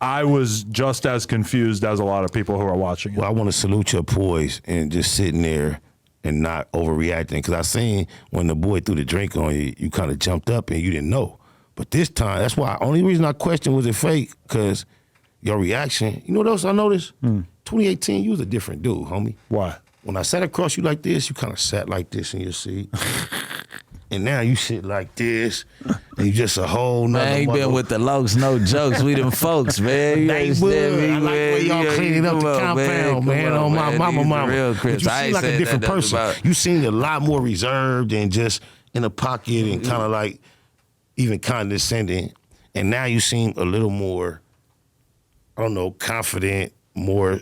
I was just as confused as a lot of people who are watching it. Well, I want to salute your poise and just sitting there and not overreacting, because I seen when the boy threw the drink on you, you kind of jumped up and you didn't know. But this time, that's why. Only reason I questioned was it fake, because your reaction. You know what else I noticed? 2018, you was a different dude, homie. Why? When I sat across you like this, you kind of sat like this in your seat. And now you sit like this, and you just a whole nother. Man, I ain't been with the lokes, no jokes. We them folks, man. You They understand would. me, I like where y'all cleaning up the compound, man. On my mama. Real But Chris. you I seem ain't like a said different that person. about- You seem a lot more reserved and just in a pocket and kind of like even condescending. And now you seem a little more, I don't know, confident, more.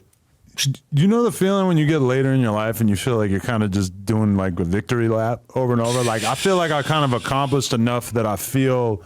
You know the feeling when you get later in your life and you feel like you're kind of just doing like a victory lap over and over? Like, I feel like I kind of accomplished enough that I feel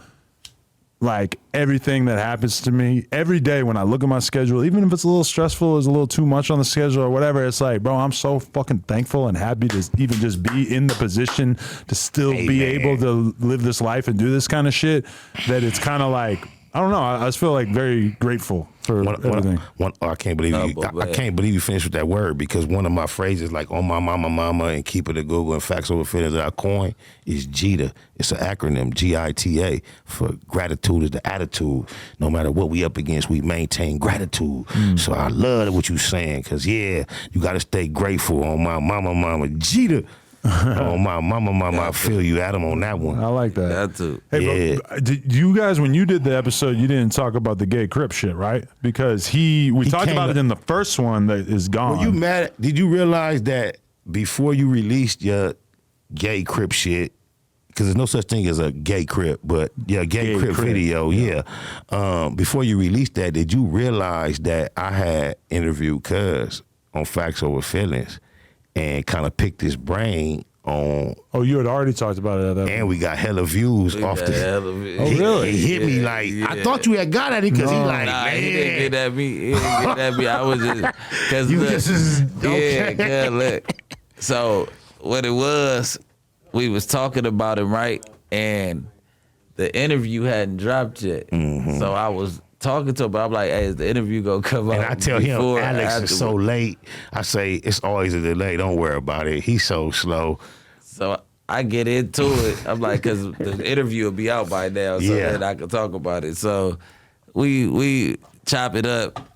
like everything that happens to me every day when I look at my schedule, even if it's a little stressful, is a little too much on the schedule or whatever, it's like, bro, I'm so fucking thankful and happy to even just be in the position to still be able to live this life and do this kind of shit, that it's kind of like, I don't know. I just feel like very grateful for everything. I can't believe you. I can't believe you finished with that word, because one of my phrases, like on my mama, and keep it a Google and facts over feelings that I coin, is GITA. It's an acronym, GITA, for gratitude is the attitude. No matter what we up against, we maintain gratitude. So I love what you saying, because you got to stay grateful. On my mama, GITA. On my mama, I feel you, Adam, on that one. I like that. That too. Hey, but did you guys, when you did the episode, you didn't talk about the gay Crip shit, right? Because we talked about it in the first one that is gone. Were you mad? Did you realize that before you released your gay Crip shit, because there's no such thing as a gay Crip, but gay Crip video, before you released that, did you realize that I had interviewed Cuz on Facts Over Feelings and kind of picked his brain on? Oh, you had already talked about it at that and point. we got hella views off this. Oh, really? He hit me like, I thought you had got at it, because he like, Nah, man. he didn't get at me. He didn't get at me. I was just, cause You look, just okay. yeah, look. So what it was, we was talking about it, right? And the interview hadn't dropped yet. So I was talking to him, but I'm like, hey, is the interview gonna come out? And I tell him, before or Alex is so afterward? late. I say, it's always a delay. Don't worry about it. He's so slow. So I get into it. I'm like, cause the interview will be out by now, so then I can talk about it. So we chop it up,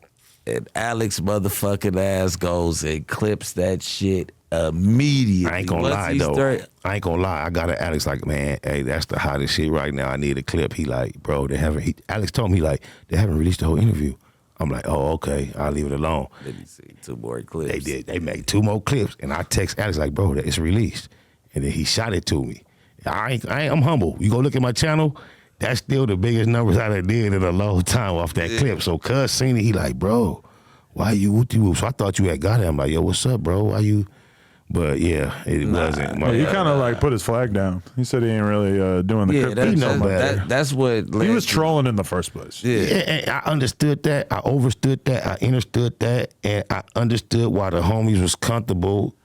and Alex motherfucking ass goes and clips that shit immediately. I ain't gonna lie, though. I ain't gonna lie. I got to Alex like, man, hey, that's the hottest shit right now. I need a clip. He like, bro, Alex told me, like, they haven't released the whole interview. I'm like, oh, okay, I'll leave it alone. Let me see 2 more clips. They did. They made 2 more clips, and I text Alex like, bro, it's released. And then he shot it to me. I'm humble. You go look at my channel, that's still the biggest numbers I done did in a long time off that clip. So Cuz seen it, he like, bro, why you whoop-de-whoop? So I thought you had got it. I'm like, yo, what's up, bro? Why you? But yeah, it wasn't. He kind of like put his flag down. He said he ain't really doing the Crip thing. That's what He was trolling in the first place. Yeah, and I understood that. I overstood that. I understood that. And I understood why the homies was comfortable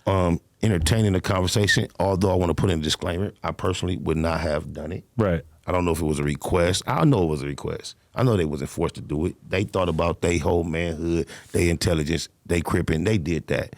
entertaining the conversation. Although I want to put in a disclaimer, I personally would not have done it. Right. I don't know if it was a request. I know it was a request. I know they wasn't forced to do it. They thought about their whole manhood, their intelligence, they cripping. They did that.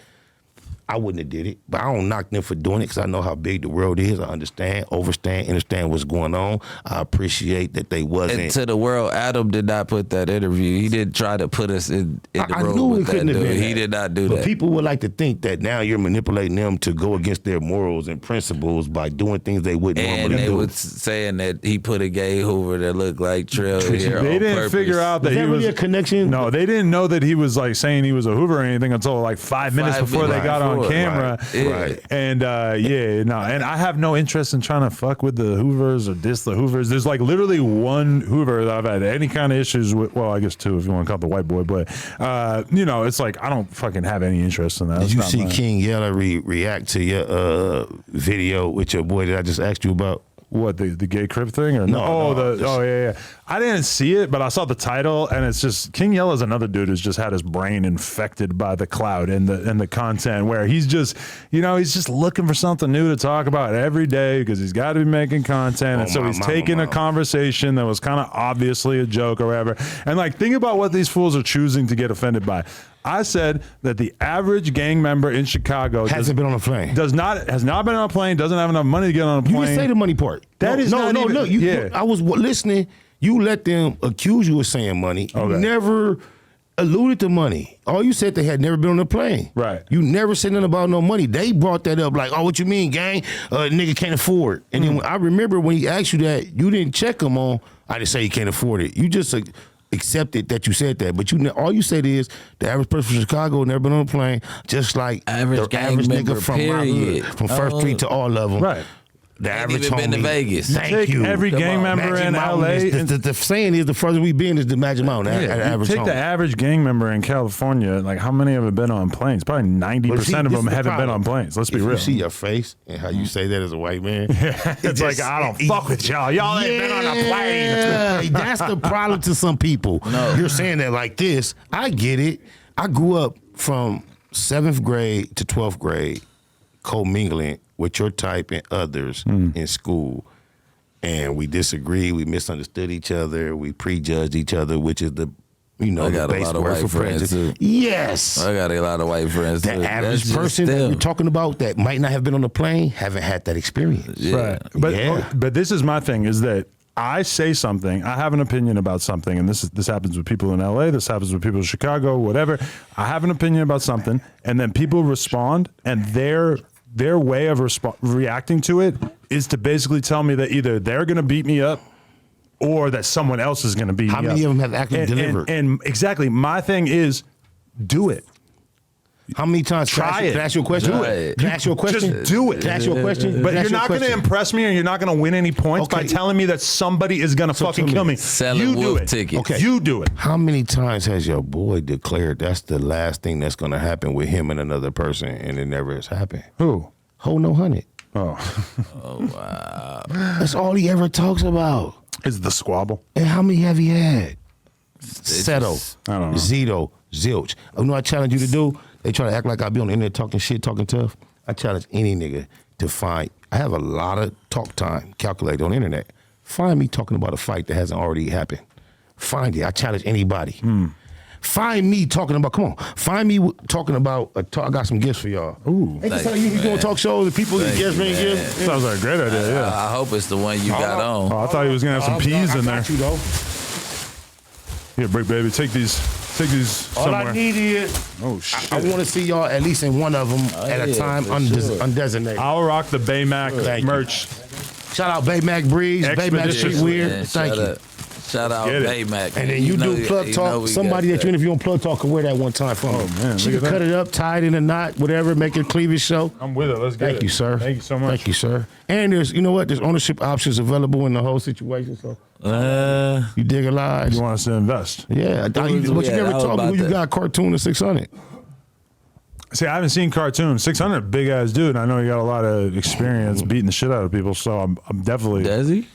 I wouldn't have did it, but I don't knock them for doing it, because I know how big the world is. I understand, understand what's going on. I appreciate that they wasn't. And to the world, Adam did not put that interview. He didn't try to put us in the I room knew with it couldn't that have dude. been He that. did not do But that. people would like to think that now you're manipulating them to go against their morals and principles by doing things they wouldn't And normally they do. was saying that he put a gay Hoover that looked like Trill here They on didn't purpose. figure out that Was that he was really a connection? No, they didn't know that he was like saying he was a Hoover or anything until like 5 minutes before they got on it. camera. Right. And and I have no interest in trying to fuck with the Hoovers or diss the Hoovers. There's like literally one Hoover that I've had any kind of issues with. Well, I guess two if you want to call it the white boy, but it's like I don't fucking have any interest in that. Did you see King Yeller react to your video with your boy that I just asked you about? What, the gay crib thing or No, yeah. I didn't see it, but I saw the title, and it's just King Yell is another dude who's just had his brain infected by the cloud and the content, where he's just he's just looking for something new to talk about every day because he's got to be making content, and so he's taking a conversation that was kind of obviously a joke or whatever, and like think about what these fools are choosing to get offended by. I said that the average gang member in Chicago hasn't been on a plane. Has not been on a plane. Doesn't have enough money to get on a plane. You didn't say the money part. I was listening. You let them accuse you of saying money. You never alluded to money. All you said they had never been on a plane. Right. You never said nothing about no money. They brought that up like, oh, what you mean, gang? Nigga can't afford. And then I remember when he asked you that, you didn't check him on. I didn't say he can't afford it. You just accepted that you said that, but all you said is the average person from Chicago never been on a plane, just like the average nigga from my hood, from First Street to all of them. Right. The average even homie. been to Vegas. Thank you. Every gang member in LA. The saying is the further we been is the Magic Mountain. Average take homie. the average gang member in California. Like how many have been on planes? Probably 90% of them haven't been on planes. Let's be real. You see your face and how you say that as a white man. It's like I don't fuck with y'all. Y'all ain't been on a plane. That's the problem to some people. No. You're saying that like this. I get it. I grew up from 7th grade to 12th grade commingling with your type and others in school. And we disagreed, we misunderstood each other, we prejudged each other, which is the the base word for prejudice. Yes. I got a lot of white friends. The average person that we're talking about that might not have been on a plane haven't had that experience. Yeah. Right. But this is my thing, is that I say something, I have an opinion about something, and this happens with people in LA, this happens with people in Chicago, whatever. I have an opinion about something, and then people respond, and their way of reacting to it is to basically tell me that either they're going to beat me up or that someone else is going to beat me up. How many of them have actually delivered? And exactly, my thing is, do it. How many times? Try it. Can I ask you a question? Do it. Can I ask you a question? Just do it. Can I ask you a question? But you're not going to impress me, or you're not going to win any points by telling me that somebody is going to fucking kill me. Selling wolf tickets. Okay. You do it. How many times has your boy declared that's the last thing that's going to happen with him and another person, and it never has happened? Who? Ho No 100. Oh, wow. That's all he ever talks about. Is the squabble. And how many have he had? Seto, I don't know. Zito, Zilch. You know what I challenge you to do? They try to act like I be on the internet talking shit, talking tough. I challenge any nigga to find, I have a lot of talk time calculated on the internet. Find me talking about a fight that hasn't already happened. Find it. I challenge anybody. Find me talking about, come on, find me talking about, I got some gifts for y'all. Ooh. Ain't this how you go on talk shows, the people that gifts, bring gifts? Sounds like a great idea, yeah. I hope it's the one you got on. Oh, I thought he was going to have some peas in there. I got you, though. Here, Brick Baby, take these All somewhere. I need is, Oh, shit. I want to see y'all at least in one of them at a time undesignated. I'll rock the Baymac merch. Shout out Baymac Breeze, Baymac Street Weird. Man, Thank you. Shout out Get it. Baymac. And then you do Plug Talk. Somebody that you interview on Plug Talk can wear that one time for me. man, She look can at cut that. it up, tie it in a knot, whatever, make it a cleavage show. I'm with it. Let's get it. Thank you, sir. Thank you so much. Thank you, sir. And there's, you know what? There's ownership options available in the whole situation. So you dig a lie. You want us to invest? Yeah. But you never told me who you got cartoon of 600. See, I haven't seen cartoons. 600, big ass dude. I know he got a lot of experience beating the shit out of people. So I'm definitely Does he?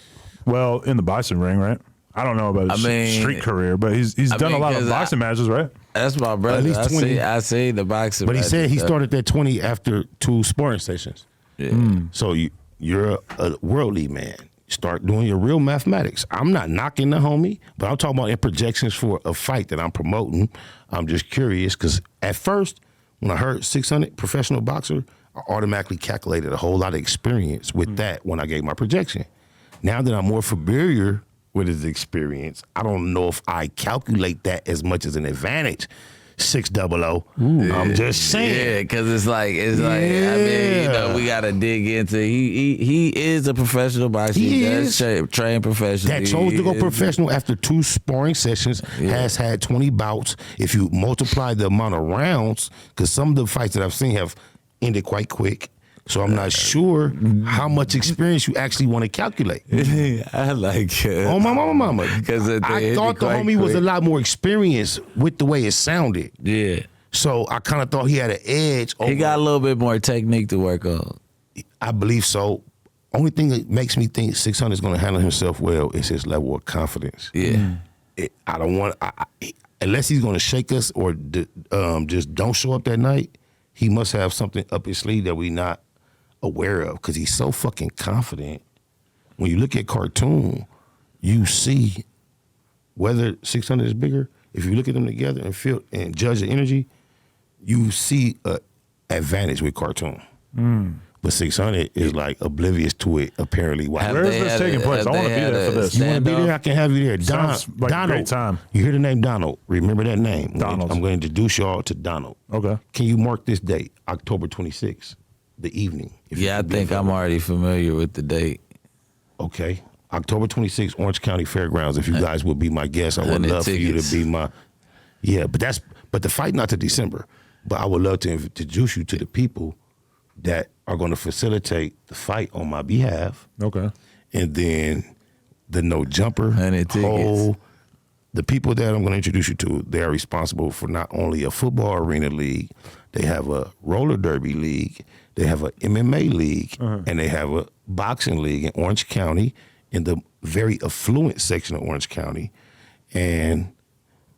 well in the boxing ring, right? I don't know about his street career, but he's done a lot of boxing matches, right? That's my brother. At least 20. I see the boxing. But he matches, said he though. started that 20 after 2 sparring sessions. Yeah. So you're a worldly man. Start doing your real mathematics. I'm not knocking the homie, but I'm talking about in projections for a fight that I'm promoting. I'm just curious because at first, when I heard 600 professional boxer, I automatically calculated a whole lot of experience with that when I gave my projection. Now that I'm more familiar with his experience, I don't know if I calculate that as much as an advantage. 600. I'm just saying. Yeah, because it's like I mean, we gotta dig into. He is a professional boxer. He does train professionally. That chose to go professional after 2 sparring sessions. Has had 20 bouts. If you multiply the amount of rounds, because some of the fights that I've seen have ended quite quick. So I'm not sure how much experience you actually want to calculate. I like it. Oh, my mama. Because I thought the homie was a lot more experienced with the way it sounded. Yeah. So I kind of thought he had an edge. He got a little bit more technique to work on. I believe so. Only thing that makes me think 600 is going to handle himself well is his level of confidence. Yeah. I don't want, unless he's going to shake us or just don't show up that night, he must have something up his sleeve that we not aware of, because he's so fucking confident. When you look at cartoon, you see whether 600 is bigger. If you look at them together and feel and judge the energy, you see a advantage with cartoon. But 600 is like oblivious to it, apparently. Why? Where is this taking place? I want to be there for this. You want to be there? I can have you there. Sounds like a great time. You hear the name Donald. Remember that name. Donald. I'm going to introduce y'all to Donald. Okay. Can you mark this date, October 26th, the evening? Yeah, I think I'm already familiar with the date. Okay. October 26th, Orange County Fairgrounds. If you guys would be my guest, I would love for you to be my. Yeah, but the fight not to December. But I would love to introduce you to the people that are going to facilitate the fight on my behalf. Okay. And then the no jumper tickets. The people that I'm going to introduce you to, they are responsible for not only a football arena league, they have a roller derby league, they have a MMA league, and they have a boxing league in Orange County, in the very affluent section of Orange County. And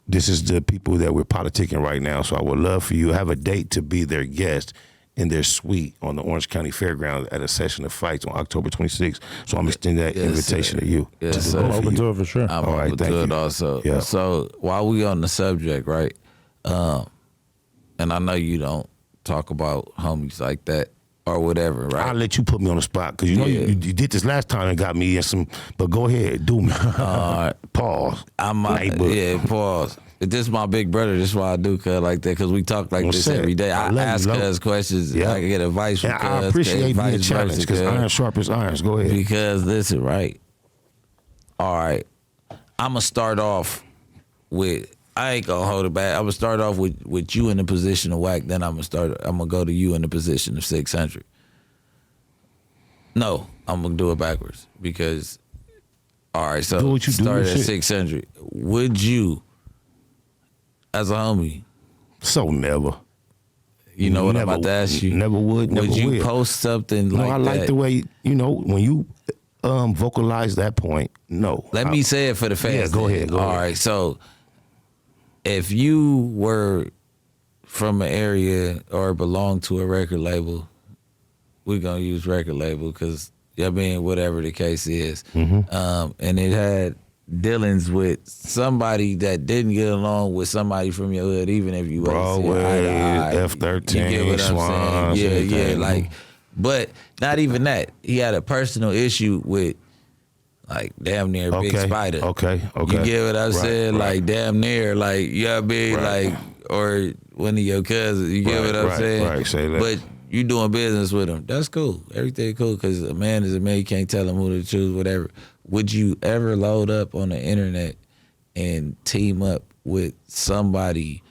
this is the people that we're politicking right now. So I would love for you to have a date to be their guest in their suite on the Orange County Fairgrounds at a session of fights on October 26th. So I'm extending that invitation to you. Yes, sir. I'm open to it for sure. I'm All right, open to it also. Yeah. So while we on the subject, right, and I know you don't talk about homies like that or whatever, right? I'll let you put me on the spot, because you know you did this last time and got me in some, but go ahead, do me. Pause. Pause. This is my big brother. This is why I do cuz like that, because we talk like this every day. I ask cuz questions. Yeah. I get advice from And cuz. I appreciate being challenged, because iron sharpens irons. Go ahead. Because listen, right? All right. I'm going to start off with, I ain't going to hold it back. I'm going to start off with you in the position of Wack. Then I'm going to go to you in the position of 600. No, I'm going to do it backwards, because, all right, so start at 600. Would you, as a homie? So never. You know what I'm about to ask you? Never would, never would you will. post something like that? No, I like the way, when you vocalize that point, no. Let me say it for the fans. Yeah, go ahead. All right, so if you were from an area or belong to a record label, we're going to use record label because, whatever the case is, and it had dealings with somebody that didn't get along with somebody from your hood, even if you wasn't seeing eye to eye. F-13, you get what I'm saying? Yeah, like, but not even that. He had a personal issue with, like, damn near Big Spider. Okay. You get what I'm saying? Right. Like, damn near, like, you know what I mean? Right. Like, or one of your cousins. You get what I'm saying? Right, say that. But you doing business with him. That's cool. Everything cool, because a man is a man. You can't tell him who to choose, whatever. Would you ever load up on the internet and team up with somebody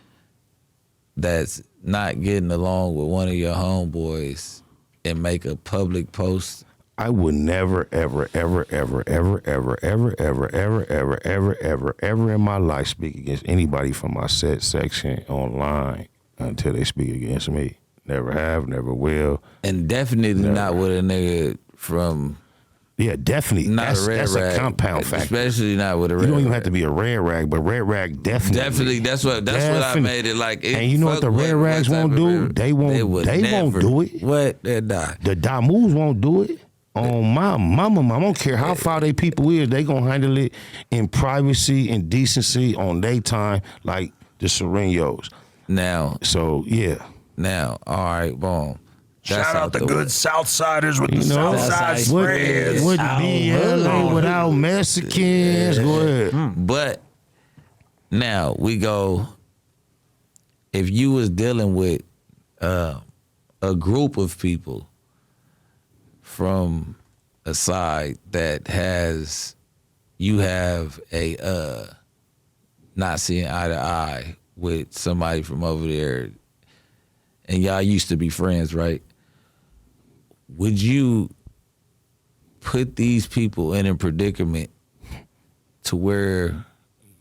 that's not getting along with one of your homeboys and make a public post? I would never, ever, ever, ever, ever, ever, ever, ever, ever, ever, ever, ever, ever in my life speak against anybody from my set section online until they speak against me. Never have, never will. And definitely not with a nigga from... Yeah, definitely. Not that's a red that's rag, a compound factor. Especially not with a red rag. You don't even rag. have to be a red rag, but red rag definitely. Definitely, that's what I made it like. And you know what the red rags won't do? They won't do it. What? They die. The Damus won't do it. On my mama, I don't care how far they people is, they gonna handle it in privacy and decency on their time, like the Serenos. Now. So yeah. Now, all right, boom. Shout out the good Southsiders with the Southside spreads. Wouldn't be LA without Mexicans. Go ahead. But now we go. If you was dealing with a group of people from a side that has, you have a not seeing eye to eye with somebody from over there, and y'all used to be friends, right? Would you put these people in a predicament to where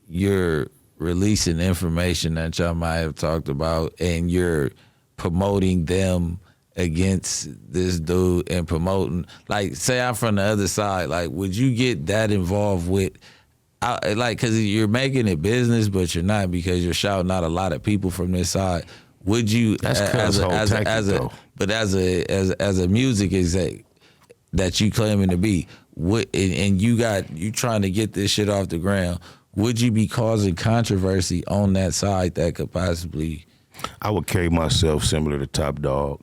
you're releasing information that y'all might have talked about and you're promoting them against this dude and promoting, like, say I'm from the other side, like, would you get that involved with, like, because you're making it business, but you're not, because you're shouting out a lot of people from this side. Would you, That's as a music exec that you claiming to be, and you trying to get this shit off the ground, would you be causing controversy on that side that could possibly? I would carry myself similar to Top Dog,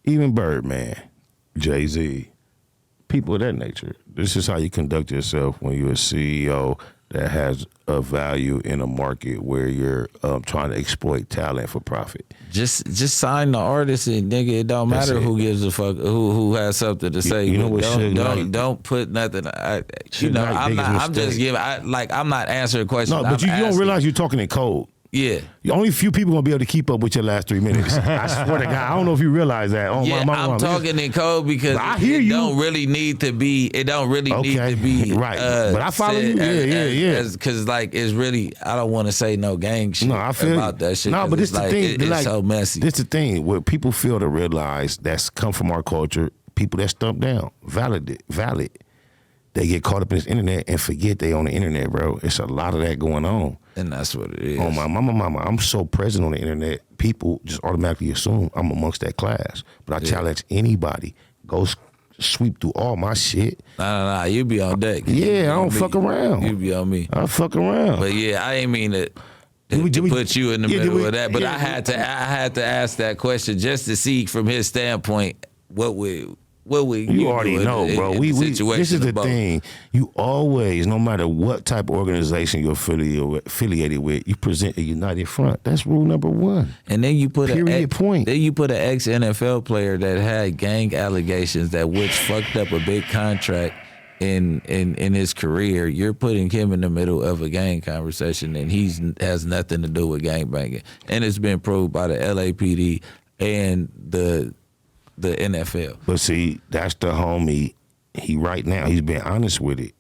even Birdman, Jay-Z, people of that nature. This is how you conduct yourself when you're a CEO that has a value in a market where you're trying to exploit talent for profit. Just sign the artist and nigga, it don't matter who gives a fuck, who has something to say. You know what? Don't put nothing. I'm not answering questions. No, but you don't realize you're talking in code. Yeah. Only few people gonna be able to keep up with your last 3 minutes. I swear to God, I don't know if you realize that. Oh, yeah, I'm talking in code because it don't really need to be. It don't really need to be right. But I follow you. Yeah. Because like it's really, I don't want to say no gang shit. No, I feel about that shit. No, but it's the thing. It's so messy. This the thing where people fail to realize that's come from our culture. People that stump down, valid. They get caught up in this internet and forget they on the internet, bro. It's a lot of that going on. And that's what it is. Oh, my mama. I'm so present on the internet, people just automatically assume I'm amongst that class. But I challenge anybody, go sweep through all my shit. Nah, you be on deck. Yeah, I don't fuck around. You be on me. I fuck around. But yeah, I ain't mean to put you in the middle of that. But I had to ask that question just to see from his standpoint what would you already know, bro. This is the thing. You always, no matter what type of organization you're affiliated with, you present a united front. That's rule number one. And then you put Then you put an ex-NFL player that had gang allegations which fucked up a big contract in his career. You're putting him in the middle of a gang conversation, and has nothing to do with gang banging. And it's been proved by the LAPD and the NFL. But see, that's the homie. He right now, he's been honest with it.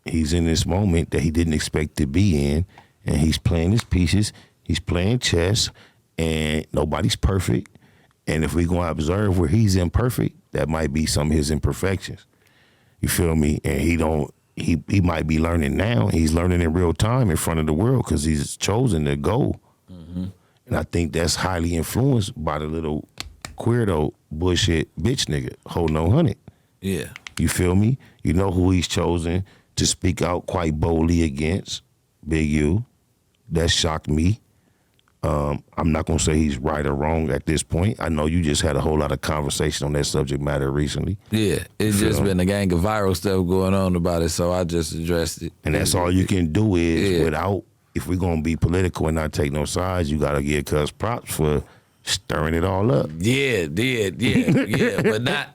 He's in this moment that he didn't expect to be in, and he's playing his pieces. He's playing chess, and nobody's perfect. And if we're going to observe where he's imperfect, that might be some of his imperfections. You feel me? And he might be learning now. He's learning in real time in front of the world because he's chosen to go. Mm-hmm. And I think that's highly influenced by the little queerdo bullshit bitch nigga holding on 100. Yeah. You feel me? You know who he's chosen to speak out quite boldly against? Big U. That shocked me. I'm not gonna say he's right or wrong at this point. I know you just had a whole lot of conversation on that subject matter recently. Yeah, it's just been a gang of viral stuff going on about it, so I just addressed it. And that's all you can do is without, if we're gonna be political and not take no sides, you gotta give Cuz props for stirring it all up. Yeah, but not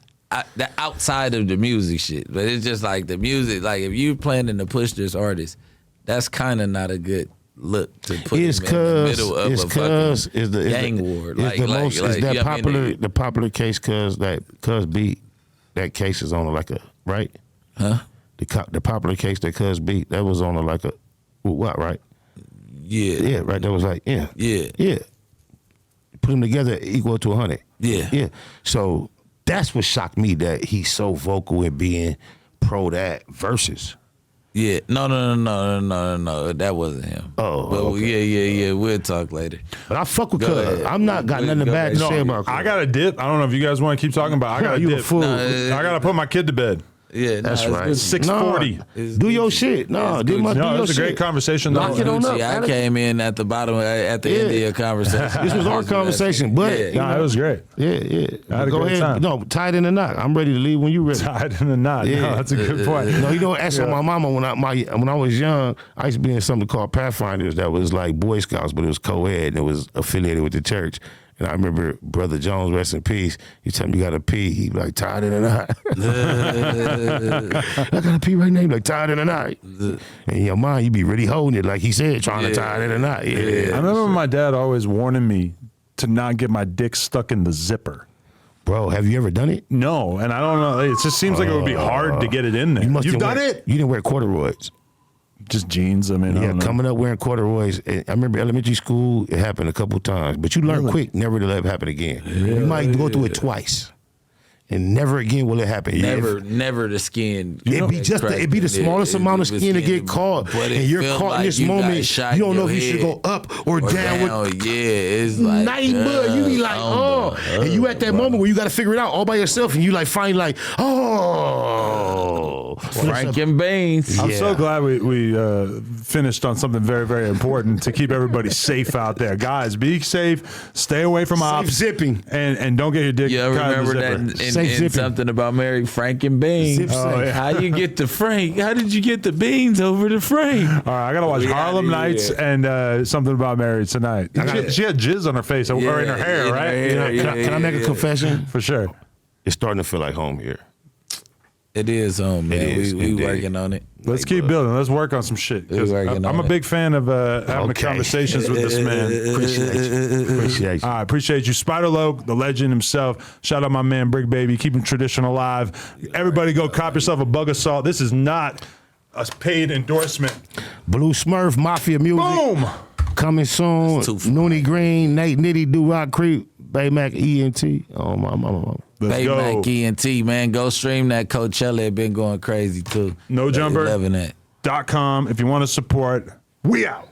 the outside of the music shit. But it's just like the music, like if you planning to push this artist, that's kind of not a good look to put him in the middle of a fucking gang war. The popular case Cuz beat, that case is on like a, right? Huh? The popular case that Cuz beat, that was on like a, what, right? Yeah. Yeah, right, that was like, yeah. Yeah. Put them together equal to 100. Yeah. So that's what shocked me, that he's so vocal in being pro that versus. Yeah. No. That wasn't him. Oh, but okay. Yeah. We'll talk later. But I fuck with Cuz. I'm not got nothing bad to say about Cuz. I got a dip. I don't know if you guys want to keep talking about. I got a you dip. a fool. I got to put my kid to bed. Yeah, that's right. 6:40. Do your shit. No, it was a great conversation. Knock it on up. I came in at the bottom, at the end of your conversation. This was our conversation, but it was great. Yeah. I had a great time. No, tie it in a knot. I'm ready to leave when you ready. Tied in a knot. Yeah, no, that's a good point. No, you know, actually, my mama when I was young, I used to be in something called Pathfinders that was like Boy Scouts, but it was co-ed and it was affiliated with the church. And I remember Brother Jones, rest in peace, he told me you got to pee. He be like, tied in a knot. I got to pee right now. He be like, tied in a knot. And in your mind, you be really holding it like he said, trying to tie it in a knot. Yeah. I remember my dad always warning me to not get my dick stuck in the zipper. Bro, have you ever done it? No, and I don't know. It just seems like it would be hard to get it in there. You've done it? You didn't wear corduroys. Just jeans. I mean, I don't know. Coming up wearing corduroys. I remember elementary school, it happened a couple times, but you learn quick never to let it happen again. You might go through it twice. And never again will it happen. Never the skin. It'd be the smallest amount of skin to get caught, and you're caught in this moment. You don't know if you should go up or down. It's like night mud. You be like, and you at that moment where you got to figure it out all by yourself, and you like finally like, Frank and beans. I'm so glad we finished on something very, very important to keep everybody safe out there. Guys, be safe. Stay away from ops. Zipping. And don't get your dick You caught in the remember zipper. that in something about Mary Frank and beans? How you get the Frank? How did you get the beans over to Frank? All right, I gotta watch Harlem Nights and something about Mary tonight. She had jizz on her face or in her hair, right? Can I make a confession? For sure. It's starting to feel like home here. It is home, man. We working on it. Let's keep building. Let's work on some shit. I'm a big fan of having the conversations with this man. Appreciate you. I appreciate you. Spider Loke, the legend himself. Shout out my man Brick Baby, keeping tradition alive. Everybody go cop yourself a bug of salt. This is not a paid endorsement. Blue Smurf, Mafia Music. Boom! Coming soon. Noonie Green, Nate Nitty, Do-Rock Creep, Baymac ENT. Oh, my mama. Baymac ENT, man. Go stream that Coachella. It been going crazy, too. No Jumper. Loving it. .com if you want to support. We out.